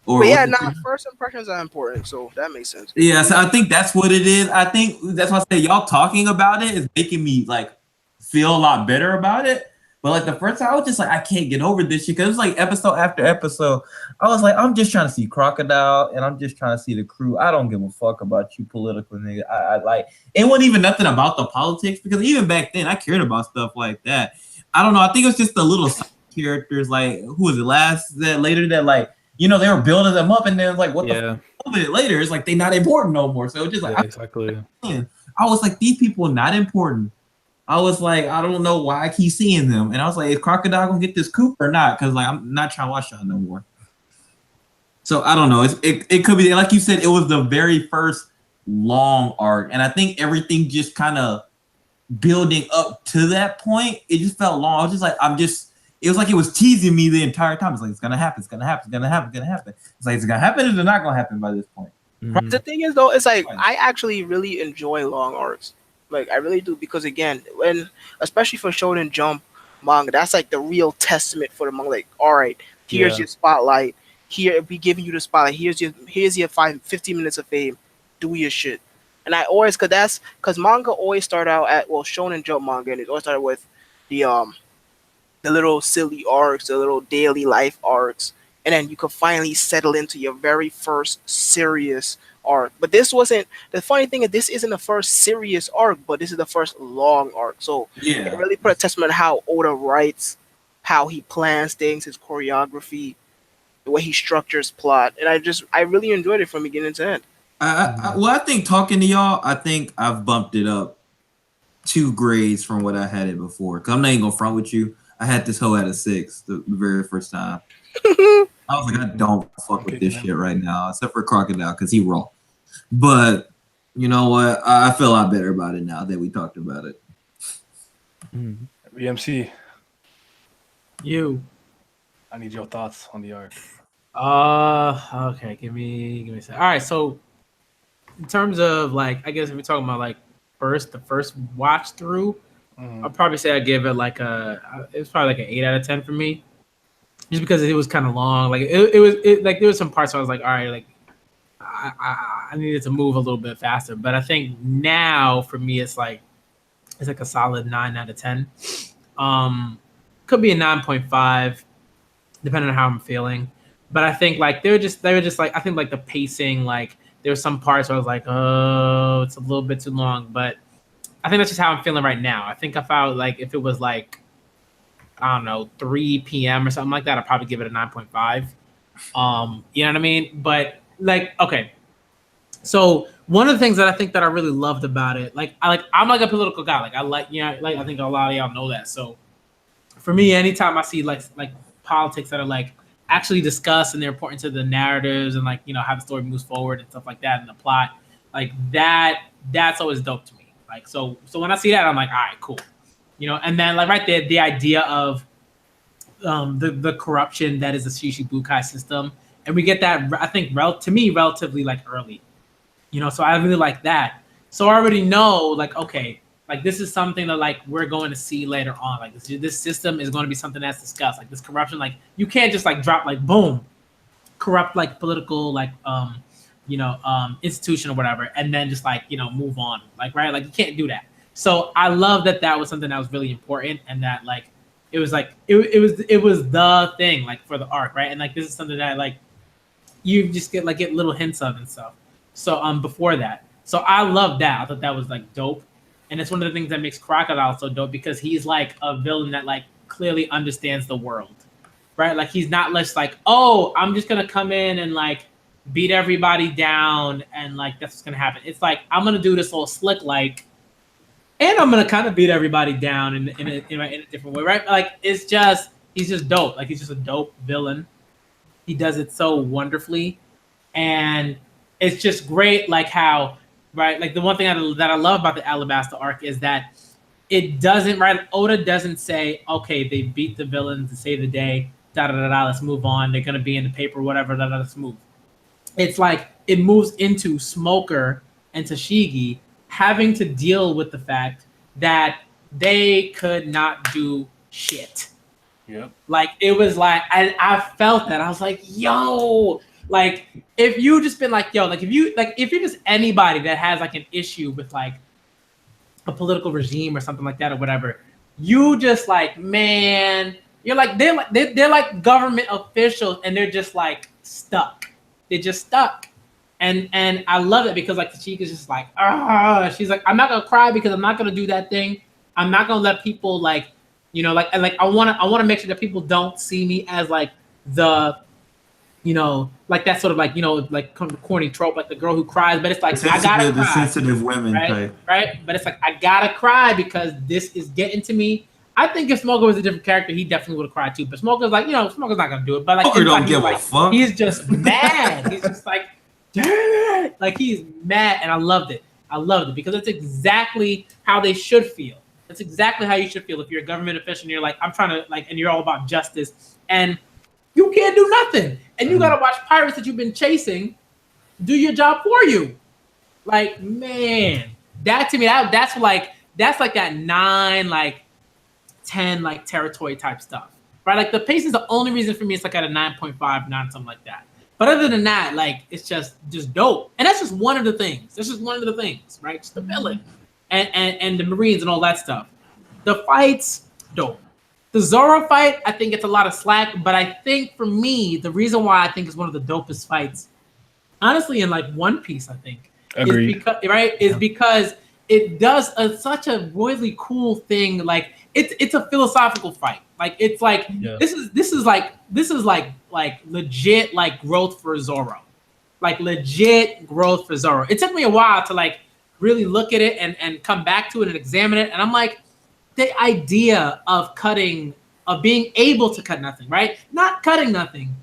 S3: But yeah, first impressions are important, so that makes sense.
S2: Yeah, so I think that's what it is. I think that's why I say y'all talking about it is making me like feel a lot better about it. But like the first time, I was just like, I can't get over this shit, because it was like episode after episode. I was like, I'm just trying to see Crocodile, and I'm just trying to see the crew. I don't give a fuck about you political nigga. I like, it wasn't even nothing about the politics, because even back then I cared about stuff like that. I don't know. I think it was just the little characters, like who was it later that like, you know, they were building them up, and then like what the fuck later, it's like they not important no more. So it was just like,
S5: exactly.
S2: I was like, these people are not important. I was like, I don't know why I keep seeing them. And I was like, is Crocodile gonna get this coup or not? Because like, I'm not trying to watch y'all no more. So I don't know. It could be, like you said, it was the very first long arc. And I think everything just kind of building up to that point, it just felt long. I was just like, it was like it was teasing me the entire time. It's like, it's gonna happen, it's gonna happen, it's gonna happen, it's gonna happen. It's like, it's gonna happen, or it's not gonna happen by this point.
S5: Mm-hmm.
S3: The thing is though, it's like, I actually really enjoy long arcs. Like, I really do, because again, especially for Shonen Jump manga, that's like the real testament for the manga. Like, all right, here's your spotlight. Here, we giving you the spotlight. Here's your 15 minutes of fame. Do your shit. And I always, because manga always start out at, well, Shonen Jump manga, and it always started with the little silly arcs, the little daily life arcs, and then you could finally settle into your very first serious arc. But this wasn't, the funny thing is, this isn't the first serious arc, but this is the first long arc. So it really put a testament on how Oda writes, how he plans things, his choreography, the way he structures plot. And I really enjoyed it from beginning to end.
S2: I think talking to y'all, I think I've bumped it up 2 grades from what I had it before. Because I'm not even gonna front with you. I had this hoe at a 6 the very first time. I was like, I don't fuck with this shit right now, except for Crocodile, because he raw. But you know what? I feel a lot better about it now that we talked about it.
S1: BMC. I need your thoughts on the arc.
S4: Okay, give me a second. All right, so in terms of like, I guess if we're talking about like the first watch through, I'd probably say I give it like it's probably like an 8 out of 10 for me. just because it was kind of long. Like it was like there was some parts where I was like, all right, like I needed to move a little bit faster. But I think now for me, it's like a solid 9 out of 10. Could be a 9.5, depending on how I'm feeling. But I think like they were just like, I think like the pacing, like there were some parts where I was like, oh, it's a little bit too long. But I think that's just how I'm feeling right now. I think if I was like, if it was like, I don't know, 3 p.m. or something like that, I'd probably give it a 9.5. You know what I mean? But like, okay. So one of the things that I think that I really loved about it, I'm like a political guy. Like I think a lot of y'all know that. So for me, anytime I see like politics that are like actually discussed and they're important to the narratives and like, you know, how the story moves forward and stuff like that and the plot, like that's always dope to me. Like, so when I see that, I'm like, all right, cool. You know, and then like right there, the idea of the corruption that is the Shichibukai system. And we get that, I think, to me, relatively like early. You know, so I really like that. So I already know, like, okay, like this is something that like we're going to see later on. Like this system is going to be something that's discussed. Like this corruption, like you can't just like drop like boom, corrupt like political like institution or whatever, and then just like, you know, move on. Like, right, like you can't do that. So I love that was something that was really important, and that like it was like it was the thing like for the arc, right? And like this is something that like you just get little hints of and stuff. So before that, so I love that. I thought that was like dope, and it's one of the things that makes Crocodile so dope, because he's like a villain that like clearly understands the world, right? Like he's not just like, oh, I'm just gonna come in and like beat everybody down and like that's what's gonna happen. It's like I'm gonna do this whole slick like, and I'm gonna kind of beat everybody down in a different way, right? Like he's just dope. Like he's just a dope villain. He does it so wonderfully, and it's just great. Like how, right? Like the one thing that I love about the Alabasta arc is that it doesn't, right? Oda doesn't say, okay, they beat the villains to save the day, da da da da. Let's move on. They're gonna be in the paper, whatever. Da da. Let's move. It's like it moves into Smoker and Tashigi having to deal with the fact that they could not do shit.
S1: Yep.
S4: Like it was like I felt that. I was like, yo, like if you just been like, yo, like if you're just anybody that has like an issue with like a political regime or something like that or whatever, you just like, man, you're like they're like government officials and they're just like stuck. They're just stuck. And I love it because like the Chica's just like, she's like, I'm not gonna cry because I'm not gonna do that thing. I'm not gonna let people like, you know, like I wanna make sure that people don't see me as like the, you know, like that sort of like, you know, like corny trope, like the girl who cries, but it's like I gotta cry.
S2: The sensitive women type.
S4: Right? But it's like I gotta cry because this is getting to me. I think if Smoker was a different character, he definitely would have cried too. But Smoker's like, you know, Smoker's not gonna do it. But like,
S2: Smoker don't give a fuck.
S4: He's just mad. He's just like, like he's mad, and I loved it. I loved it because it's exactly how they should feel. That's exactly how you should feel if you're a government official and you're like, I'm trying to like, and you're all about justice, and you can't do nothing, and you gotta watch pirates that you've been chasing do your job for you. Like, man, that to me, that's like that 9, like 10, like territory type stuff, right? Like the pace is the only reason for me it's like at a 9.5, 9, something like that. But other than that, like it's just dope, and that's just one of the things. That's just one of the things, right? Just the villain and the Marines and all that stuff. The fights, dope. The Zoro fight, I think it's a lot of slack, but I think for me, the reason why I think it's one of the dopest fights, honestly, in like One Piece, I think, is because it does such a really cool thing. Like it's a philosophical fight. Like it's like this is like legit like growth for Zoro. Like legit growth for Zoro. It took me a while to like really look at it and come back to it and examine it. And I'm like, the idea of being able to cut nothing, right? Not cutting nothing,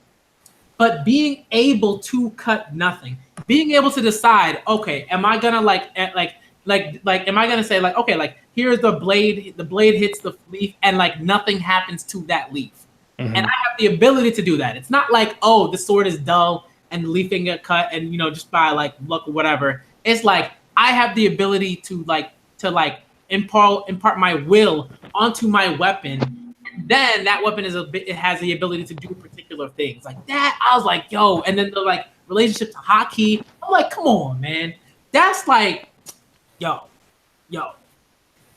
S4: but being able to cut nothing. Being able to decide, okay, am I gonna am I gonna say like, okay, like here's the blade hits the leaf and like nothing happens to that leaf. Mm-hmm. And I have the ability to do that. It's not like, oh, the sword is dull and the leaf ain't get cut and, you know, just by like luck or whatever. It's like I have the ability to impart my will onto my weapon then that weapon it has the ability to do particular things like that. I was like, yo, and then the like relationship to Haki. I'm like, come on, man, that's like, yo.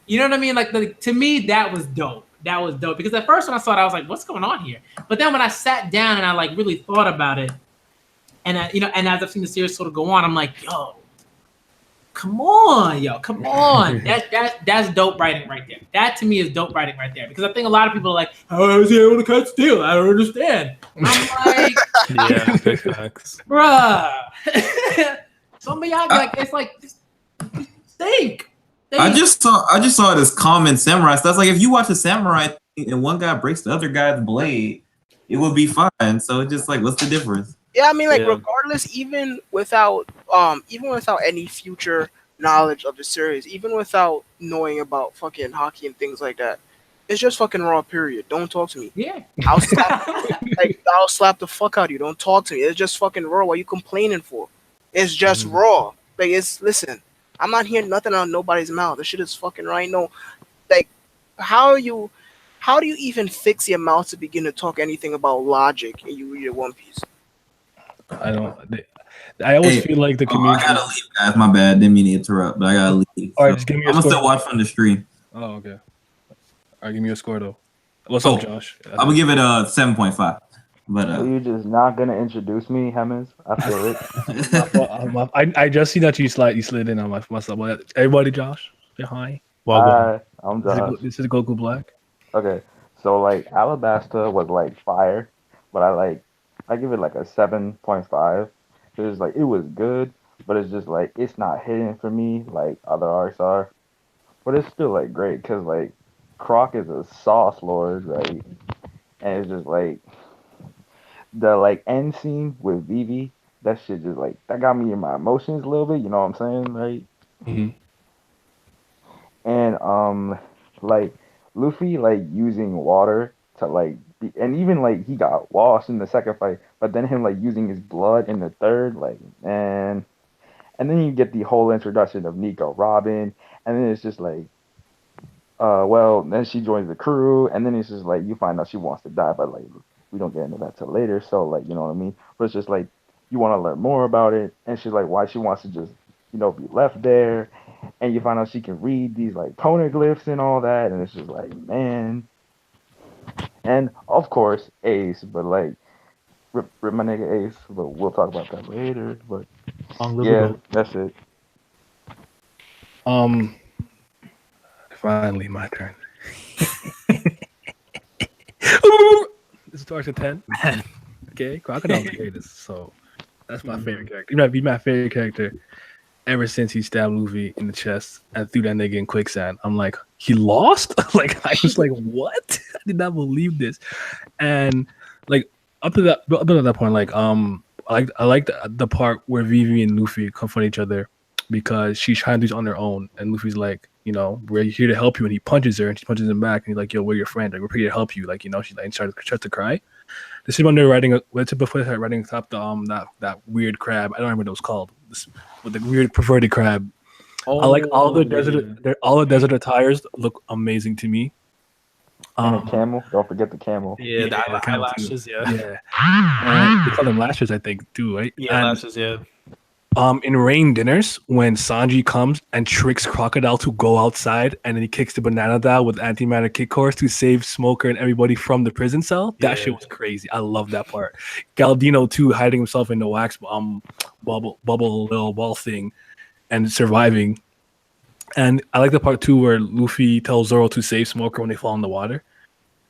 S4: You know what I mean? Like to me, that was dope. That was dope because at first when I saw it, I was like, what's going on here? But then when I sat down and I like really thought about it, and and as I've seen the series sort of go on, I'm like, yo, come on. That's dope writing right there. That to me is dope writing right there because I think a lot of people are like, how is he able to catch steel? I don't understand. I'm like,
S5: Yeah, big facts.
S4: bruh. Some of y'all like it's like just think.
S2: I just saw this common samurai stuff. Like if you watch a samurai thing and one guy breaks the other guy's blade, it would be fine. So it's just like, what's the difference?
S3: Yeah, I mean, like regardless, even without any future knowledge of the series, even without knowing about fucking hockey and things like that, it's just fucking raw. Period. Don't talk to me.
S4: Yeah,
S3: I'll slap the fuck out of you. Don't talk to me. It's just fucking raw. What are you complaining for? It's just raw. Like listen. I'm not hearing nothing out of nobody's mouth. This shit is fucking right. No, like, how do you even fix your mouth to begin to talk anything about logic and you read a One Piece?
S1: I always feel like the community.
S2: I gotta leave, guys. My bad. Didn't mean to interrupt, but I gotta leave.
S1: All right, just give me.
S2: I'm gonna still watch from the stream.
S1: Oh, okay. All right, give me a score though. What's up, Josh?
S2: I'm gonna give it a 7.5. But
S6: you're just not gonna introduce me, Hemmings. I feel it.
S1: I just see that you slid in on myself. Everybody, Josh, say hi.
S6: Hi, I'm Josh.
S1: This is Goku Black.
S6: Okay, so like Alabasta was like fire, but I give it like a 7.5. Because like it was good, but it's just like it's not hitting for me like other arcs are. But it's still like great because like Croc is a sauce lord, right? And it's just like the like end scene with Vivi, that shit just like that got me in my emotions a little bit. You know what I'm saying, right?
S1: Mm-hmm.
S6: And like Luffy like using water to like and even like he got washed in the second fight, but then him like using his blood in the third, like, man. And then you get the whole introduction of Nico Robin, and then it's just like well, then she joins the crew, and then it's just like you find out she wants to die, but like we don't get into that till later, so like, you know what I mean? But it's just like you want to learn more about it, and she's like, why she wants to just, you know, be left there, and you find out she can read these like poneglyphs and all that, and it's just like, man. And of course Ace, but like rip my nigga Ace, but we'll talk about that later. But yeah, that's it.
S1: Finally my turn. This starts at 10. Okay, Crocodile's the greatest, so that's my favorite character. You know, be my favorite character ever since he stabbed Luffy in the chest and threw that nigga in quicksand. I'm like, he lost? Like, I was like, what? I did not believe this. And like up to that point, like I like the part where Vivi and Luffy confront each other because she's trying to do it on her own, and Luffy's like, you know, we're here to help you, and he punches her, and she punches him back, and he's like, yo, we're your friend, like we're here to help you, like, you know, she's like starts to cry. This is when they're writing atop the that weird crab. I don't remember what it was called. With the weird perverted crab. I like all the desert attires look amazing to me.
S6: And a camel. Don't forget the camel.
S5: Yeah, the eyelashes. Yeah.
S1: They call them lashes, I think, too, right?
S5: Yeah, lashes. Yeah.
S1: In Rain Dinners, when Sanji comes and tricks Crocodile to go outside, and then he kicks the banana down with antimatter kick course to save Smoker and everybody from the prison cell. That shit was crazy. I love that part. Galdino too, hiding himself in the wax bubble little ball thing and surviving. And I like the part too where Luffy tells Zoro to save Smoker when they fall in the water.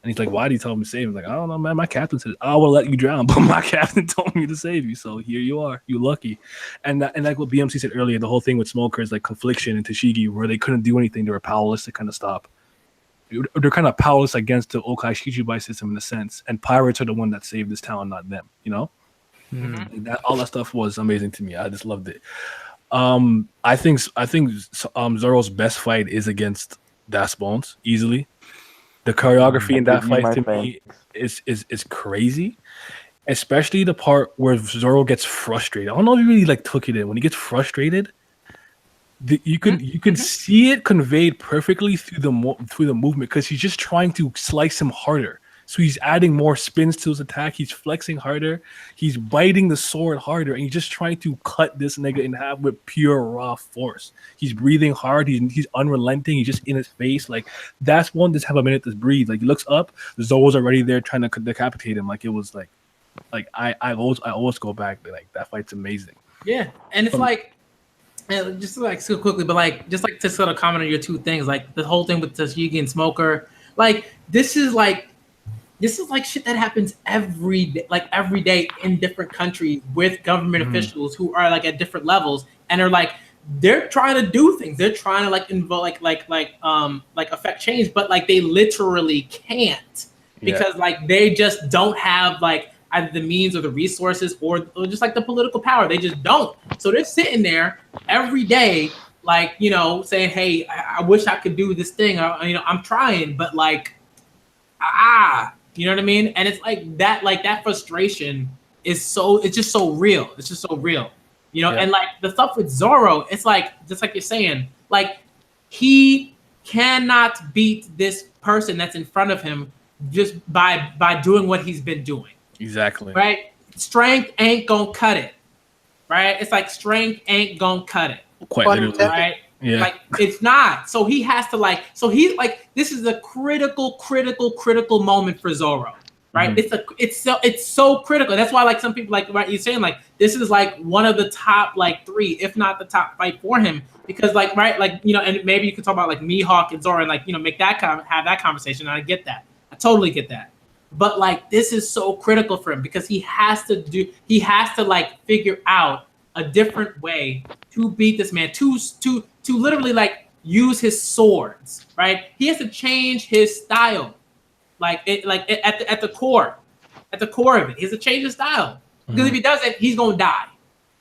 S1: And he's like, why do you tell him to save him? Like, I don't know, man. My captain said, I will let you drown, but my captain told me to save you. So here you are. You lucky. And like what BMC said earlier, the whole thing with Smoker is like Confliction and Tashigi, where they couldn't do anything. They were powerless to kind of stop. They're kind of powerless against the Okai Shichibukai system in a sense. And pirates are the one that saved this town, not them, you know? Mm-hmm. All that stuff was amazing to me. I just loved it. I think Zoro's best fight is against Das Bones, easily. The choreography in that fight to me is crazy, especially the part where Zoro gets frustrated. I don't know if he really like took it in when he gets frustrated. you can see it conveyed perfectly through the movement because he's just trying to slice him harder. So he's adding more spins to his attack. He's flexing harder. He's biting the sword harder, and he's just trying to cut this nigga in half with pure raw force. He's breathing hard. He's unrelenting. He's just in his face. Like that's one. Just have a minute to breathe. Like he looks up. The Zoro's already there trying to decapitate him. Like it was like I always go back. Like that fight's amazing.
S4: Yeah, and it's like. And just like so quickly, but like just like to sort of comment on your two things, like the whole thing with Tashigi and Smoker, like this is like shit that happens every day in different countries with government officials who are like at different levels, and they're trying to do things, they're trying to like involve like affect change, but like they literally can't because like they just don't have like either the means or the resources or just like the political power. They just don't. So they're sitting there every day, like, you know, saying, hey, I wish I could do this thing. I'm trying, but like, you know what I mean? And it's like that frustration it's just so real. It's just so real, you know? And like the stuff with Zoro, it's like, just like you're saying, like he cannot beat this person that's in front of him just by doing what he's been doing.
S1: Exactly.
S4: Right? Strength ain't gonna cut it. Right? It's like strength ain't gonna cut it.
S1: Quite literally.
S4: Right?
S1: Yeah.
S4: Like it's not. So he has to this is a critical moment for Zoro. Right? It's so critical. That's why like some people like right you're saying like this is like one of the top like 3, if not the top fight for him. Because like right, like you know, and maybe you could talk about like Mihawk and Zoro and like you know make that have that conversation. And I get that. I totally get that. But like this is so critical for him because he has to like figure out a different way to beat this man, to literally like use his swords, right? He has to change his style, at the core of it. He has to change his style because if he doesn't, he's gonna die.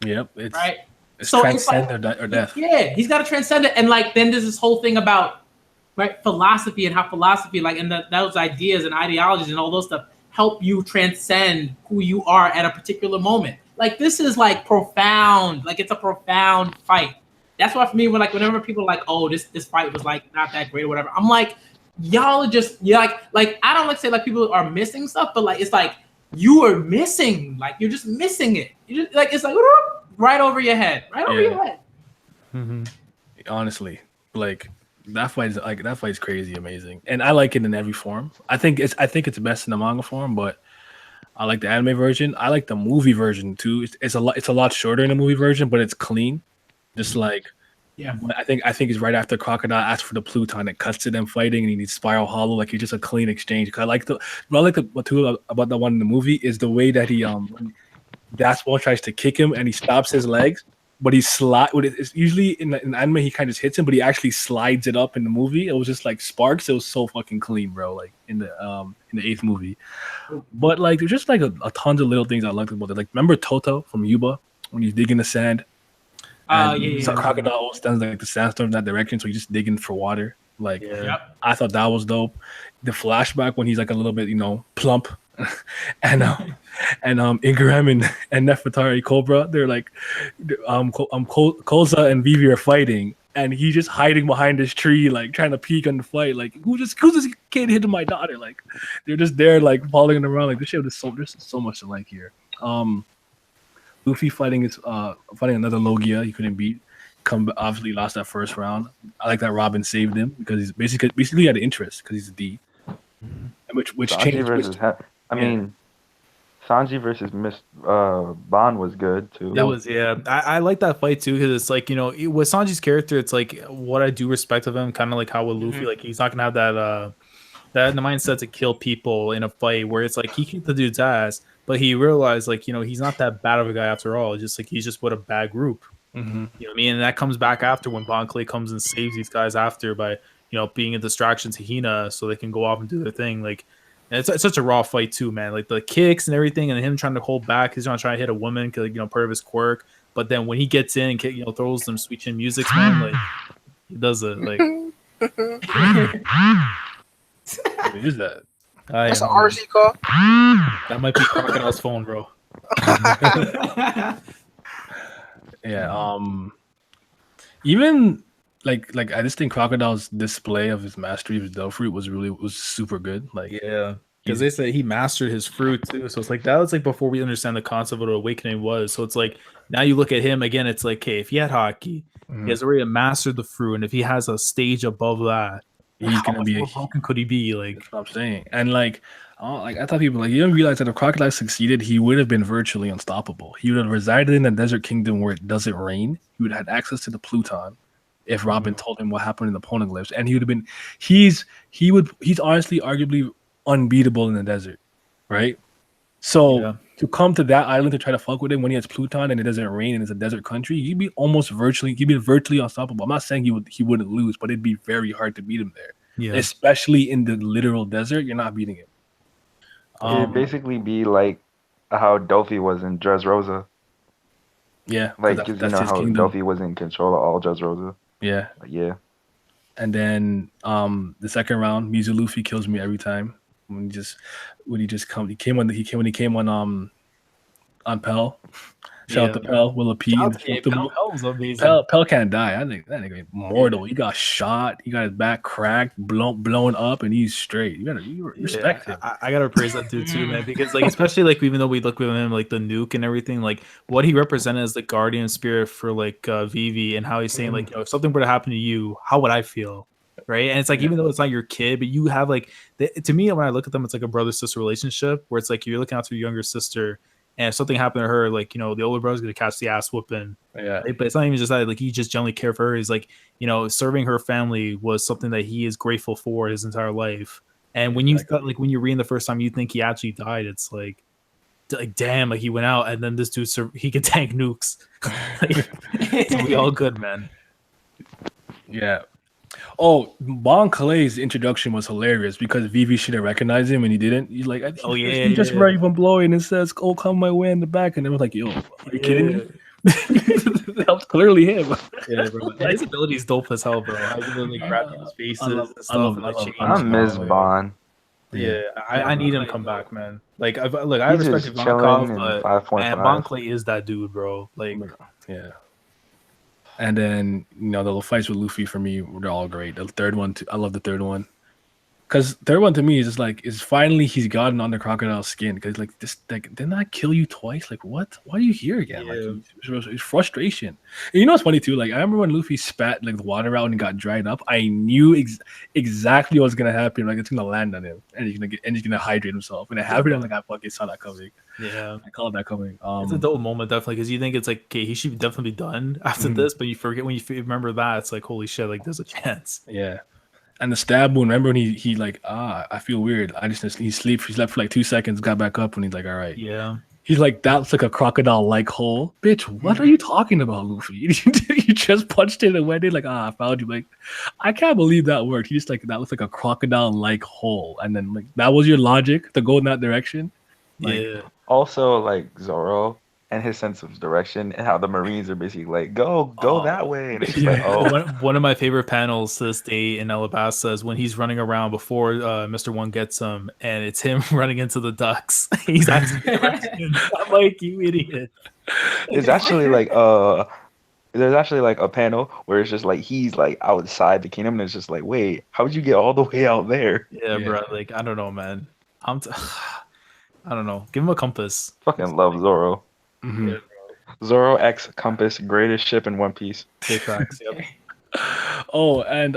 S1: Yep. It's
S4: right.
S1: It's
S4: so
S1: transcend
S4: it's like,
S1: or death.
S4: Yeah, he's got to transcend it, and like then there's this whole thing about. Right, philosophy and how philosophy, like, and those ideas and ideologies and all those stuff help you transcend who you are at a particular moment. Like this is like profound, like it's a profound fight. That's why for me, whenever people are like, oh, this fight was like not that great or whatever, I'm like, y'all are just like I don't like to say like people are missing stuff, but like it's like you are missing, like you're just missing it. You just like it's like right over your head, your head.
S1: Mm-hmm. Honestly, like. That fight's crazy amazing, and I like it in every form. I think it's best in the manga form, but I like the anime version. I like the movie version too. It's a lot shorter in the movie version, but it's clean. Just like I think it's right after Crocodile asks for the Pluton, it cuts to them fighting, and he needs Spiral Hollow. Like it's just a clean exchange. Cause I like what too about the one in the movie is the way that he Dasball tries to kick him and he stops his legs. But it's usually in anime he kind of just hits him, but he actually slides it up in the movie. It was just like sparks. It was so fucking clean, bro. Like in the 8th movie. But like there's just like a tons of little things I liked about it. Like remember Toto from Yuba when he's digging the sand? Crocodile stands like the sandstorm in that direction, so he's just digging for water. Like I thought that was dope. The flashback when he's like a little bit, plump. and Ingram and Nefertari Cobra, they're like Koza and Vivi are fighting, and he's just hiding behind this tree, like trying to peek on the fight. Like who's this kid hitting my daughter? Like they're just there, like following around. Like this shit is there's so much to like here. Luffy fighting another Logia he couldn't beat. Obviously lost that first round. I like that Robin saved him because he's basically had interest because he's a D. Which changed.
S6: Sanji versus Miss Bond was good too.
S5: That was I like that fight too because it's like with Sanji's character, it's like what I do respect of him, kind of like how with Luffy, like he's not gonna have that in the mindset to kill people in a fight where it's like he kicked the dude's ass, but he realized like he's not that bad of a guy after all. It's just like he's just with a bad group.
S1: Mm-hmm.
S5: You know what I mean? And that comes back after when Bon Clay comes and saves these guys after by being a distraction to Hina so they can go off and do their thing. Like, and it's such a raw fight too, man. Like the kicks and everything, and him trying to hold back. He's not trying to hit a woman because part of his quirk. But then when he gets in and throws some sweet chin music, man, like he does it. Like,
S1: what is that?
S3: That's an RC call.
S5: That might be Crocodile's phone, bro.
S1: Even like I just think Crocodile's display of his mastery of his Devil Fruit was super good. Like
S5: Yeah, because they said he mastered his fruit too. So it's like that was like before we understand the concept of what awakening was. So it's like now you look at him again. It's like, hey, if he had hockey, he has already mastered the fruit, and if he has a stage above that,
S1: he's
S5: how
S1: gonna
S5: much
S1: be
S5: more broken could he be? Like,
S1: that's what I'm saying. And like I thought people like you don't realize that if Crocodile succeeded, he would have been virtually unstoppable. He would have resided in the desert kingdom where it doesn't rain. He would have had access to the Pluton if Robin told him what happened in the poneglyphs, and he would have been he's honestly arguably unbeatable in the desert, right? So to come to that island to try to fuck with him when he has Pluton and it doesn't rain and it's a desert country, he'd be virtually unstoppable. I'm not saying he wouldn't lose, but it'd be very hard to beat him there.
S5: yeah,
S1: Especially in the literal desert, you're not beating him.
S6: It'd basically be like how Dofi was in Dressrosa.
S1: Yeah,
S6: Like,
S1: that's
S6: because you know
S1: his
S6: how
S1: kingdom.
S6: Dofi was in control of all Dressrosa.
S1: Yeah.
S6: Yeah.
S1: And then the second round, Mizu Luffy kills me every time. When he came on Pell. Shout out to Pell, Willa P. Pell can't die. I think that nigga immortal. He got shot, he got his back cracked, blown up, and he's straight. You respect him.
S5: I gotta praise that dude too, man, because like especially like even though we look with him like the nuke and everything, like what he represented as the guardian spirit for like Vivi, and how he's saying like, if something were to happen to you, how would I feel? Right. And it's like even though it's not your kid, but you have like to me when I look at them, it's like a brother-sister relationship where it's like you're looking out for your younger sister. And if something happened to her, like, the older brother's going to catch the ass whooping.
S1: Yeah.
S5: Right? But it's not even just that. Like, he just generally care for her. He's like, serving her family was something that he is grateful for his entire life. And when when you read the first time, you think he actually died. It's like damn, like he went out and then this dude, he could tank nukes. It's we all good, man.
S1: Yeah. Oh, Bon Clay's introduction was hilarious because Vivi should have recognized him and he didn't. He's like, he just right from blowing and says, "Oh, come my way in the back," and it was like, "Yo, are you kidding me?" That was clearly him.
S5: Yeah, bro. His ability is dope as hell, bro. I really grab his faces and stuff.
S6: I miss Bon.
S5: Yeah, I need him to come back, man. Like, I
S6: He's
S5: respect
S6: just
S5: Ivankov,
S6: chilling in
S5: but
S6: 5.5.
S5: Bon Clay is that dude, bro. Like,
S1: yeah. And then the little fights with Luffy for me, they're all great. The third one, I love the third one, because third one to me is just like finally he's gotten under Crocodile's skin. Because like this, like didn't I kill you twice? Like what? Why are you here again?
S5: Yeah.
S1: Like it's frustration. And what's funny too? Like I remember when Luffy spat like the water out and got dried up. I knew exactly what was gonna happen. Like it's gonna land on him and he's gonna hydrate himself. And it happened. I'm like I fucking saw that coming.
S5: Yeah,
S1: I called that coming.
S5: It's a dope moment, definitely, because you think it's like, okay, he should definitely be done after this, but you forget when you remember that, it's like, holy shit, like there's a chance.
S1: Yeah, and the stab wound. Remember when he like, I feel weird. He slept for like 2 seconds, got back up, and he's like, all right.
S5: Yeah.
S1: He's like, that's like a crocodile-like hole, bitch. What are you talking about, Luffy? You just punched it and went in like, I found you. Like, I can't believe that worked. He just like that looks like a crocodile-like hole, and then like that was your logic to go in that direction. Like,
S5: yeah.
S6: Also, like Zoro and his sense of direction and how the Marines are basically like, go that way. And it's like,
S5: One of my favorite panels to this day in Alabasta is when he's running around before Mr. One gets him, and it's him running into the ducks. He's actually I'm like, you idiot.
S6: It's actually like there's actually like a panel where it's just like he's like outside the kingdom, and it's just like, wait, how would you get all the way out there?
S5: Yeah, bro. Like, I don't know, man. I don't know. Give him a compass.
S6: Fucking love Zoro.
S1: mm-hmm.
S5: Yeah,
S6: Zoro X Compass, greatest ship in One Piece.
S5: Facts. Yep.
S1: Oh, and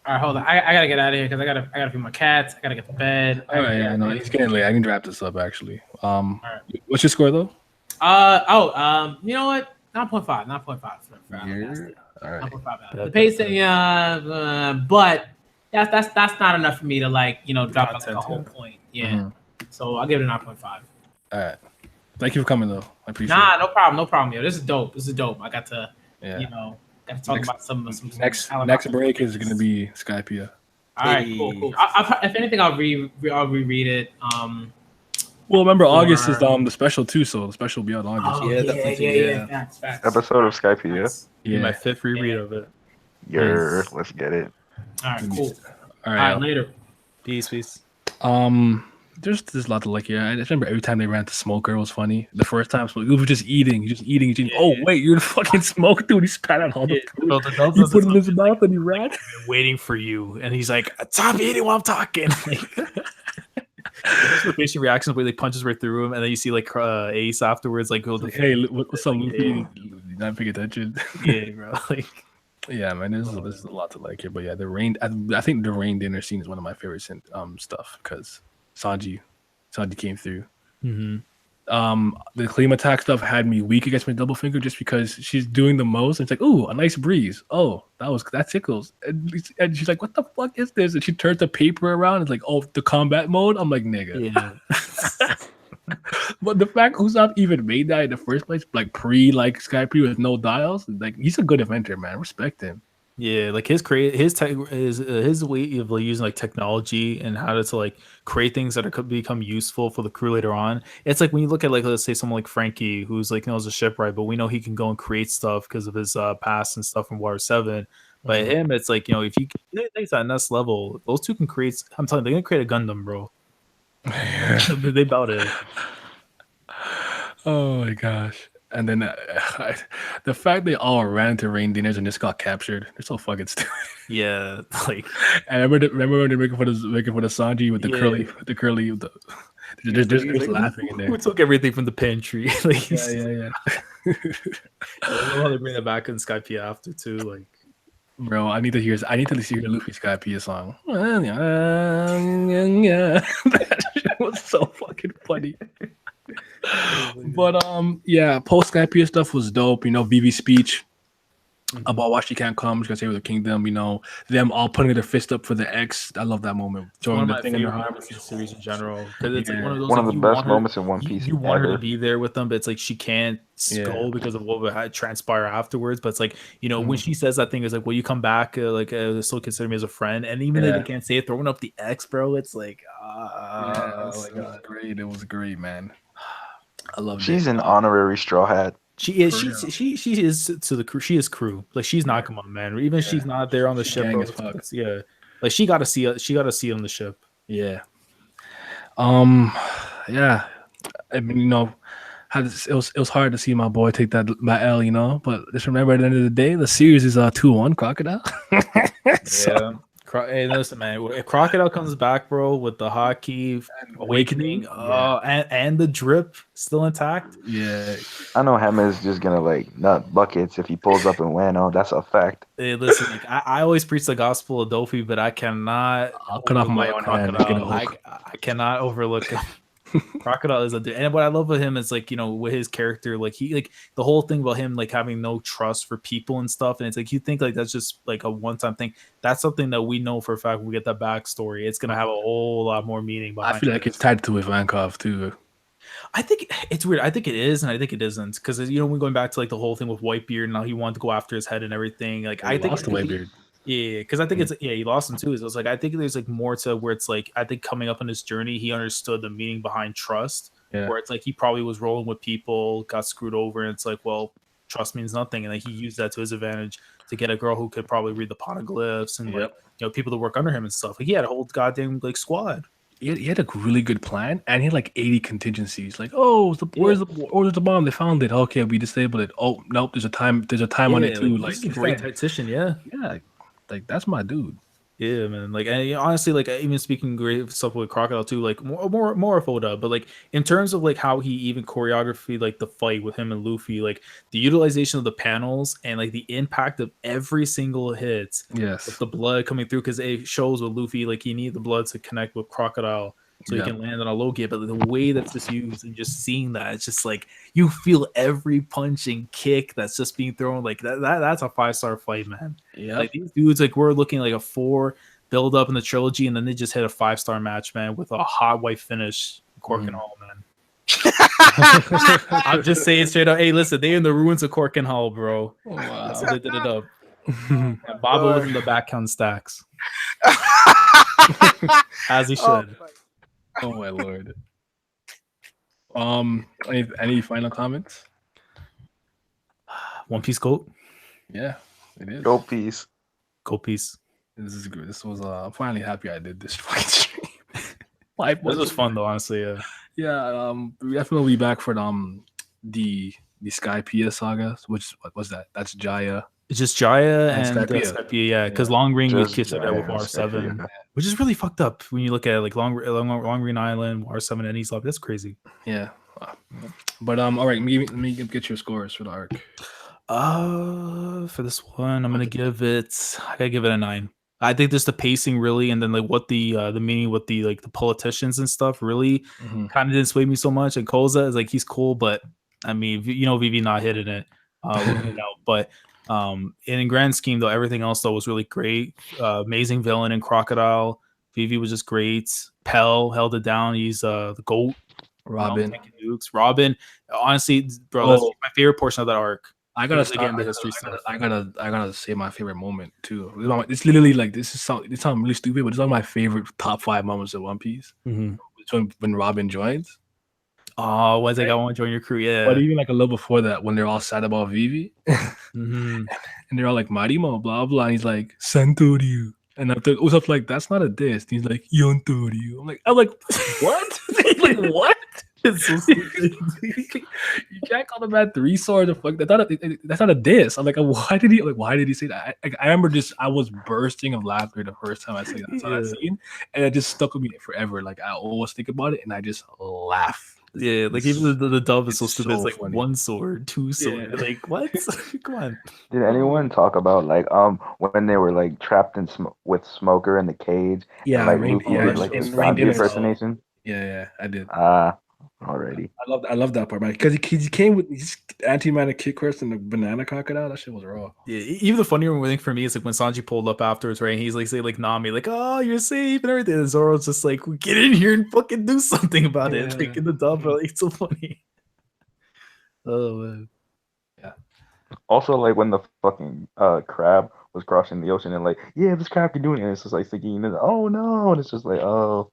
S4: All right, hold on. I gotta get out of here because I gotta feed my cats. I gotta get to bed.
S1: all right, yeah, no, he's getting late. I need to wrap this up actually. What's your score though?
S4: You know what? 9.5 for Alabasta.
S1: All right.
S4: 9.5. The pacing, but that's not enough for me to drop like a whole point. Yeah.
S1: Mm-hmm.
S4: So I'll give it a 9.5.
S1: All right. Thank you for coming though. I appreciate it.
S4: No problem. Yo, this is dope. I got to, got to talk about some
S1: next break is gonna be Skypea.
S4: All right, cool. If anything, I'll reread it.
S1: Well, remember August is the special too, so the special will be out in August.
S4: Yeah. Facts.
S6: Episode of Skypea.
S1: Yeah.
S5: My fifth reread of it.
S6: Let's get it.
S4: All right, cool.
S1: All right,
S4: later.
S5: Peace.
S1: there's a lot to like here. I just remember every time they ran to Smoker, it was funny. The first time, you were just eating, Oh wait, you're the fucking Smoke dude. He spat out all the food.
S5: Bro, the Dubs
S1: He
S5: is
S1: put it in his mouth and he ran.
S5: like, waiting for you, and he's like, "Stop eating while I'm talking." Just the patient reactions where he punches right through him, and then you see like Ace afterwards, like, "Go
S1: Like, hey, what's up, Luffy? You're not paying attention."
S5: Yeah, bro. Like,
S1: yeah, man, there's a lot to like here. But yeah, the rain. I think the rain dinner scene is one of my favorite stuff because Sanji came through.
S5: mm-hmm.
S1: The Klima attack stuff had me weak against my double finger just because she's doing the most. And it's like, ooh, a nice breeze. Oh, that tickles. And she's like, what the fuck is this? And she turns the paper around. It's like, oh, the combat mode. I'm like, nigga.
S5: Yeah.
S1: But the fact Usopp even made that in the first place, like Sky Pre with no dials, like he's a good inventor, man. Respect him.
S5: Yeah, like his way of like using like technology and how to like create things that could become useful for the crew later on. It's like when you look at like, let's say someone like Frankie, who's like knows a shipwright, but we know he can go and create stuff because of his past and stuff from Water 7. But him, it's like, if you things at next level, those two can create. I'm telling you, they're gonna create a Gundam, bro. They about it.
S1: Oh my gosh. And then the fact they all ran to rain dinners and just got captured. They're so fucking stupid.
S5: Yeah, like.
S1: And remember when they're making for the Sanji with the curly, they're just laughing in there.
S5: Who took everything from the pantry? Like,
S1: yeah.
S5: I don't know how they bring it back in Skype after too. Like,
S1: bro, I need to hear Luffy Skype song. Yeah, that shit was so fucking funny. But yeah, post Skypiea stuff was dope. Vivi's speech about why she can't come, she's gonna save the kingdom. Them all putting their fist up for the X. I love that moment.
S5: One of my favorite moments in the series in general, because it's like one of those,
S6: one of
S5: like,
S6: the best moments in One Piece.
S5: You want her to be there with them, but it's like she can't go because of what would transpire afterwards. But it's like, when she says that thing, is like, "Will you come back? Still consider me as a friend?" And even if they can't say it, throwing up the X, bro, it's like,
S1: great. It was great, man. I love it.
S6: She's an honorary Straw Hat.
S5: She is. She is to the crew. She is crew. Like, she's not. Come on, man. Even if she's not there on the ship. Bro, yeah. Like, she got to see it. She got to see it on the ship.
S1: Yeah. Yeah. I mean, it was hard to see my boy take that L, but just remember, at the end of the day, the series is 2-1 Crocodile.
S5: Yeah. Hey, listen, man. If Crocodile comes back, bro, with the hockey awakening, and the drip still intact,
S6: I know Hema is just gonna nut buckets if he pulls up in Wano. That's a fact.
S5: Hey, listen, I always preach the gospel of Dofi, but I cannot.
S1: I'll cut off my own hand.
S5: I cannot overlook him. Crocodile is and what I love with him is with his character, the whole thing about him having no trust for people and stuff, and it's like you think that's just a one-time thing. That's something that we know for a fact. When we get that backstory, it's gonna have a whole lot more meaning behind.
S1: I feel like it's tied to Ivankov too.
S5: I think it's weird. I think it is, and I think it isn't, because we're going back to the whole thing with Whitebeard and how he wanted to go after his head and everything. I think
S1: lost the Whitebeard.
S5: Yeah, because I think he lost him too. So it's I think there's more to where it's I think coming up on his journey, he understood the meaning behind trust. Yeah. Where it's he probably was rolling with people, got screwed over, and it's well, trust means nothing, and he used that to his advantage to get a girl who could probably read the poneglyphs and people to work under him and stuff. He had a whole goddamn squad.
S1: He had a really good plan, and he had 80 contingencies. Where's the bomb? They found it. Okay, we disabled it. Oh nope, there's a time on it too.
S5: He's a great tactician. Yeah.
S1: That's my dude.
S5: Yeah, man. And honestly, even speaking great stuff with Crocodile too, more of Oda, but in terms of how he even choreographed the fight with him and Luffy, the utilization of the panels and the impact of every single hit.
S1: Yes.
S5: With the blood coming through, because it shows with Luffy he needed the blood to connect with Crocodile. So he can land on a low gate, but the way that's just used and just seeing that, it's just you feel every punch and kick that's just being thrown. That's a 5-star fight, man.
S1: Yeah.
S5: These dudes, we're looking a 4 build up in the trilogy, and then they just hit a 5-star match, man, with a hot white finish. Cork and Hall, man. I'm just saying straight up. Hey, listen, they in the ruins of Cork and Hall, bro. Oh, wow. That's how they did it up. And Baba was in the backhand stacks, as he should.
S1: Oh my lord. Any final comments?
S5: One Piece GOAT.
S1: Yeah, it is.
S6: Go Piece.
S5: Go Piece.
S1: This is good. This was I'm finally happy I did this fucking stream.
S5: This was fun though, honestly. Yeah.
S1: Yeah, we definitely be back for the Skypiea saga, which what was that? That's Jaya
S5: It's just Jaya
S1: and
S5: and
S1: Skypiea.
S5: Skypiea, yeah. Because
S1: Yeah.
S5: Long Ring we
S6: Just
S5: kissed it
S6: Jaya
S5: with
S6: and
S5: R7,
S6: Skypiea.
S5: which is really fucked up when you look at it, like Long Ring Island, R7, and East Lobby. That's crazy.
S1: Yeah. But all right, let me get your scores for the arc.
S5: For this one, I'm gonna give it. I gotta give it a 9. I think just the pacing really, and then like what the meaning with the like the politicians and stuff really kind of didn't sway me so much. And Koza is like he's cool, but I mean Vivi not hitting it, but in grand scheme though, everything else though was really great. Amazing villain in Crocodile. Vivi was just great. Pell held it down. He's the GOAT.
S1: Robin.
S5: Dukes. Robin. Honestly, bro, that's my favorite portion of that arc.
S1: I gotta say my favorite moment too. It's literally like this sounds really stupid, but it's one of my favorite top 5 moments of One Piece. It's when Robin joins.
S5: Oh, was like I want to join your crew, yeah.
S1: But even like a little before that, when they're all sad about Vivi, and they're all like Marimo, blah blah, and he's like Santoryu, and after it was up like that's not a diss. He's like Yontoryu. I'm like what? Like what? It's so stupid. You can't call the man 3 swords. That's not a diss. I'm like, why did he say that? I remember I was bursting of laughter the first time I saw that scene, and it just stuck with me forever. Like I always think about it, and I just laugh.
S5: Yeah, like even the dub is so stupid. It's like
S1: funny.
S5: 1 sword, 2 sword. Yeah. Like what? Come on.
S6: Did anyone talk about like when they were like trapped in with Smoker in the cage?
S1: Yeah,
S6: and, like Luffy did like the zombie impersonation.
S1: Yeah, I did.
S6: Already.
S1: I love that part, man, because he came with his anti-mana kick curse and the banana crocodile. That shit was raw.
S5: Yeah, even the funnier thing for me is like when Sanji pulled up afterwards, right? And he's like saying like Nami, like, oh, you're safe and everything. And Zoro's just like, get in here and fucking do something about it. Like in the dub, bro, it's so funny. Oh man.
S6: Yeah. Also, like when the fucking crab was crossing the ocean and like, yeah, this crab can do it, and it's just like thinking, oh no, and it's just like, oh.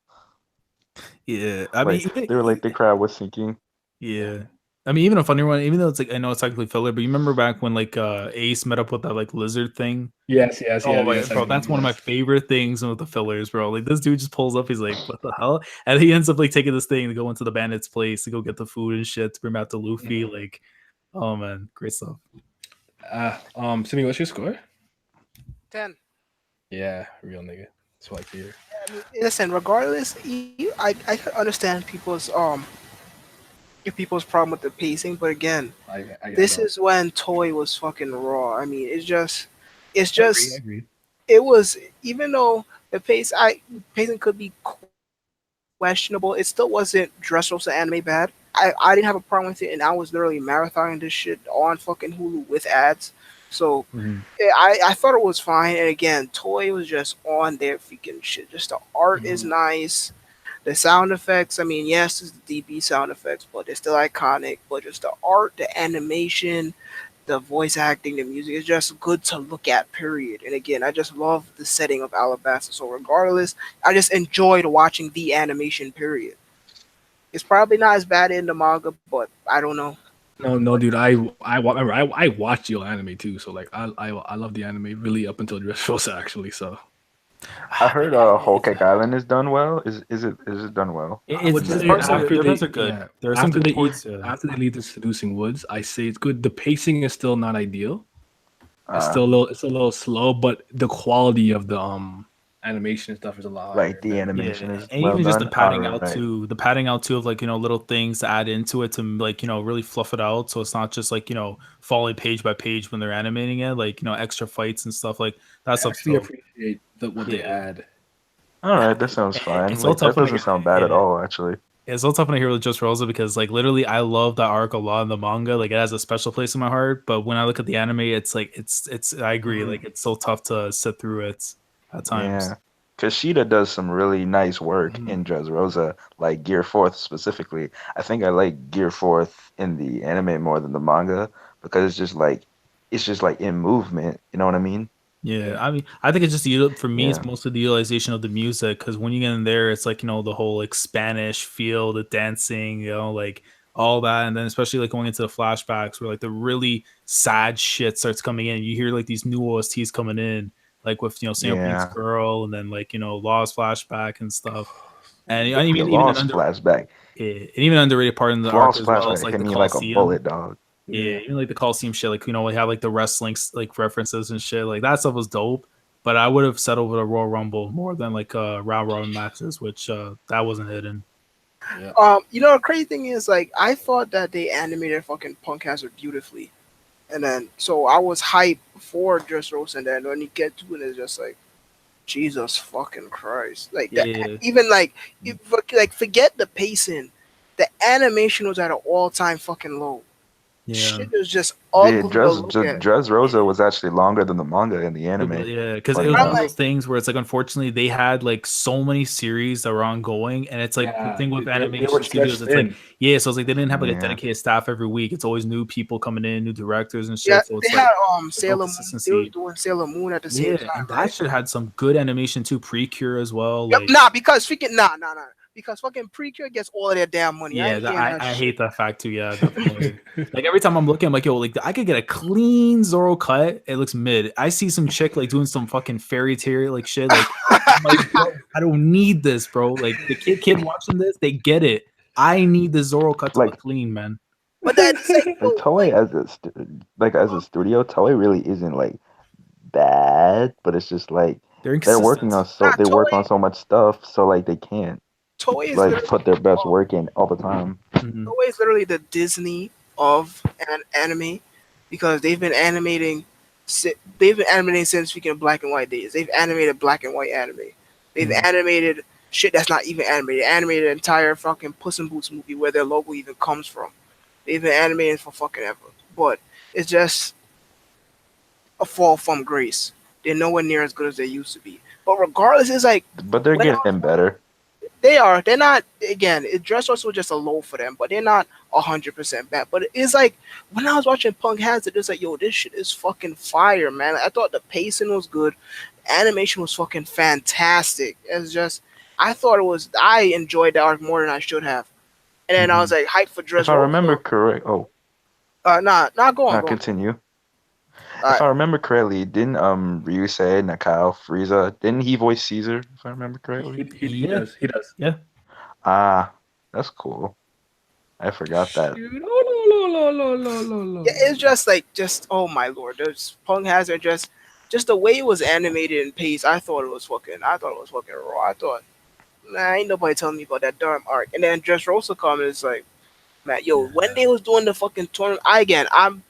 S5: Yeah, I mean,
S6: they were like the crab was sinking.
S5: Yeah, I mean, even a funny one, even though it's like I know it's technically filler, but you remember back when like Ace met up with that like lizard thing?
S1: Yes.
S5: Bro, that's one of my favorite things with the fillers, bro. Like this dude just pulls up, he's like, what the hell? And he ends up like taking this thing to go into the bandit's place to go get the food and shit to bring back to Luffy. Like, oh man, great stuff.
S1: Simi, what's your score?
S3: 10.
S1: Yeah, real nigga. That's what I hear.
S3: Listen, regardless, I can understand people's problem with the pacing, but again, this is when Toy was fucking raw. I mean, it's just
S5: Agreed.
S3: It was, even though the pacing could be questionable, it still wasn't Dressrosa anime bad. I didn't have a problem with it, and I was literally marathoning this shit on fucking Hulu with ads. So I thought it was fine. And again, Toy was just on their freaking shit. Just the art is nice. The sound effects, I mean, yes, it's the DB sound effects, but they're still iconic. But just the art, the animation, the voice acting, the music is just good to look at, period. And again, I just love the setting of Alabasta. So regardless, I just enjoyed watching the animation, period. It's probably not as bad in the manga, but I don't know.
S1: No, dude. I remember I watched your anime too. So like I love the anime really up until Dressrosa actually. So
S6: I heard Whole Cake Island is done well. Is it done well?
S5: Parts are good. Yeah. There are some good points.
S1: After they leave the Seducing Woods, I say it's good. The pacing is still not ideal. It's still a little slow, but the quality of the animation and stuff is a lot higher.
S6: Like the animation is
S5: and
S6: well
S5: even just
S6: done.
S5: the padding out too. The padding out too of like little things to add into it to like really fluff it out, so it's not just like falling page by page when they're animating it, like extra fights and stuff like that. I
S1: actually appreciate what they add.
S6: All right, that sounds fine. That doesn't sound bad at all, actually.
S5: It's so tough when I hear with Dressrosa because like literally I love that arc a lot in the manga. Like it has a special place in my heart, but when I look at the anime, it's like it's I agree. Like it's so tough to sit through it at times.
S6: Yeah. Because Shida does some really nice work in Dressrosa, like Gear 4th specifically. I think I like Gear 4th in the anime more than the manga because it's just like in movement. You know what I mean?
S5: Yeah, I mean, I think it's just for me, it's mostly the utilization of the music because when you get in there, it's like the whole like Spanish feel, the dancing, like all that, and then especially like going into the flashbacks where like the really sad shit starts coming in. You hear like these new OSTs coming in. Like with Sailor Pete's girl, and then like Law's flashback and stuff. And
S6: The
S5: even
S6: lost flashback.
S5: and even underrated part in the arc
S6: Lost
S5: as well is
S6: flashback
S5: like
S6: hit
S5: the
S6: me like a
S5: Coliseum.
S6: bullet, dog.
S5: Yeah, even like the Coliseum shit, like we have like the wrestling like references and shit, like that stuff was dope. But I would have settled with a Royal Rumble more than like round robin matches, which that wasn't hidden.
S1: Yeah.
S3: The crazy thing is, like, I thought that they animated fucking Punk Hazard beautifully, and then so I was hyped for Dressrosa, and then when you get to it, it's just like, Jesus fucking Christ! Like
S5: Yeah.
S3: even like, forget the pacing, the animation was at an all-time fucking low.
S5: Yeah.
S3: Shit was just
S6: The
S3: ugly to look at.
S6: Dressrosa was actually longer than the manga in the anime.
S5: Yeah, because
S6: Funny
S5: it was
S6: enough.
S5: one of those things where it's like, unfortunately, they had like so many series that were ongoing, and it's like the thing with
S1: they
S5: animation
S1: were
S5: studios,
S1: stretched
S5: it's like,
S1: in.
S5: yeah, so it's like they didn't have like a
S6: Yeah.
S5: dedicated staff every week. It's always new people coming in, new directors and shit.
S3: Yeah,
S5: So
S3: they
S5: it's
S3: had
S5: like
S3: Sailor Moon. They
S5: consistency.
S3: was doing Sailor Moon at the same
S5: Yeah,
S3: time,
S5: and that
S3: right?
S5: shit had some good animation too, Precure as well.
S3: Yep,
S5: Like,
S3: nah, because freaking nah. Because fucking Precure gets all of their damn money. I
S5: yeah,
S3: ain't hearing that
S5: I
S3: shit.
S5: hate that fact too. Yeah, definitely. Like every time I'm looking, I'm like, yo, like I could get a clean Zoro cut. It looks mid. I see some chick like doing some fucking fairy tale like shit. Like, I'm like, bro, I don't need this, bro. Like the kid watching this, they get it. I need the Zoro cut to
S6: Like-
S5: look clean, man.
S3: But that's like,
S6: Like Toei as a studio, Toei really isn't like bad, but it's just like they're working on
S5: inconsistent.
S6: they work
S3: Toei-
S6: on so much stuff, so like they can't
S3: Toei is
S6: like
S3: literally,
S6: put their best work in all the time.
S5: Mhm.
S3: Toei is literally the Disney of anime, because they've been animating. They've been animating since freaking black and white days. They've animated black and white anime. They've
S5: Mhm.
S3: animated shit that's not even animated. They animated an entire fucking Puss in Boots movie where their logo even comes from. They've been animating for fucking ever. But it's just a fall from grace. They're nowhere near as good as they used to be. But regardless, it's like
S6: But they're
S3: when
S6: getting better.
S3: they are. They're not. Again, it dress also just a low for them, but they're not 100% bad. But it's like when I was watching Punk Hazard, it's like, yo, this shit is fucking fire, man. I thought the pacing was good, animation was fucking fantastic. It's just, I thought it was. I enjoyed the arc more than I should have, and then I was like hyped for Dress.
S6: If I remember correct, go on. Continue. If I remember correctly, didn't Ryusei Nakao Frieza, didn't he voice Caesar? If I remember correctly.
S1: He does. He does.
S5: Yeah.
S6: Ah, that's cool. I forgot that.
S3: Yeah, it's just oh my lord, there's Punk Hazard just the way it was animated and paced. I thought it was fucking raw. I thought, nah, ain't nobody telling me about that darn arc. And then Dressrosa comment is like, man, yo, when they was doing the fucking tournament,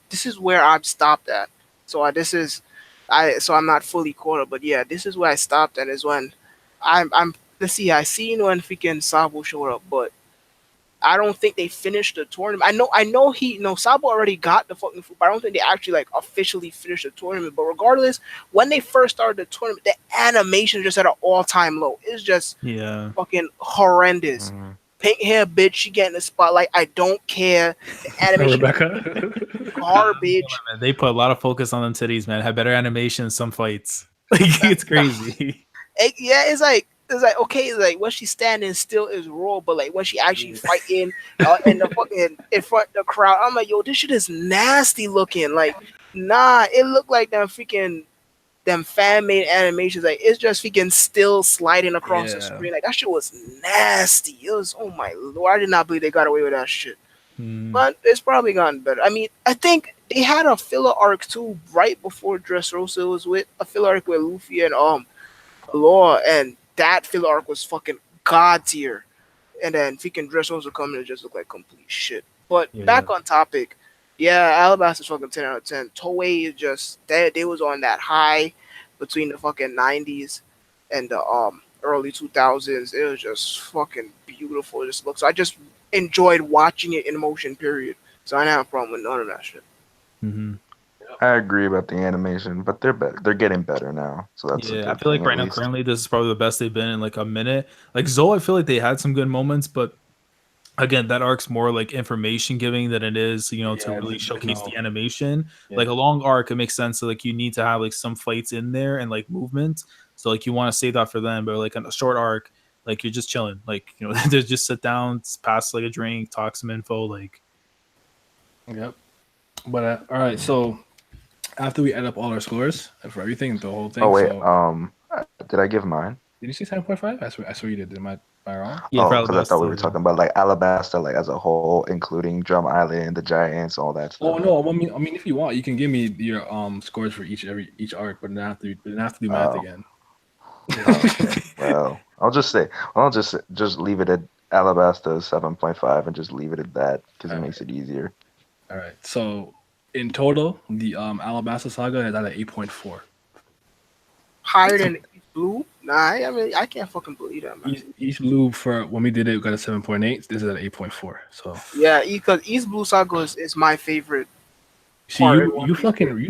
S3: this is where I've stopped at. So I'm not fully caught up, but yeah, this is where I stopped at. Is when I'm let's see, I seen when freaking Sabo showed up, but I don't think they finished the tournament. I know Sabo already got the fucking food, but I don't think they actually like officially finished the tournament. But regardless, when they first started the tournament, the animation just at an all-time low. It's just fucking horrendous.
S6: Mhm.
S3: Pink hair bitch, she getting the spotlight. I don't care. The animation
S1: Rebecca.
S3: garbage.
S5: Man, they put a lot of focus on them titties, man. Had better animation in some fights. Like it's crazy.
S3: It's like okay, it's like when she's standing still is raw, but like when she actually fighting in the fucking in front of the crowd, I'm like, yo, this shit is nasty looking. Like, nah, it looked like them fan made animations. Like it's just freaking still sliding across the screen. Like that shit was nasty. It was, oh my lord, I did not believe they got away with that shit. But it's probably gotten better. I mean, I think they had a filler arc too right before Dressrosa was with a filler arc with Luffy and Law, and that filler arc was fucking god tier. And then freaking Dressrosa coming and just look like complete shit. But back on topic, Alabasta's fucking 10 out of 10. Toei is just they was on that high between the fucking 90s and the early 2000s. It was just fucking beautiful. It just looks. I just enjoyed watching it in motion. Period. So I didn't have a problem with none of that shit.
S5: Mm-hmm.
S6: I agree about the animation, but they're better. They're getting better now. So that's
S5: I feel like right now, currently, this is probably the best they've been in like a minute. Like Zoe, I feel like they had some good moments, but again, that arc's more like information giving than it is, to really showcase the animation. Like a long arc, it makes sense. So like you need to have like some fights in there and like movement. So like you want to save that for them, but like on a short arc, like you're just chilling. Like they just sit down, pass like a drink, talk some info. Like,
S1: yep. But all right, so after we add up all our scores for everything, the whole thing.
S6: Oh wait, did I give mine?
S1: Did you say 7.5? I swear you did. My I wrong?
S5: Yeah, for
S6: because I thought we
S5: Alabasta,
S6: were talking about like Alabasta, like as a whole, including Drum Island, the Giants, all that
S1: Oh
S6: stuff.
S1: no, I mean, if you want, you can give me your scores for each arc, but then have to do math
S6: Oh,
S1: again.
S6: okay. Well, I'll just leave it at Alabasta 7.5 and just leave it at that because it
S1: All
S6: makes it easier.
S1: All right. So in total, the Alabasta Saga is at an 8.4.
S3: Higher than East Blue? Nah, I mean I can't fucking believe that, man.
S1: Each Blue for when we did it, we got a 7.8. This is at 8.4. So
S3: Yeah, because East Blue Saga is my favorite
S1: see,
S3: part in One
S1: you
S3: Piece.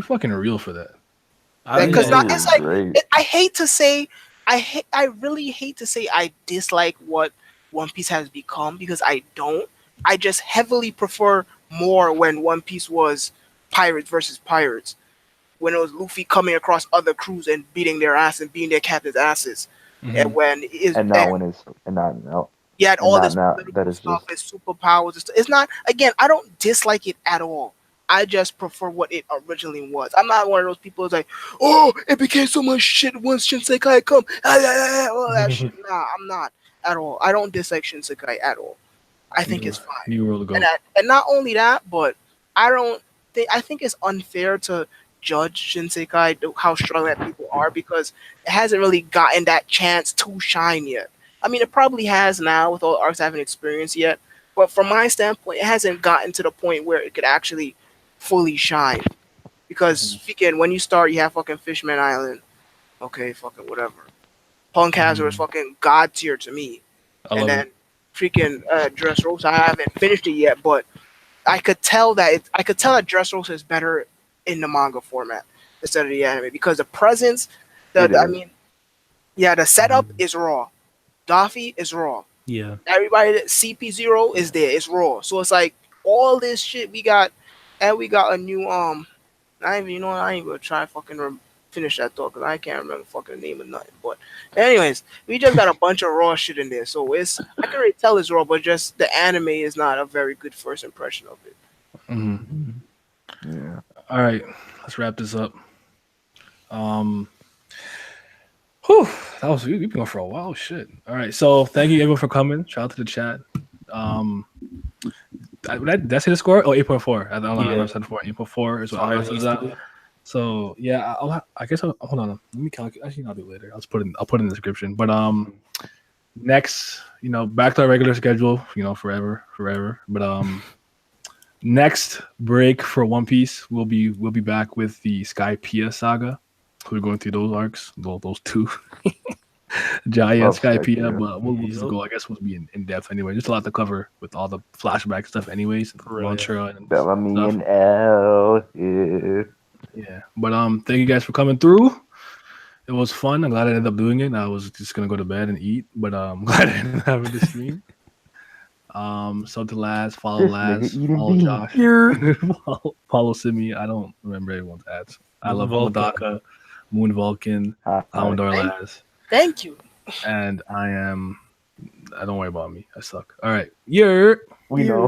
S1: fucking real for that.
S3: Because
S6: East
S3: not,
S6: Blue
S3: it's
S6: is
S3: like
S6: great.
S3: I hate to say, I really hate to say I dislike what One Piece has become because I don't. I just heavily prefer more when One Piece was pirates versus pirates, when it was Luffy coming across other crews and beating their ass and beating their captain's asses, and
S1: Mhm.
S3: when is
S6: And not when it's and not now
S3: he had
S6: and
S3: all
S6: not
S3: this
S6: now that
S3: political
S6: is
S3: stuff,
S6: just
S3: his superpowers. And stuff. It's not, again, I don't dislike it at all. I just prefer what it originally was. I'm not one of those people who's like, oh, it became so much shit once Shinsekai come. All that shit. Nah, I'm not at all. I don't dislike Shinsekai at all. I think it's fine.
S1: New World Go.
S3: And not only that, but I don't think, I think it's unfair to judge Shinsekai how strong that people are because it hasn't really gotten that chance to shine yet. I mean, it probably has now with all the arcs I haven't experienced yet, but from my standpoint, it hasn't gotten to the point where it could actually fully shine. Because speaking, when you start, you have fucking Fishman Island. Okay, fucking whatever. Punk Hazard is fucking god tier to me.
S1: I
S3: And
S1: love
S3: then
S1: it.
S3: freaking Dressrosa, I haven't finished it yet, but I could tell that Dressrosa is better in the manga format instead of the anime because the presence,
S6: it
S3: I
S6: is.
S3: mean, yeah, the setup is raw. Daffy is raw.
S5: yeah.
S3: Everybody that CP0 is there. It's raw. So it's like all this shit we got, and we got a new I ain't even, you know what, I ain't gonna try fucking finish that thought because I can't remember fucking the name of nothing. But anyways, we just got a bunch of raw shit in there. So it's, I can already tell it's raw, but just the anime is not a very good first impression of it.
S1: Mhm.
S6: Yeah.
S1: All right, let's wrap this up. Whew, we've been going for a while. Shit. All right, so thank you everyone for coming. Shout out to the chat. Did I say the score? Oh, 8.4. I don't know.
S5: Yeah.
S1: I said 4. 8.4 is what
S5: Sorry,
S1: I said that. So yeah, I guess hold on. Let me calculate. Actually, I'll do it later. I'll put it in the description. But next, back to our regular schedule. Forever. But next break for One Piece, we'll be back with the Skypiea saga. We're going through those arcs, those two. Giant
S6: Love
S1: Skypiea,
S6: Skypiea.
S1: but we'll just go. I guess we'll be in depth anyway. Just a lot to cover with all the flashback stuff, anyways. Mantra and
S6: Bellamy
S1: stuff.
S6: and L. Yeah.
S1: Yeah, but thank you guys for coming through. It was fun. I'm glad I ended up doing it. I was just gonna go to bed and eat, but I'm glad I ended up having the stream. So to Laz, follow
S6: This
S1: Laz,
S6: nigga eating
S1: follow
S6: beans.
S1: Josh, follow Simi. I don't remember everyone's ads. I love
S5: Vulcan.
S1: Madaka, Moon Vulcan,
S6: Hi.
S1: Commodore Laz,
S3: Thank you.
S1: and I am. Don't worry about me. I suck. All right, you're.
S6: We know.